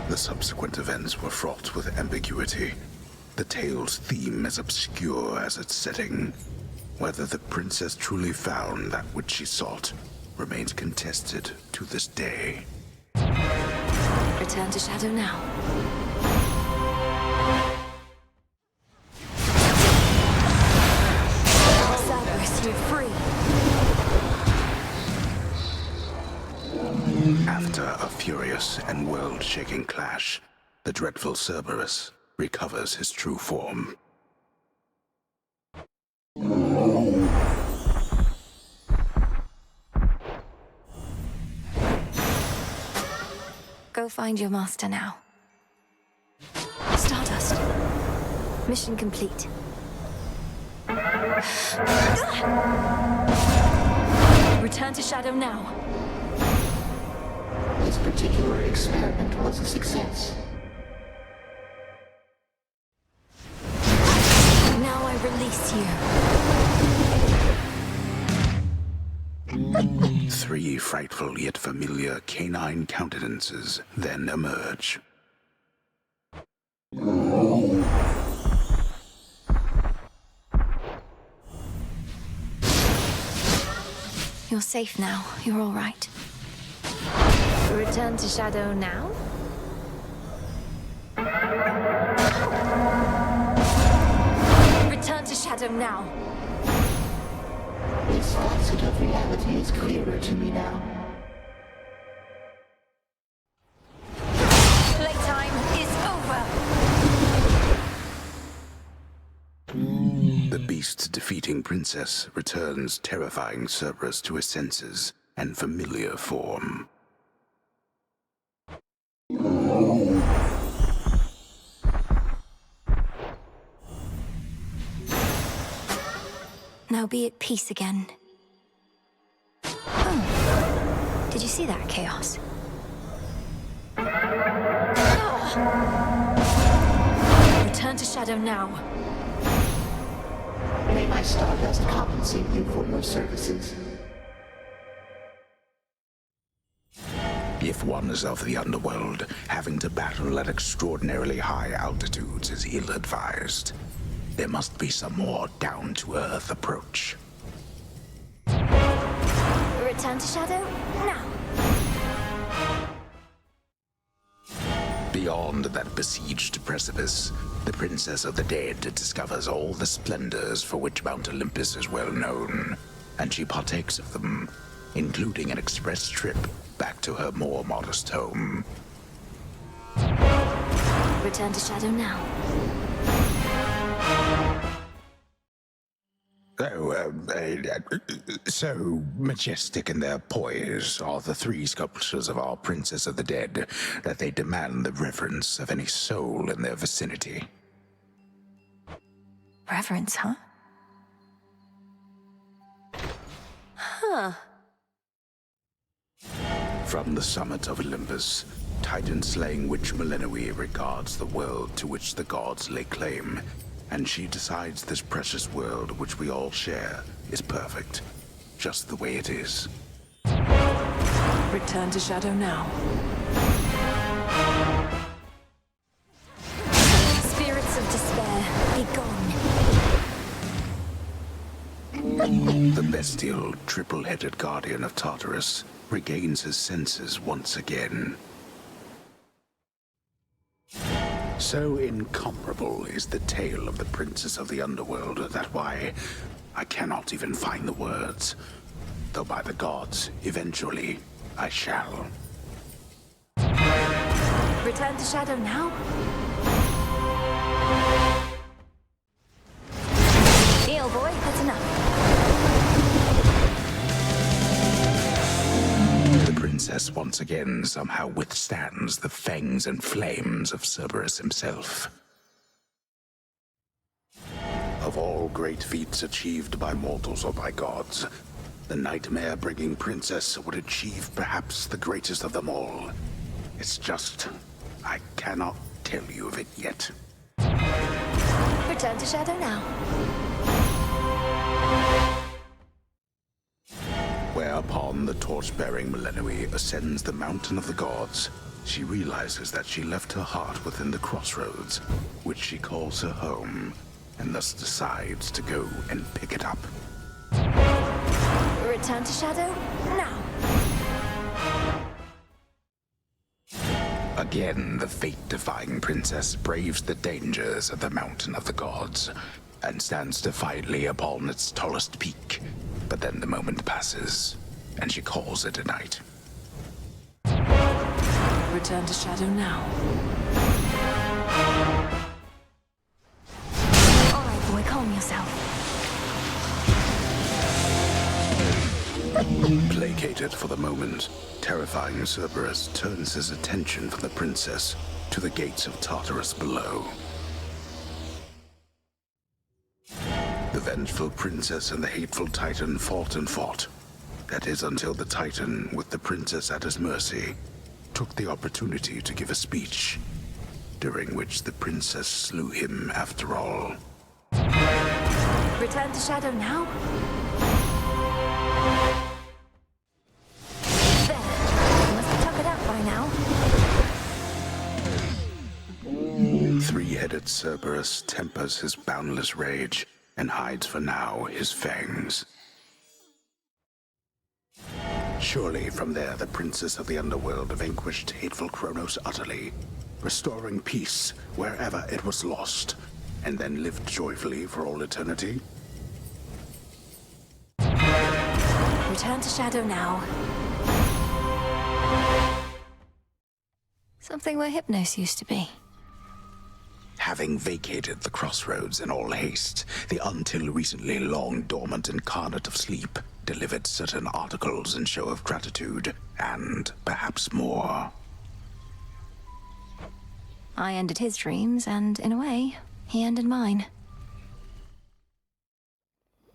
The subsequent events were fraught with ambiguity. The tale's theme as obscure as its setting. Whether the princess truly found that which she sought remains contested to this day. Return to Shadow now. Cerberus, you're free. After a furious and world-shaking clash, the dreadful Cerberus recovers his true form. Go find your master now. Stardust. Mission complete. Return to Shadow now. This particular experiment was a success. Now I release you. Three frightful yet familiar canine countenances then emerge. You're safe now. You're all right. Return to Shadow now? Return to Shadow now. This facet of reality is clearer to me now. Playtime is over. The beast-defeating princess returns terrifying Cerberus to his senses and familiar form. Now be at peace again. Oh. Did you see that, Chaos? Return to Shadow now. May my stardust compensate you for your services. If one is of the underworld, having to battle at extraordinarily high altitudes is ill-advised. There must be some more down-to-earth approach. Return to Shadow now. Beyond that besieged precipice, the Princess of the Dead discovers all the splendors for which Mount Olympus is well known, and she partakes of them, including an express trip back to her more modest home. Return to Shadow now. So majestic in their poise are the three sculptures of our Princess of the Dead that they demand the reverence of any soul in their vicinity. Reverence, huh? Huh. From the summit of Olympus, Titan-slaying witch Millennium regards the world to which the gods lay claim, And she decides this precious world which we all share is perfect, just the way it is. Return to Shadow now. Spirits of despair, be gone. The bestial, triple-headed guardian of Tartarus regains his senses once again. So incomparable is the tale of the princess of the underworld that why I cannot even find the words. Though by the gods, eventually, I shall. Return to Shadow now? Deal, boy, that's enough. The princess once again somehow withstands the fangs and flames of Cerberus himself. Of all great feats achieved by mortals or by gods, the nightmare-bringing princess would achieve perhaps the greatest of them all. It's just, I cannot tell you of it yet. Return to Shadow now. Whereupon the torch-bearing Millennium ascends the mountain of the gods, she realizes that she left her heart within the crossroads, which she calls her home, and thus decides to go and pick it up. Return to Shadow now. Again, the fate-defying princess braves the dangers of the Mountain of the Gods and stands defiantly upon its tallest peak. But then the moment passes, and she calls it a night. Return to Shadow now. All right, boy, calm yourself. Placated for the moment, terrifying Cerberus turns his attention from the princess to the gates of Tartarus below. The vengeful princess and the hateful Titan fought and fought. That is until the Titan, with the princess at his mercy, took the opportunity to give a speech, during which the princess slew him after all. Return to Shadow now? There. You must have tuckered out by now. Three-headed Cerberus tempers his boundless rage and hides for now his fangs. Surely from there the princess of the underworld vanquished hateful Kronos utterly, restoring peace wherever it was lost, and then lived joyfully for all eternity? Return to Shadow now. Something where Hypnos used to be. Having vacated the crossroads in all haste, the until recently long dormant incarnate of sleep delivered certain articles in show of gratitude, and perhaps more. I ended his dreams, and in a way, he ended mine.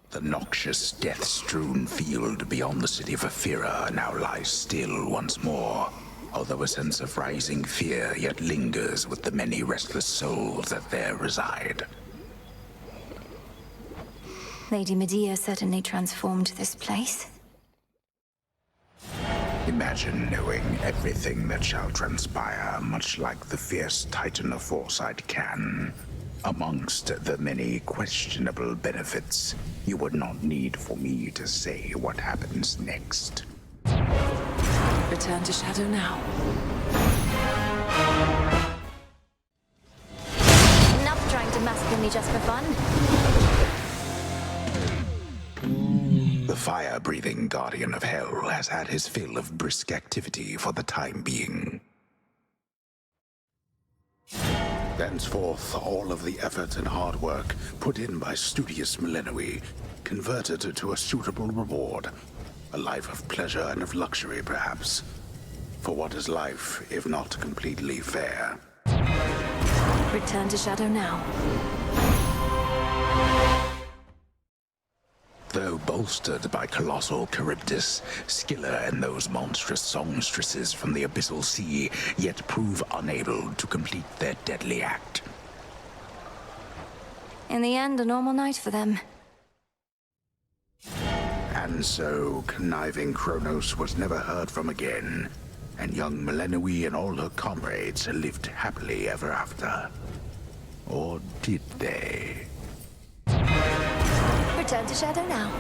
The noxious, death-strewn field beyond the city of Ephira now lies still once more, although a sense of rising fear yet lingers with the many restless souls that there reside. Lady Medea certainly transformed this place. Imagine knowing everything that shall transpire, much like the fierce Titan of Foresight can. Amongst the many questionable benefits, you would not need for me to say what happens next. Return to Shadow now. Enough trying to massacre me just for fun. The fire-breathing guardian of hell has had his fill of brisk activity for the time being. Thenceforth, all of the effort and hard work put in by studious Millennium converted to a suitable reward. A life of pleasure and of luxury, perhaps. For what is life, if not completely fair? Return to Shadow now. Though bolstered by colossal Charybdis, Scylla and those monstrous songstresses from the abyssal sea yet prove unable to complete their deadly act. In the end, a normal night for them. And so, conniving Kronos was never heard from again, and young Melenui and all her comrades lived happily ever after. Or did they? Return to Shadow now.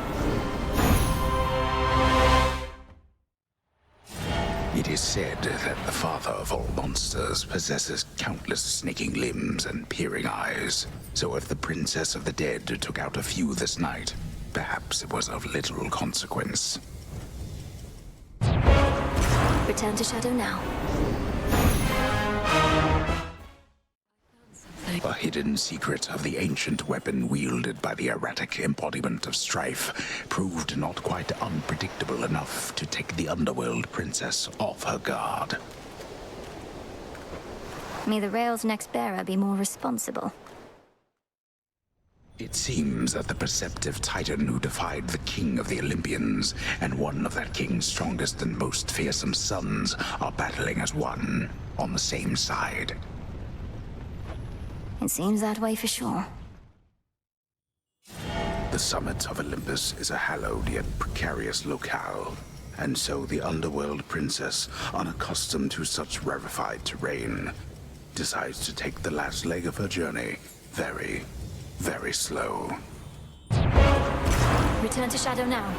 It is said that the father of all monsters possesses countless snaking limbs and peering eyes. So if the Princess of the Dead took out a few this night, perhaps it was of little consequence. Return to Shadow now. A hidden secret of the ancient weapon wielded by the erratic embodiment of strife proved not quite unpredictable enough to take the Underworld Princess off her guard. May the Rail's next bearer be more responsible. It seems that the perceptive titan who defied the king of the Olympians and one of that king's strongest and most fearsome sons are battling as one, on the same side. It seems that way for sure. The summit of Olympus is a hallowed yet precarious locale, and so the Underworld Princess, unaccustomed to such rarefied terrain, decides to take the last leg of her journey very, very slow. Return to Shadow now.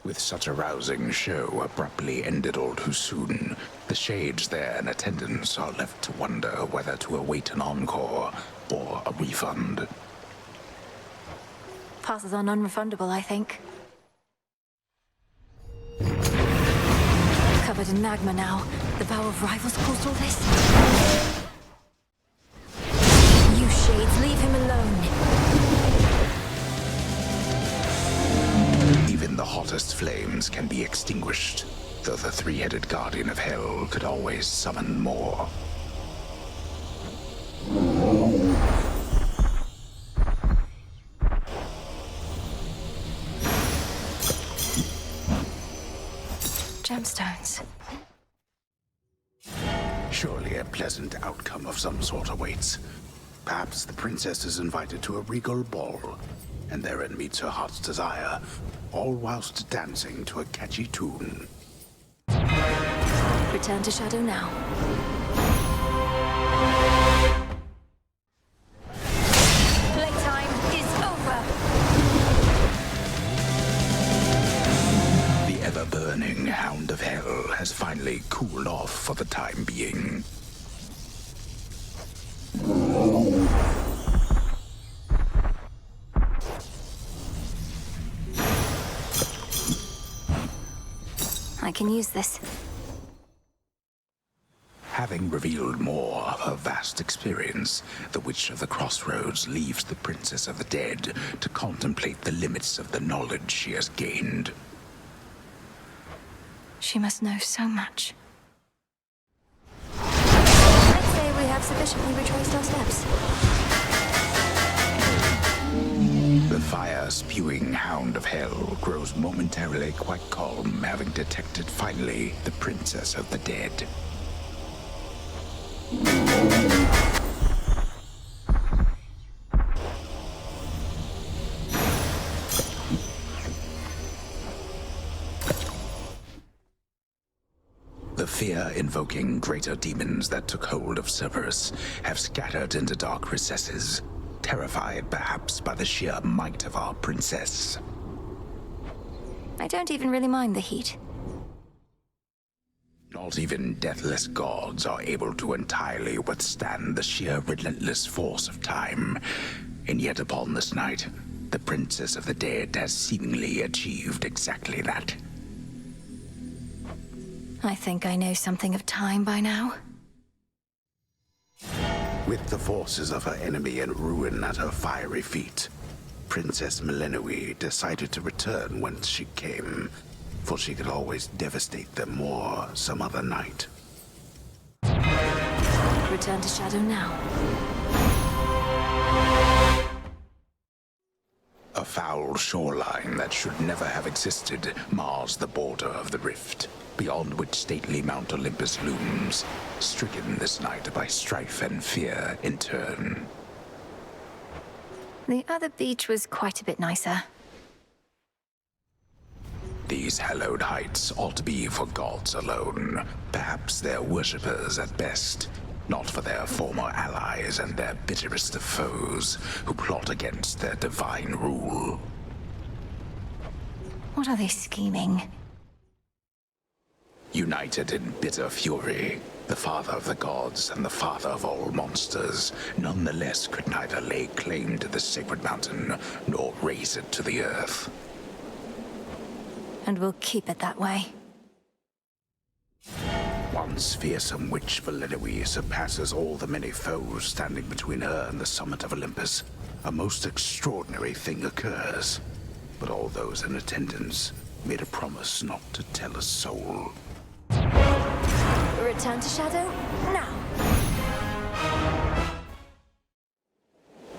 With such a rousing show abruptly ended all too soon, the shades there in attendance are left to wonder whether to await an encore or a refund. Passes on unrefundable, I think. Covered in magma now. The vow of rivals caused all this? You shades, leave him alone. Even the hottest flames can be extinguished, though the three-headed guardian of hell could always summon more. Gemstones. Surely a pleasant outcome of some sort awaits. Perhaps the princess is invited to a regal ball, and therein meets her heart's desire, all whilst dancing to a catchy tune. Return to Shadow now. Playtime is over! The ever-burning Hound of Hell has finally cooled off for the time being. I can use this. Having revealed more of her vast experience, the Witch of the Crossroads leaves the Princess of the Dead to contemplate the limits of the knowledge she has gained. She must know so much. I'd say we have sufficiently retraced our steps. The fire-spewing Hound of Hell grows momentarily quite calm, having detected finally the Princess of the Dead. The fear-invoking greater demons that took hold of Cerberus have scattered into dark recesses, terrified perhaps by the sheer might of our princess. I don't even really mind the heat. Not even deathless gods are able to entirely withstand the sheer relentless force of time. And yet upon this night, the Princess of the Dead has seemingly achieved exactly that. I think I know something of time by now. With the forces of her enemy in ruin at her fiery feet, Princess Melenui decided to return whence she came, for she could always devastate them more some other night. Return to Shadow now. A foul shoreline that should never have existed mars the border of the rift, beyond which stately Mount Olympus looms, stricken this night by strife and fear in turn. The other beach was quite a bit nicer. These hallowed heights ought to be for gods alone, perhaps their worshippers at best, not for their former allies and their bitterest of foes who plot against their divine rule. What are they scheming? United in bitter fury, the father of the gods and the father of all monsters, nonetheless could neither lay claim to the sacred mountain nor raise it to the earth. And we'll keep it that way. Once fearsome witch Validowee surpasses all the many foes standing between her and the summit of Olympus, a most extraordinary thing occurs. But all those in attendance made a promise not to tell a soul. Return to Shadow now.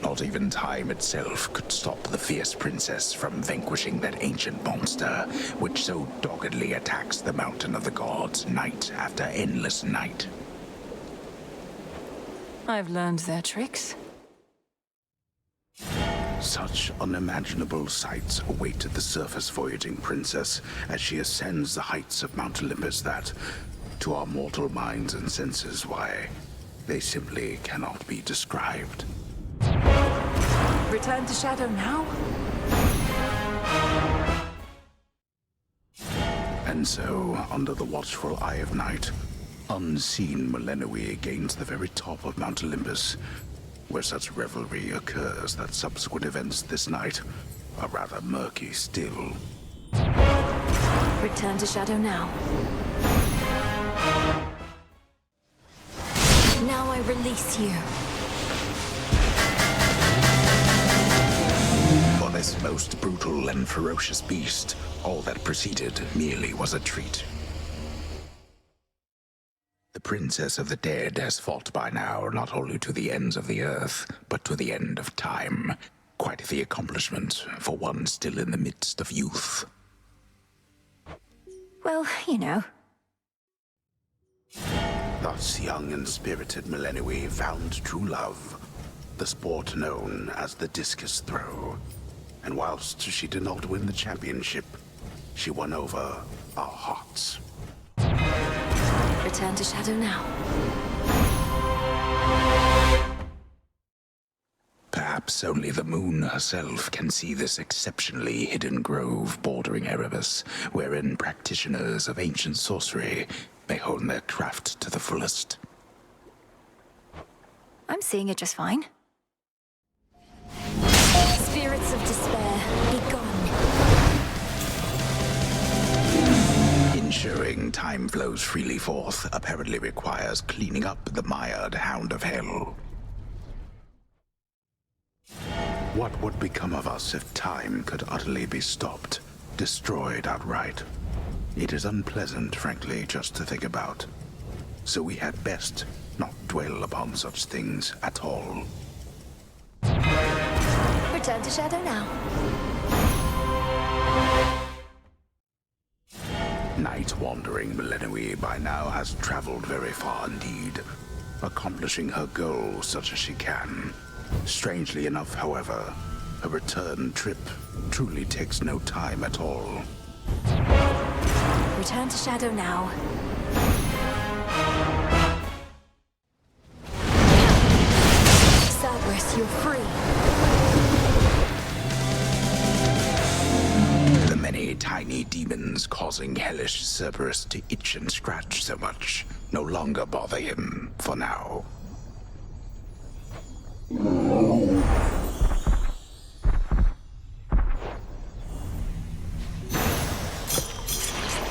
Not even time itself could stop the fierce princess from vanquishing that ancient monster, which so doggedly attacks the mountain of the gods night after endless night. I've learned their tricks. Such unimaginable sights awaited the surface voyaging princess as she ascends the heights of Mount Olympus that, to our mortal minds and senses, why, they simply cannot be described. Return to Shadow now? And so, under the watchful eye of night, unseen Validowee gains the very top of Mount Olympus, where such revelry occurs that subsequent events this night are rather murky still. Return to Shadow now. Now I release you. For this most brutal and ferocious beast, all that preceded merely was a treat. The Princess of the Dead has fought by now not only to the ends of the earth, but to the end of time. Quite the accomplishment for one still in the midst of youth. Well, you know. Thus young and spirited Validowee found true love, the sport known as the discus throw. And whilst she did not win the championship, she won over our hearts. Return to Shadow now. Perhaps only the moon herself can see this exceptionally hidden grove bordering Erebus, wherein practitioners of ancient sorcery may hone their craft to the fullest. I'm seeing it just fine. Spirits of despair, be gone. Ensuring time flows freely forth apparently requires cleaning up the mired hound of hell. What would become of us if time could utterly be stopped, destroyed outright? It is unpleasant, frankly, just to think about. So we had best not dwell upon such things at all. Return to Shadow now. Night-wandering Validowee by now has traveled very far indeed, accomplishing her goal such as she can. Strangely enough, however, her return trip truly takes no time at all. Return to Shadow now. Cerberus, you're free. The many tiny demons causing hellish Cerberus to itch and scratch so much no longer bother him for now.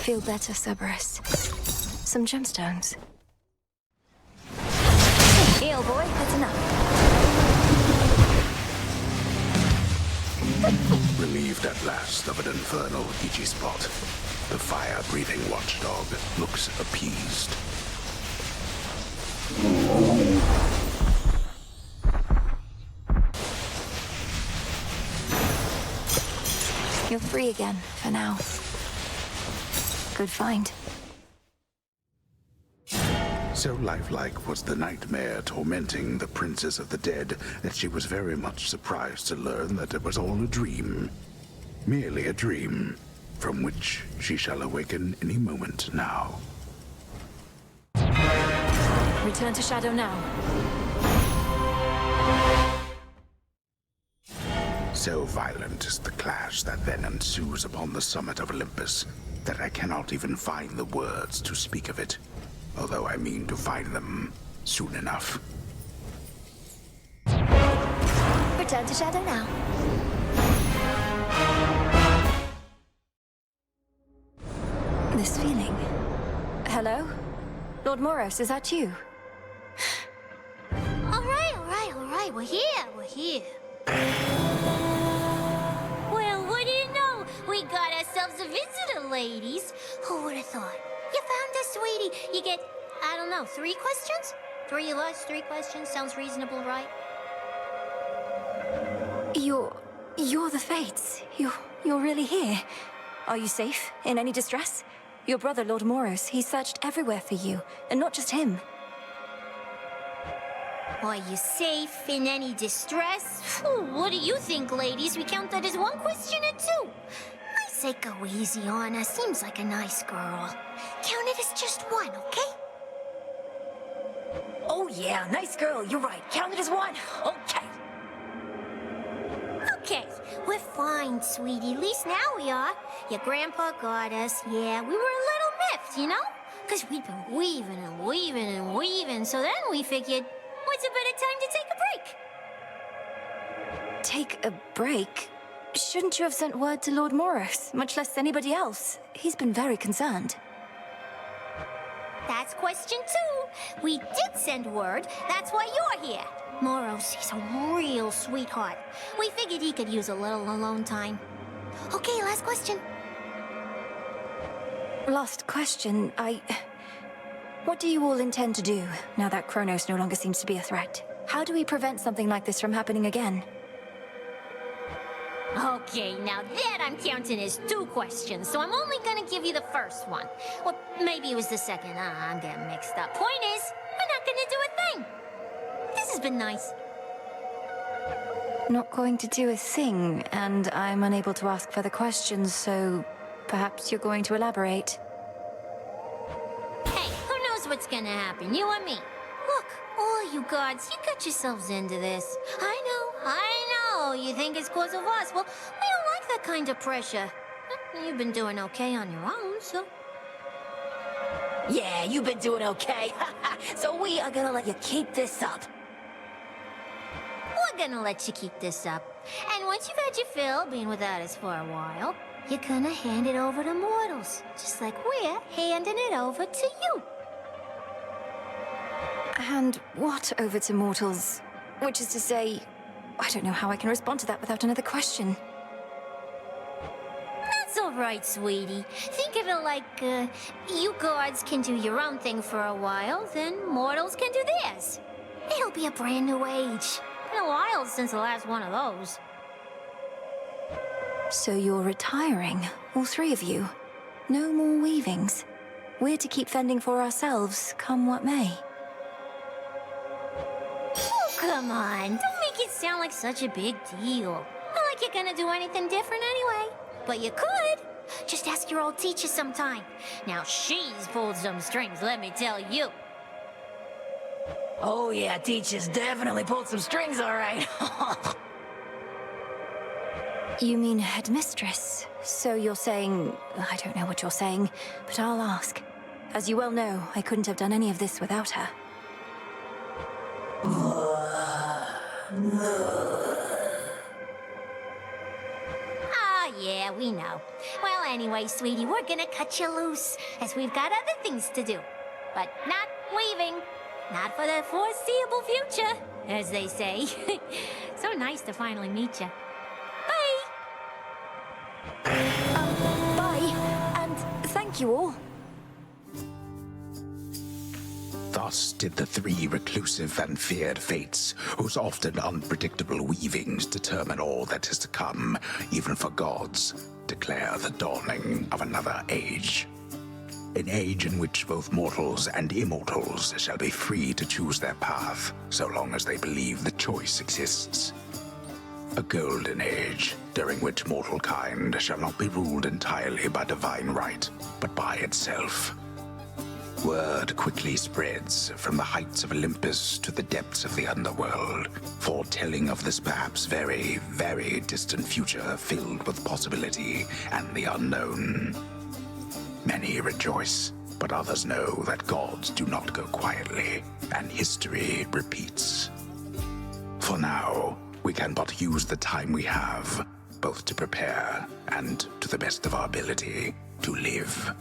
Feel better, Cerberus. Some gemstones. Eel boy, that's enough. Relieved at last of an infernal itchy spot, the fire-breathing watchdog looks appeased. You're free again, for now. Good find. So lifelike was the nightmare tormenting the Princess of the Dead that she was very much surprised to learn that it was all a dream. Merely a dream, from which she shall awaken any moment now. Return to Shadow now. So violent is the clash that then ensues upon the summit of Olympus that I cannot even find the words to speak of it, although I mean to find them soon enough. Return to Shadow now. This feeling. Hello? Lord Moros, is that you? All right. We're here. Well, what do you know? We got ourselves a visitor, ladies. Who would have thought? You found us, sweetie. You get, I don't know, 3 questions? 3 of us, 3 questions. Sounds reasonable, right? You're the Fates. You're really here. Are you safe? In any distress? Your brother, Lord Moros, he searched everywhere for you, and not just him. Are you safe in any distress? Phew, what do you think, ladies? We count that as 1 question or 2? I say go easy on her. Seems like a nice girl. Count it as just 1, okay? Oh yeah, nice girl, you're right. Count it as 1. Okay. Okay, we're fine, sweetie. At least now we are. Your grandpa got us. Yeah, we were a little miffed, you know? Because we'd been weaving. So then we figured, what's a better time to take a break? Take a break? Shouldn't you have sent word to Lord Moros, much less anybody else? He's been very concerned. That's question 2. We did send word. That's why you're here. Moros, he's a real sweetheart. We figured he could use a little alone time. Okay, last question. Last question, What do you all intend to do, now that Kronos no longer seems to be a threat? How do we prevent something like this from happening again? Okay, now that I'm counting as 2 questions, so I'm only gonna give you the first one. Or maybe it was the second. I'm getting mixed up. Point is, we're not gonna do a thing. This has been nice. Not going to do a thing, and I'm unable to ask further questions, so perhaps you're going to elaborate. Hey, who knows what's gonna happen, you or me? Look, all you gods, you got yourselves into this. I know. You think it's cause of us. Well, we don't like that kind of pressure. You've been doing okay on your own, so... Yeah, you've been doing okay. So we are gonna let you keep this up. We're gonna let you keep this up. And once you've had your fill, being without us for a while, you're gonna hand it over to mortals. Just like we're handing it over to you. And what over to mortals? Which is to say, I don't know how I can respond to that without another question. That's all right, sweetie. Think of it like, you gods can do your own thing for a while, then mortals can do theirs. It'll be a brand new age. Been a while since the last one of those. So you're retiring, all 3 of you. No more weavings. We're to keep fending for ourselves, come what may. Oh, come on. Don't make it sound like such a big deal. Not like you're gonna do anything different anyway. But you could. Just ask your old teacher sometime. Now, she's pulled some strings, let me tell you. Oh yeah, teacher's definitely pulled some strings, all right. You mean headmistress? So you're saying... I don't know what you're saying, but I'll ask. As you well know, I couldn't have done any of this without her. Yeah, we know. Well, anyway, sweetie, we're gonna cut you loose, as we've got other things to do. But not weaving. Not for the foreseeable future, as they say. So nice to finally meet you. Bye! Bye, and thank you all. Thus Thus did the three reclusive and feared fates, whose often unpredictable weavings determine all that is to come, even for gods, declare the dawning of another age. An age in which both mortals and immortals shall be free to choose their path, so long as they believe the choice exists. A golden age, during which mortal kind shall not be ruled entirely by divine right, but by itself. Word quickly spreads from the heights of Olympus to the depths of the underworld, foretelling of this perhaps very, very distant future filled with possibility and the unknown. Many rejoice, but others know that gods do not go quietly, and history repeats. For now, we can but use the time we have, both to prepare and, to the best of our ability, to live.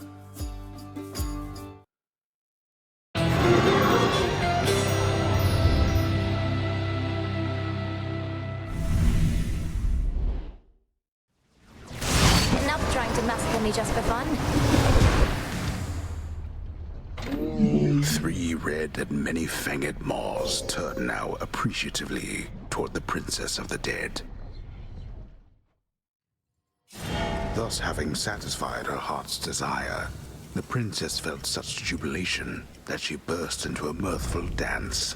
Enough trying to massacre me just for fun. 3 red and many-fanged maws turn now appreciatively toward the Princess of the Dead. Thus, having satisfied her heart's desire, the princess felt such jubilation that she burst into a mirthful dance,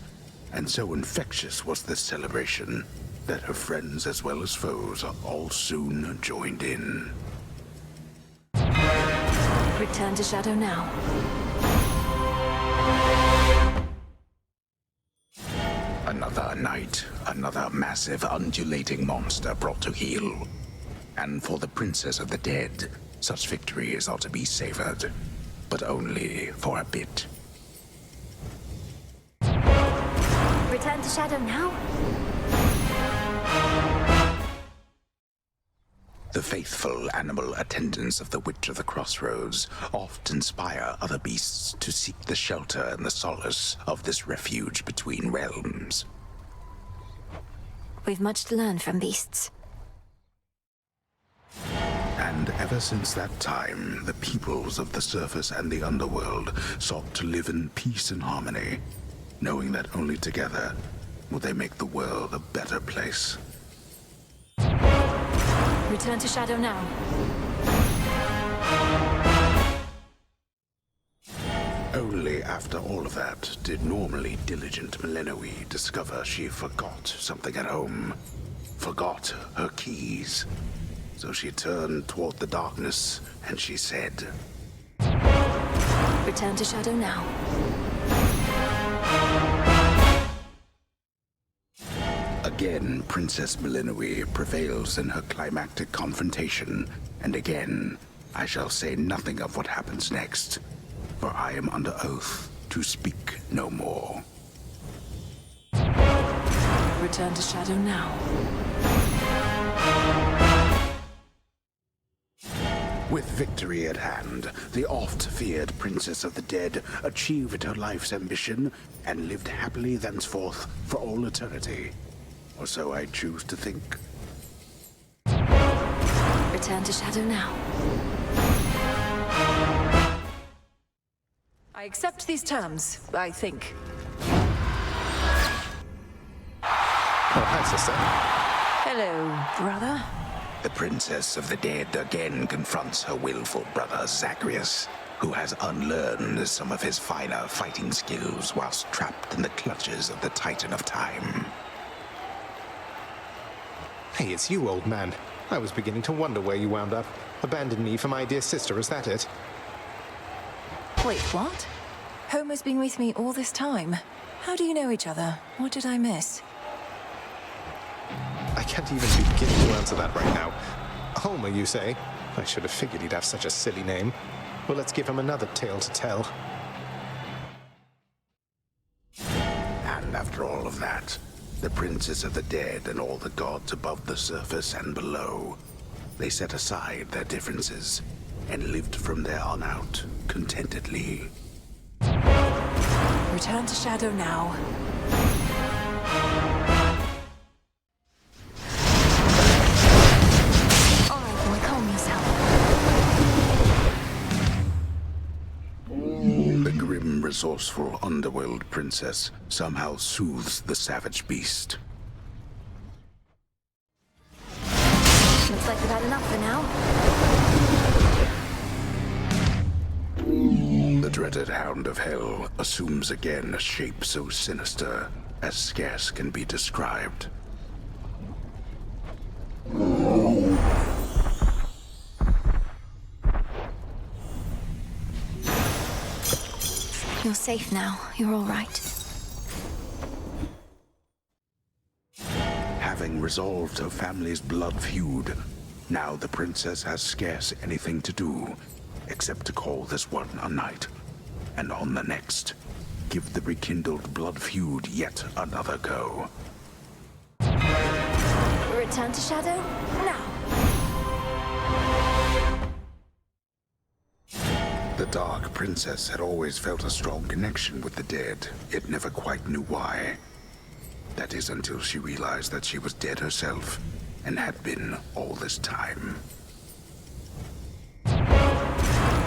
and so infectious was this celebration that her friends as well as foes all soon joined in. Return to Shadow now. Another night, another massive undulating monster brought to heel. And for the Princess of the Dead, such victories are to be savored, but only for a bit. Return to Shadow now? The faithful animal attendants of the Witch of the Crossroads oft inspire other beasts to seek the shelter and the solace of this refuge between realms. We've much to learn from beasts. And ever since that time, the peoples of the surface and the underworld sought to live in peace and harmony, knowing that only together will they make the world a better place. Return to Shadow now. Only after all of that did normally diligent Millenoi discover she forgot something at home. Forgot her keys. So she turned toward the darkness, and she said, Return to Shadow now. Again, Princess Millenoi prevails in her climactic confrontation, and again, I shall say nothing of what happens next, for I am under oath to speak no more. Return to Shadow now. With victory at hand, the oft-feared Princess of the Dead achieved her life's ambition and lived happily thenceforth for all eternity. Or so I choose to think. Return to Shadow now. I accept these terms, I think. Oh, hi, sister. Hello, brother. The Princess of the Dead again confronts her willful brother Cerberus, who has unlearned some of his finer fighting skills whilst trapped in the clutches of the Titan of Time. Hey, it's you, old man. I was beginning to wonder where you wound up. Abandoned me for my dear sister, is that it? Wait, what? Homer's been with me all this time. How do you know each other? What did I miss? I can't even begin to answer that right now. Homer, you say? I should have figured he'd have such a silly name. Well, let's give him another tale to tell. And after all of that, the Princess of the Dead and all the gods above the surface and below, they set aside their differences and lived from there on out contentedly. Return to Shadow now. All right, boy, calm yourself. The grim resourceful underworld princess somehow soothes the savage beast. Looks like we've had enough for now. The dreaded Hound of Hell assumes again a shape so sinister as scarce can be described. You're safe now. You're all right. Having resolved her family's blood feud, now the princess has scarce anything to do except to call this one a night, and on the next, give the rekindled blood feud yet another go. Return to Shadow now. The Dark Princess had always felt a strong connection with the dead, yet never quite knew why. That is until she realized that she was dead herself, and had been all this time.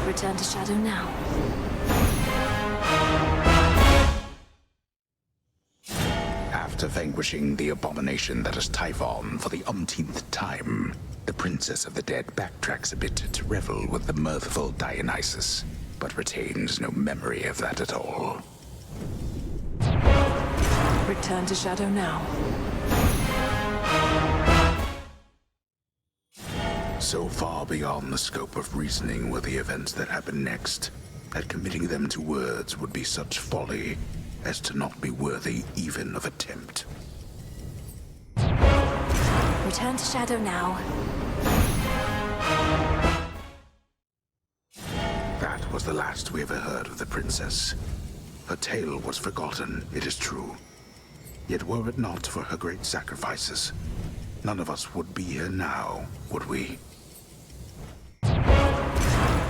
Return to Shadow now. After vanquishing the abomination that is Typhon for the umpteenth time, the Princess of the Dead backtracks a bit to revel with the mirthful Dionysus, but retains no memory of that at all. Return to Shadow now. So far beyond the scope of reasoning were the events that happened next, that committing them to words would be such folly as to not be worthy even of attempt. Return to Shadow now. That was the last we ever heard of the princess. Her tale was forgotten, it is true. Yet were it not for her great sacrifices, none of us would be here now, would we?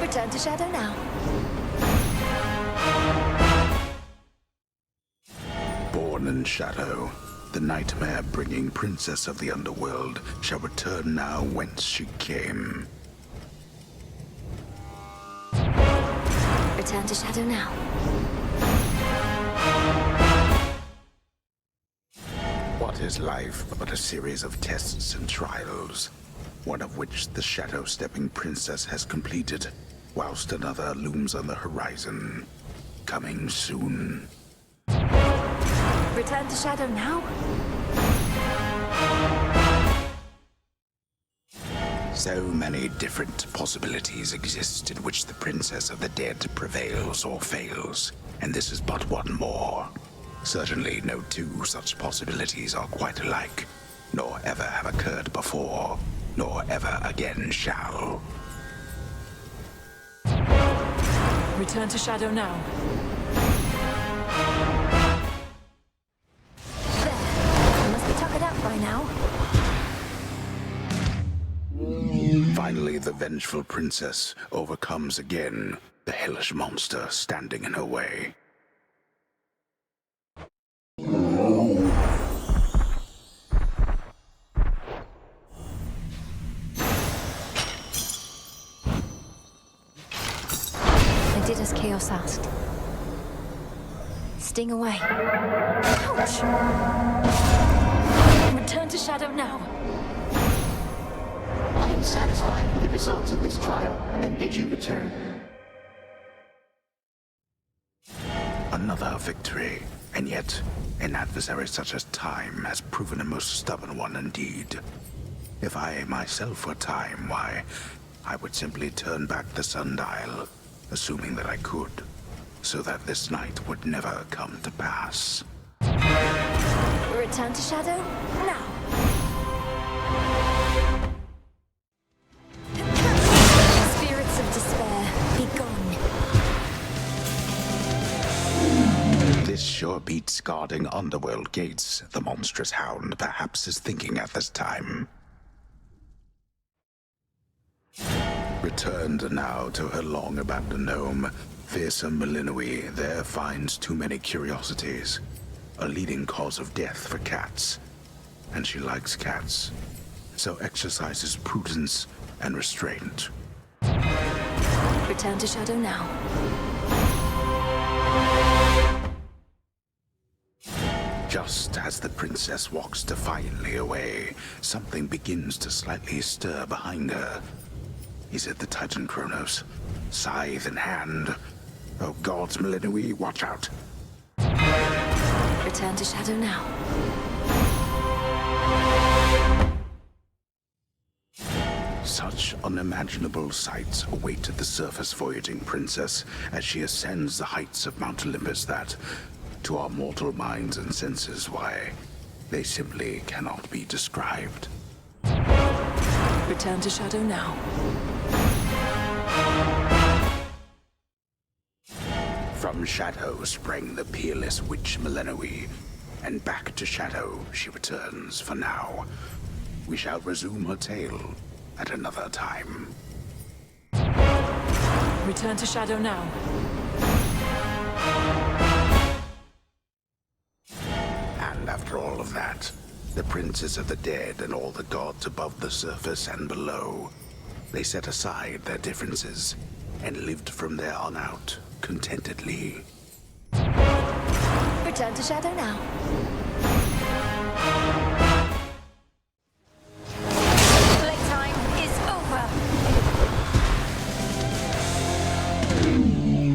Return to Shadow now. Born in shadow, the nightmare-bringing princess of the underworld shall return now whence she came. Return to Shadow now. What is life but a series of tests and trials, one of which the shadow-stepping princess has completed, whilst another looms on the horizon, coming soon. Return to Shadow now? So many different possibilities exist in which the Princess of the Dead prevails or fails, and this is but one more. Certainly no two such possibilities are quite alike, nor ever have occurred before, nor ever again shall. Return to Shadow now. You must be tuckered out by now. Finally, the vengeful princess overcomes again the hellish monster standing in her way. I did as Chaos asked. Sting away. Ouch! Return to Shadow now. I am satisfied with the results of this trial and bid you return. Another victory, and yet an adversary such as time has proven a most stubborn one indeed. If I myself were time, why, I would simply turn back the sundial, assuming that I could, so that this night would never come to pass. Return to Shadow now. Spirits of despair, be gone. This sure beats guarding underworld gates, the monstrous hound perhaps is thinking at this time. Returned now to her long-abandoned home, fearsome Melinoi there finds too many curiosities, a leading cause of death for cats. And she likes cats, so exercises prudence and restraint. Return to Shadow now. Just as the princess walks defiantly away, something begins to slightly stir behind her. Is it the Titan Kronos? Scythe in hand. Oh gods, Melinoi, watch out. Return to Shadow now. Such unimaginable sights await the surface-voyaging princess as she ascends the heights of Mount Olympus that, to our mortal minds and senses, why, they simply cannot be described. Return to Shadow now. From Shadow sprang the peerless witch Melinoi, and back to Shadow she returns for now. We shall resume her tale at another time. Return to Shadow now. And after all of that, the princes of the dead and all the gods above the surface and below, they set aside their differences and lived from there on out contentedly. Return to Shadow now. Playtime is over.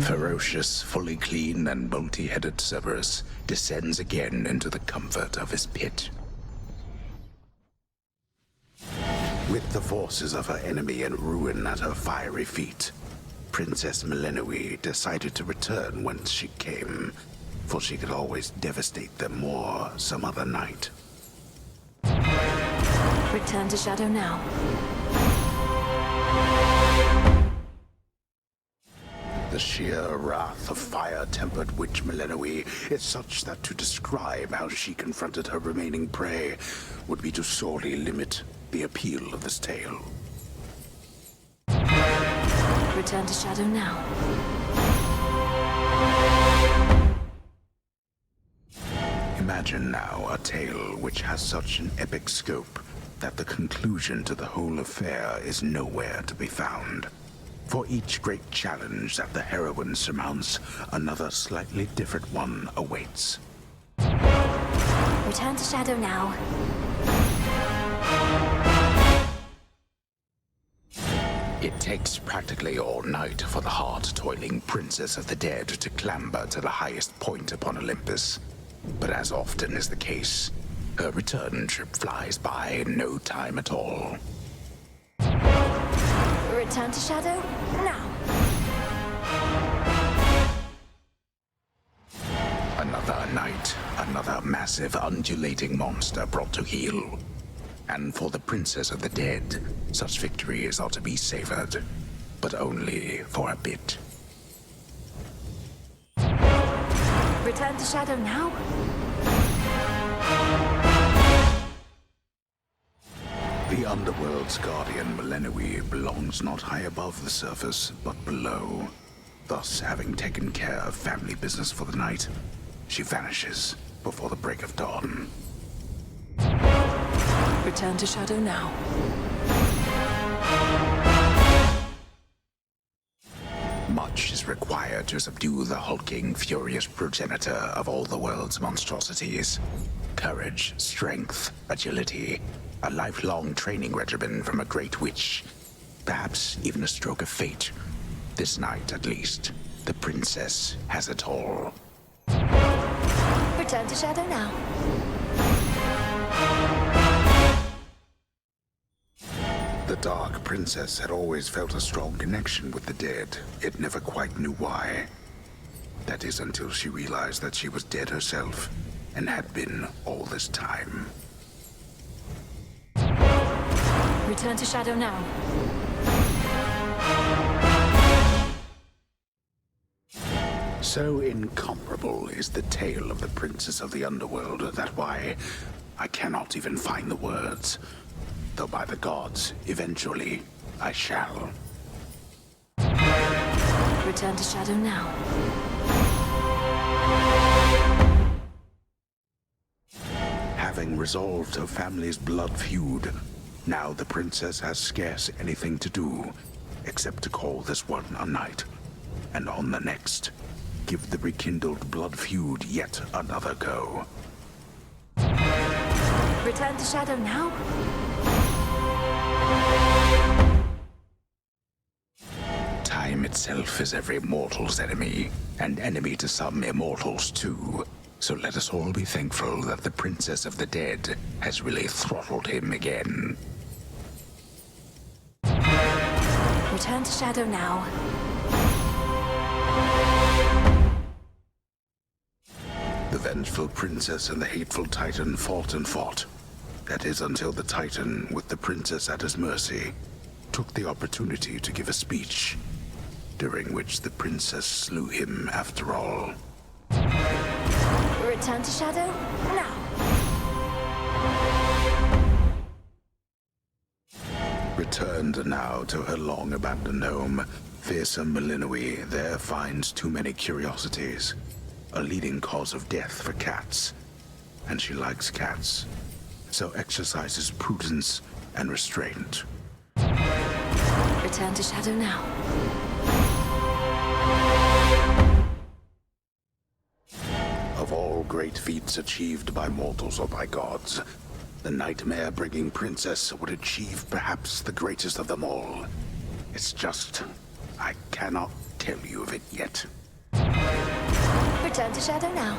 Ferocious, fully clean, and multi-headed Cerberus descends again into the comfort of his pit. With the forces of her enemy and ruin at her fiery feet, Princess Melinoi decided to return whence she came, for she could always devastate them more some other night. Return to Shadow now. The sheer wrath of fire-tempered witch Melinoi is such that to describe how she confronted her remaining prey would be to sorely limit the appeal of this tale. Return to Shadow now. Imagine now a tale which has such an epic scope that the conclusion to the whole affair is nowhere to be found. For each great challenge that the heroine surmounts, another slightly different one awaits. Return to Shadow now. It takes practically all night for the hard-toiling princess of the dead to clamber to the highest point upon Olympus. But as often is the case, her return trip flies by in no time at all. Return to Shadow now. Another night, another massive undulating monster brought to heel. And for the princess of the dead, such victories are to be savored, but only for a bit. Return to Shadow now. The Underworld's guardian, Melinoi, belongs not high above the surface, but below. Thus, having taken care of family business for the night, she vanishes before the break of dawn. Return to Shadow now. Much is required to subdue the hulking, furious progenitor of all the world's monstrosities. Courage, strength, agility, a lifelong training regimen from a great witch. Perhaps even a stroke of fate. This night, at least, the princess has it all. Return to Shadow now. The Dark Princess had always felt a strong connection with the dead. It never quite knew why. That is until she realized that she was dead herself, and had been all this time. Return to Shadow now. So incomparable is the tale of the Princess of the Underworld that why, I cannot even find the words. Though by the gods, eventually, I shall. Return to Shadow now. Having resolved her family's blood feud, now the princess has scarce anything to do, except to call this one a night, and on the next, give the rekindled blood feud yet another go. Return to Shadow now? Time itself is every mortal's enemy, and enemy to some immortals too. So let us all be thankful that the Princess of the Dead has really throttled him again. Return to Shadow now. The vengeful princess and the hateful titan fought and fought. That is until the titan, with the princess at his mercy, took the opportunity to give a speech, during which the princess slew him after all. Return to Shadow now. Returned now to her long-abandoned home, fearsome Malinois there finds too many curiosities, a leading cause of death for cats. And she likes cats, so exercises prudence and restraint. Return to Shadow now. Of all great feats achieved by mortals or by gods, the nightmare-bringing princess would achieve perhaps the greatest of them all. It's just, I cannot tell you of it yet. Return to Shadow now.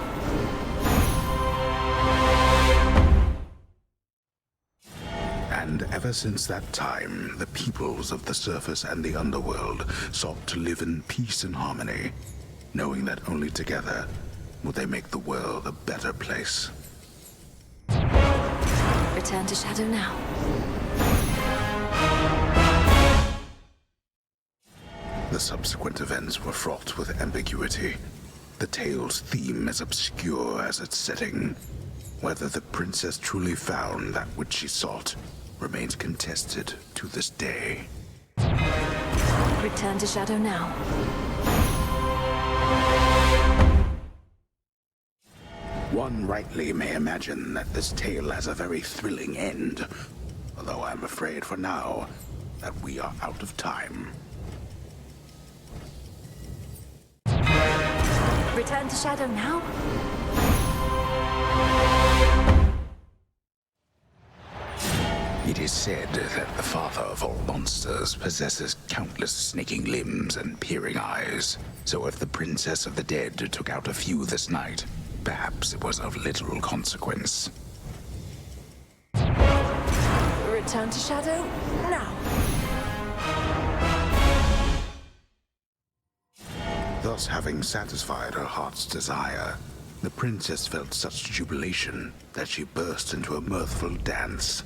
And ever since that time, the peoples of the surface and the underworld sought to live in peace and harmony, knowing that only together would they make the world a better place. Return to Shadow now. The subsequent events were fraught with ambiguity. The tale's theme as obscure as its setting. Whether the princess truly found that which she sought remains contested to this day. Return to Shadow now. One rightly may imagine that this tale has a very thrilling end, although I'm afraid for now that we are out of time. Return to Shadow now? It is said that the father of all monsters possesses countless snaking limbs and peering eyes. So if the Princess of the Dead took out a few this night, perhaps it was of little consequence. Return to Shadow now. Thus, having satisfied her heart's desire, the princess felt such jubilation that she burst into a mirthful dance.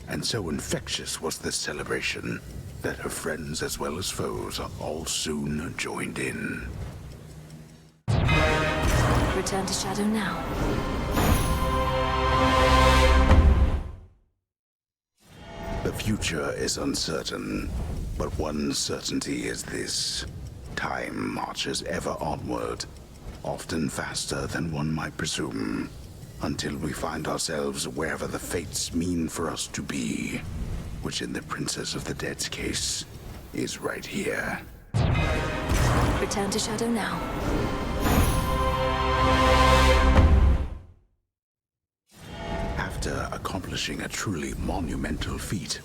And so infectious was this celebration that her friends as well as foes all soon joined in. Return to Shadow now. The future is uncertain, but one certainty is this. Time marches ever onward, often faster than one might presume, until we find ourselves wherever the fates mean for us to be, which in the Princess of the Dead's case is right here. Return to Shadow now. After accomplishing a truly monumental feat,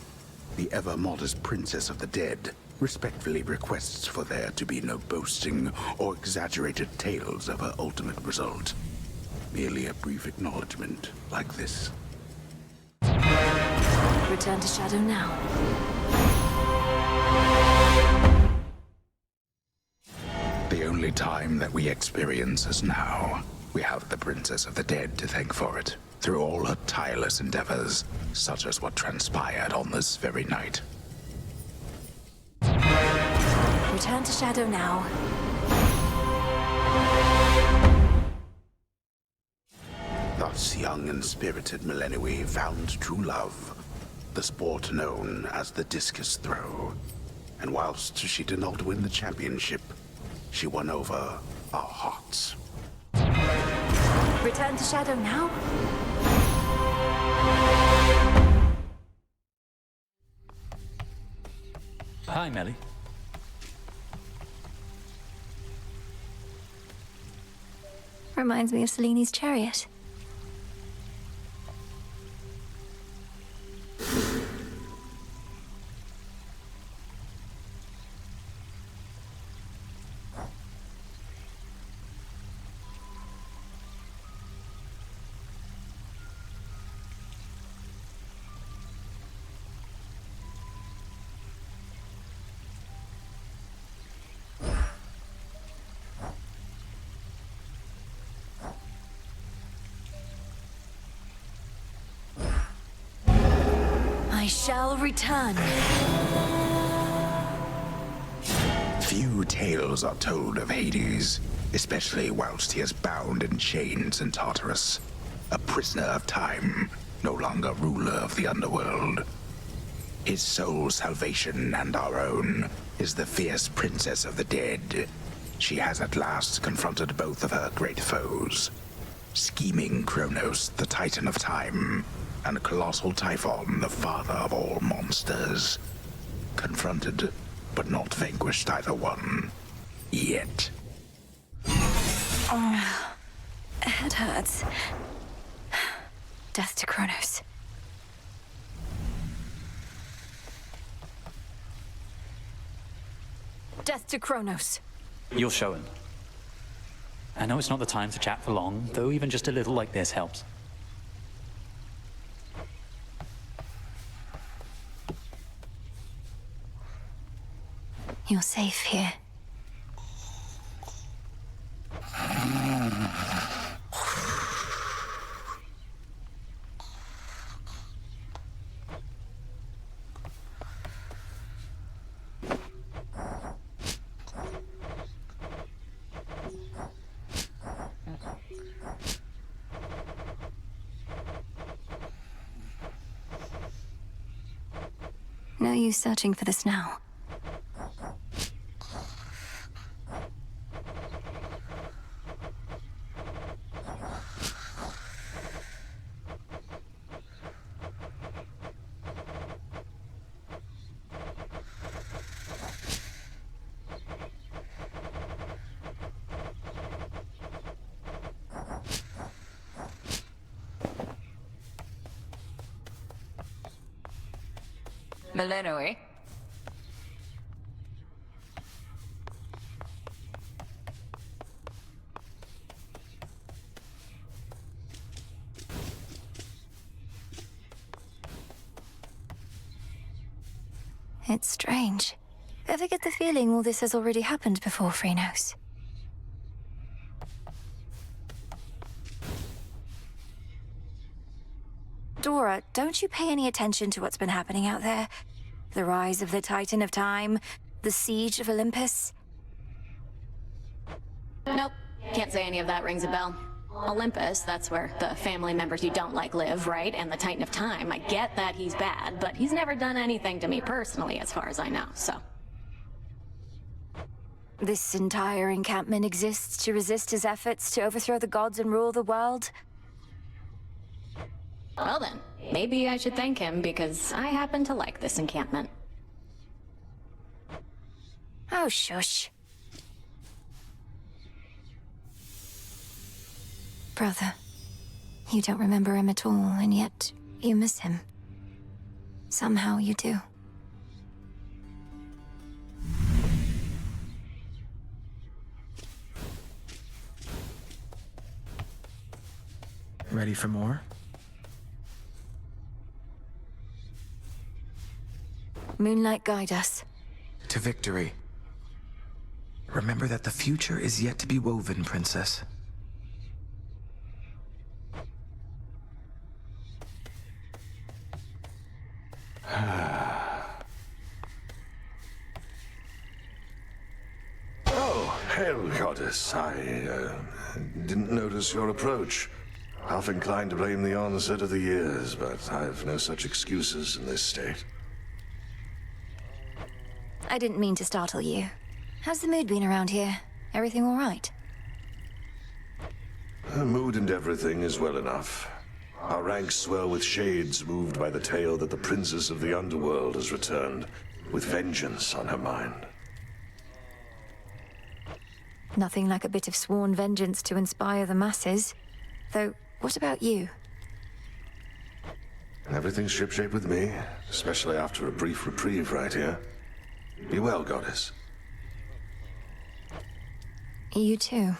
the ever-modest Princess of the Dead respectfully requests for there to be no boasting or exaggerated tales of her ultimate result. Merely a brief acknowledgement like this. Return to Shadow now. The only time that we experience is now. We have the Princess of the Dead to thank for it, through all her tireless endeavors, such as what transpired on this very night. Return to Shadow now. Thus young and spirited Malinois found true love, the sport known as the discus throw. And whilst she did not win the championship, she won over our hearts. Return to Shadow now? Hi, Melly. Reminds me of Seleni's chariot. shall return. Few tales are told of Hades, especially whilst he is bound in chains in Tartarus, a prisoner of time, no longer ruler of the underworld. His sole salvation and our own is the fierce princess of the dead. She has at last confronted both of her great foes, scheming Kronos, the Titan of Time, and colossal Typhon, the father of all monsters. Confronted, but not vanquished either one. Yet. Head hurts. Death to Kronos. Death to Kronos. You're showing. I know it's not the time to chat for long, though even just a little like this helps. You're safe here. No use searching for this now. Millenoi? It's strange. Ever get the feeling all this has already happened before, Phrenos? Dora, don't you pay any attention to what's been happening out there? The rise of the Titan of Time, the siege of Olympus? Nope. Can't say any of that rings a bell. Olympus, that's where the family members you don't like live, right? And the Titan of Time, I get that he's bad, but he's never done anything to me personally, as far as I know, so. This entire encampment exists to resist his efforts to overthrow the gods and rule the world? Well then, maybe I should thank him, because I happen to like this encampment. Oh, shush. Brother, you don't remember him at all, and yet you miss him. Somehow you do. Ready for more? Moonlight, guide us. To victory. Remember that the future is yet to be woven, Princess. Oh, hail, Goddess. I didn't notice your approach. Half inclined to blame the onset of the years, but I've no such excuses in this state. I didn't mean to startle you. How's the mood been around here? Everything all right? The mood and everything is well enough. Our ranks swell with shades moved by the tale that the princess of the underworld has returned, with vengeance on her mind. Nothing like a bit of sworn vengeance to inspire the masses. Though, what about you? Everything's shipshape with me, especially after a brief reprieve right here. Be well, Goddess. You too.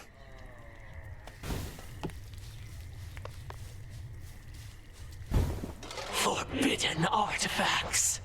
Forbidden artifacts.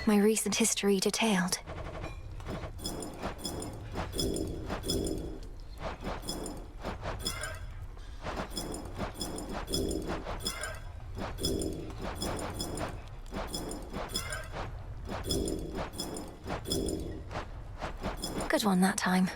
my recent history detailed. Good one that time.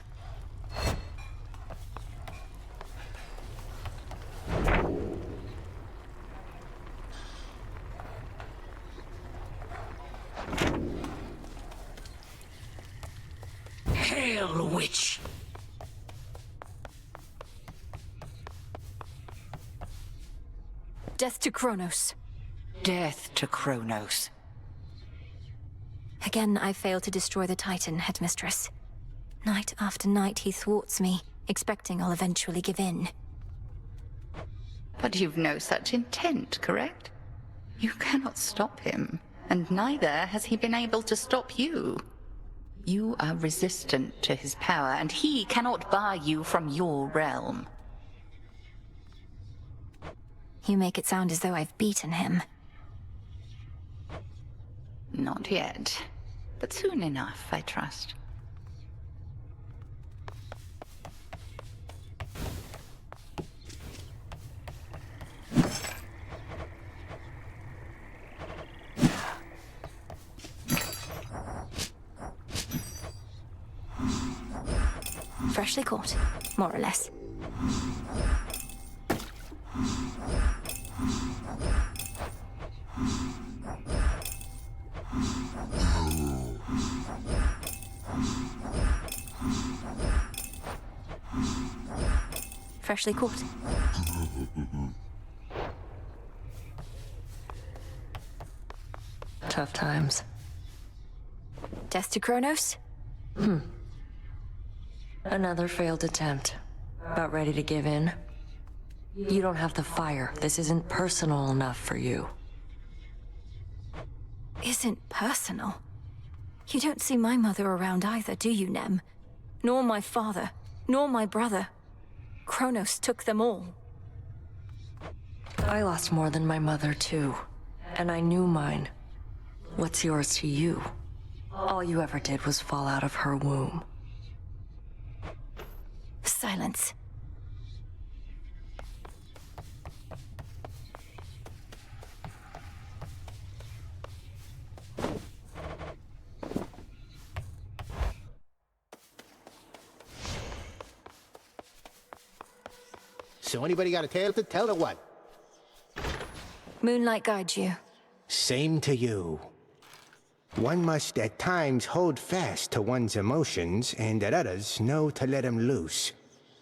Hail, witch! Death to Kronos. Death to Kronos. Again, I failed to destroy the Titan, Headmistress. Night after night, he thwarts me, expecting I'll eventually give in. But you've no such intent, correct? You cannot stop him, and neither has he been able to stop you. You are resistant to his power, and he cannot bar you from your realm. You make it sound as though I've beaten him. Not yet, but soon enough, I trust. Freshly caught, more or less. Freshly caught. Tough times. Death to Kronos? Another failed attempt. About ready to give in? You don't have the fire. This isn't personal enough for you. Isn't personal? You don't see my mother around either, do you, Nem? Nor my father, nor my brother. Kronos took them all. I lost more than my mother, too. And I knew mine. What's yours to you? All you ever did was fall out of her womb. Silence. So anybody got a tale to tell or what? Moonlight guides you. Same to you. One must at times hold fast to one's emotions, and at others know to let them loose.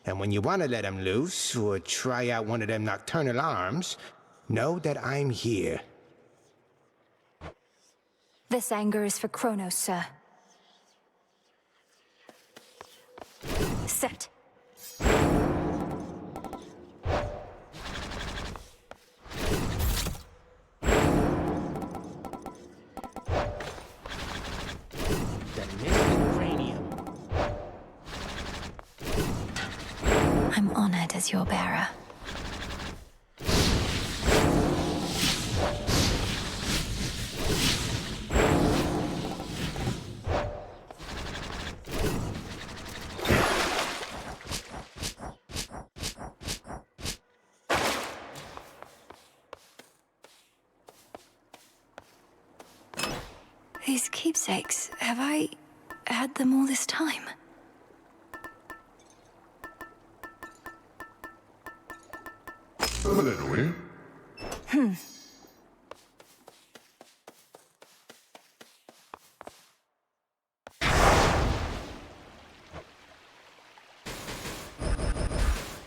And when you want to let them loose, or try out one of them nocturnal arms, know that I'm here. This anger is for Kronos, sir. Set. I'm honored as your bearer. These keepsakes, have I had them all this time? Anyway.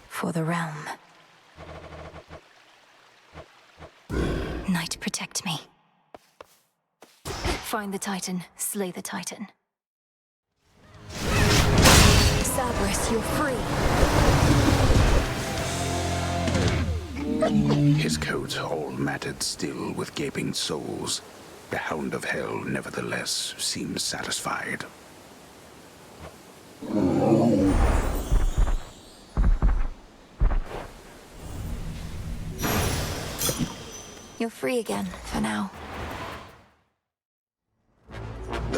For the realm. Night, protect me. Find the Titan, slay the Titan. Cerberus, you're free. His coat all matted still with gaping souls. The Hound of Hell, nevertheless, seems satisfied. You're free again, for now.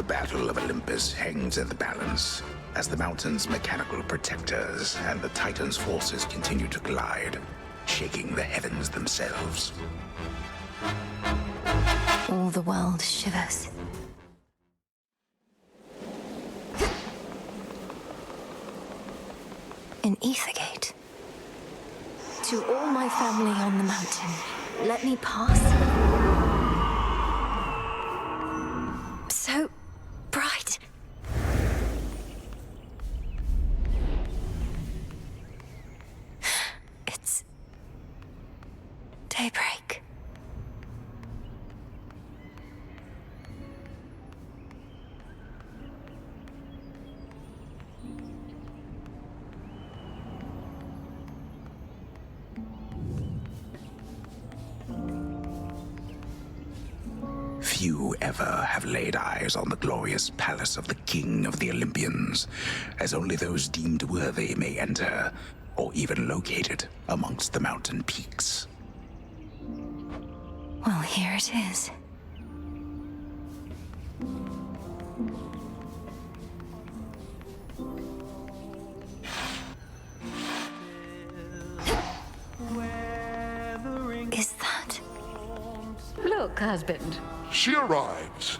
battle of Olympus hangs in the balance as the mountain's mechanical protectors and the Titan's forces continue to collide, shaking the heavens themselves. All the world shivers. In Ethergate. To all my family on the mountain, let me pass. So bright. It's daybreak. Few ever have laid eyes on the glorious palace of the King of the Olympians, as only those deemed worthy may enter, or even locate it amongst the mountain peaks. Well, here it is. Is that? Look, husband. She arrives.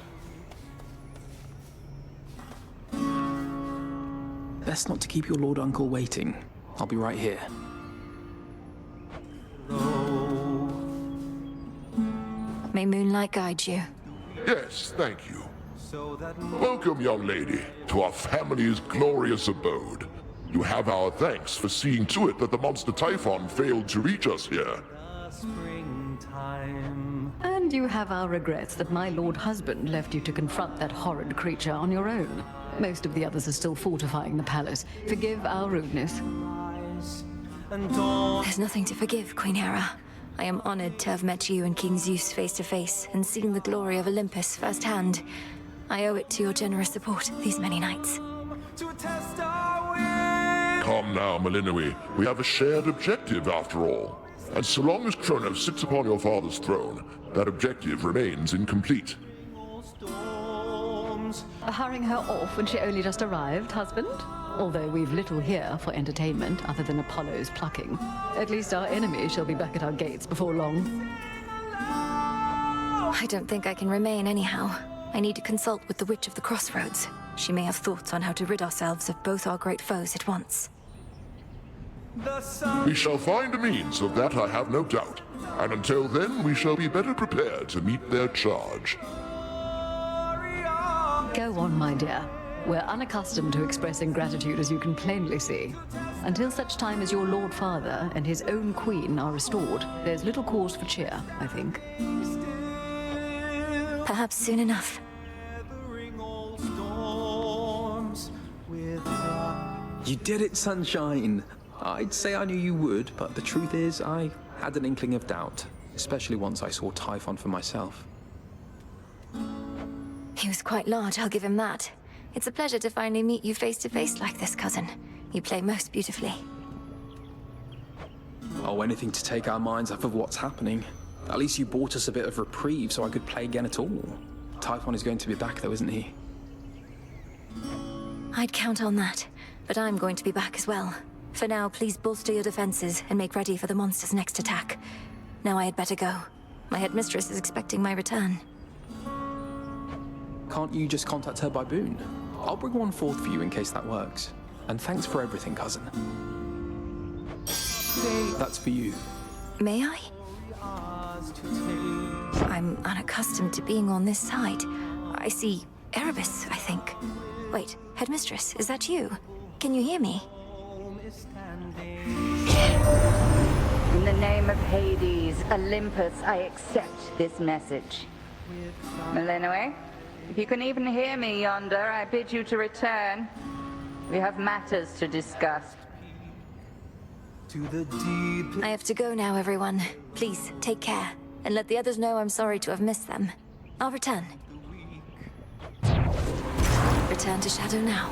Best not to keep your lord uncle waiting. I'll be right here. May moonlight guide you. Yes, thank you. Welcome, young lady, to our family's glorious abode. You have our thanks for seeing to it that the monster Typhon failed to reach us here. And you have our regrets that my lord husband left you to confront that horrid creature on your own. Most of the others are still fortifying the palace. Forgive our rudeness. There's nothing to forgive, Queen Hera. I am honored to have met you and King Zeus face to face and seen the glory of Olympus firsthand. I owe it to your generous support these many nights. Come now, Melinoe. We have a shared objective after all. And so long as Kronos sits upon your father's throne, that objective remains incomplete. Hurrying her off when she only just arrived, husband? Although we've little here for entertainment other than Apollo's plucking. At least our enemy shall be back at our gates before long. I don't think I can remain anyhow. I need to consult with the Witch of the Crossroads. She may have thoughts on how to rid ourselves of both our great foes at once. We shall find a means of that, I have no doubt. And until then, we shall be better prepared to meet their charge. Go on, my dear. We're unaccustomed to expressing gratitude, as you can plainly see. Until such time as your Lord Father and his own queen are restored, there's little cause for cheer, I think. Perhaps soon enough. You did it, Sunshine! I'd say I knew you would, but the truth is, I had an inkling of doubt, especially once I saw Typhon for myself. He was quite large, I'll give him that. It's a pleasure to finally meet you face to face like this, cousin. You play most beautifully. Oh, anything to take our minds off of what's happening. At least you bought us a bit of reprieve so I could play again at all. Typhon is going to be back though, isn't he? I'd count on that, but I'm going to be back as well. For now, please bolster your defenses and make ready for the monster's next attack. Now I had better go. My headmistress is expecting my return. Can't you just contact her by boon? I'll bring one forth for you in case that works. And thanks for everything, cousin. That's for you. May I? I'm unaccustomed to being on this side. I see Erebus, I think. Wait, headmistress, is that you? Can you hear me? In the name of Hades, Olympus, I accept this message. Melinoe, if you can even hear me yonder, I bid you to return. We have matters to discuss. I have to go now, everyone. Please, take care, and let the others know I'm sorry to have missed them. I'll return. Return to Shadow now.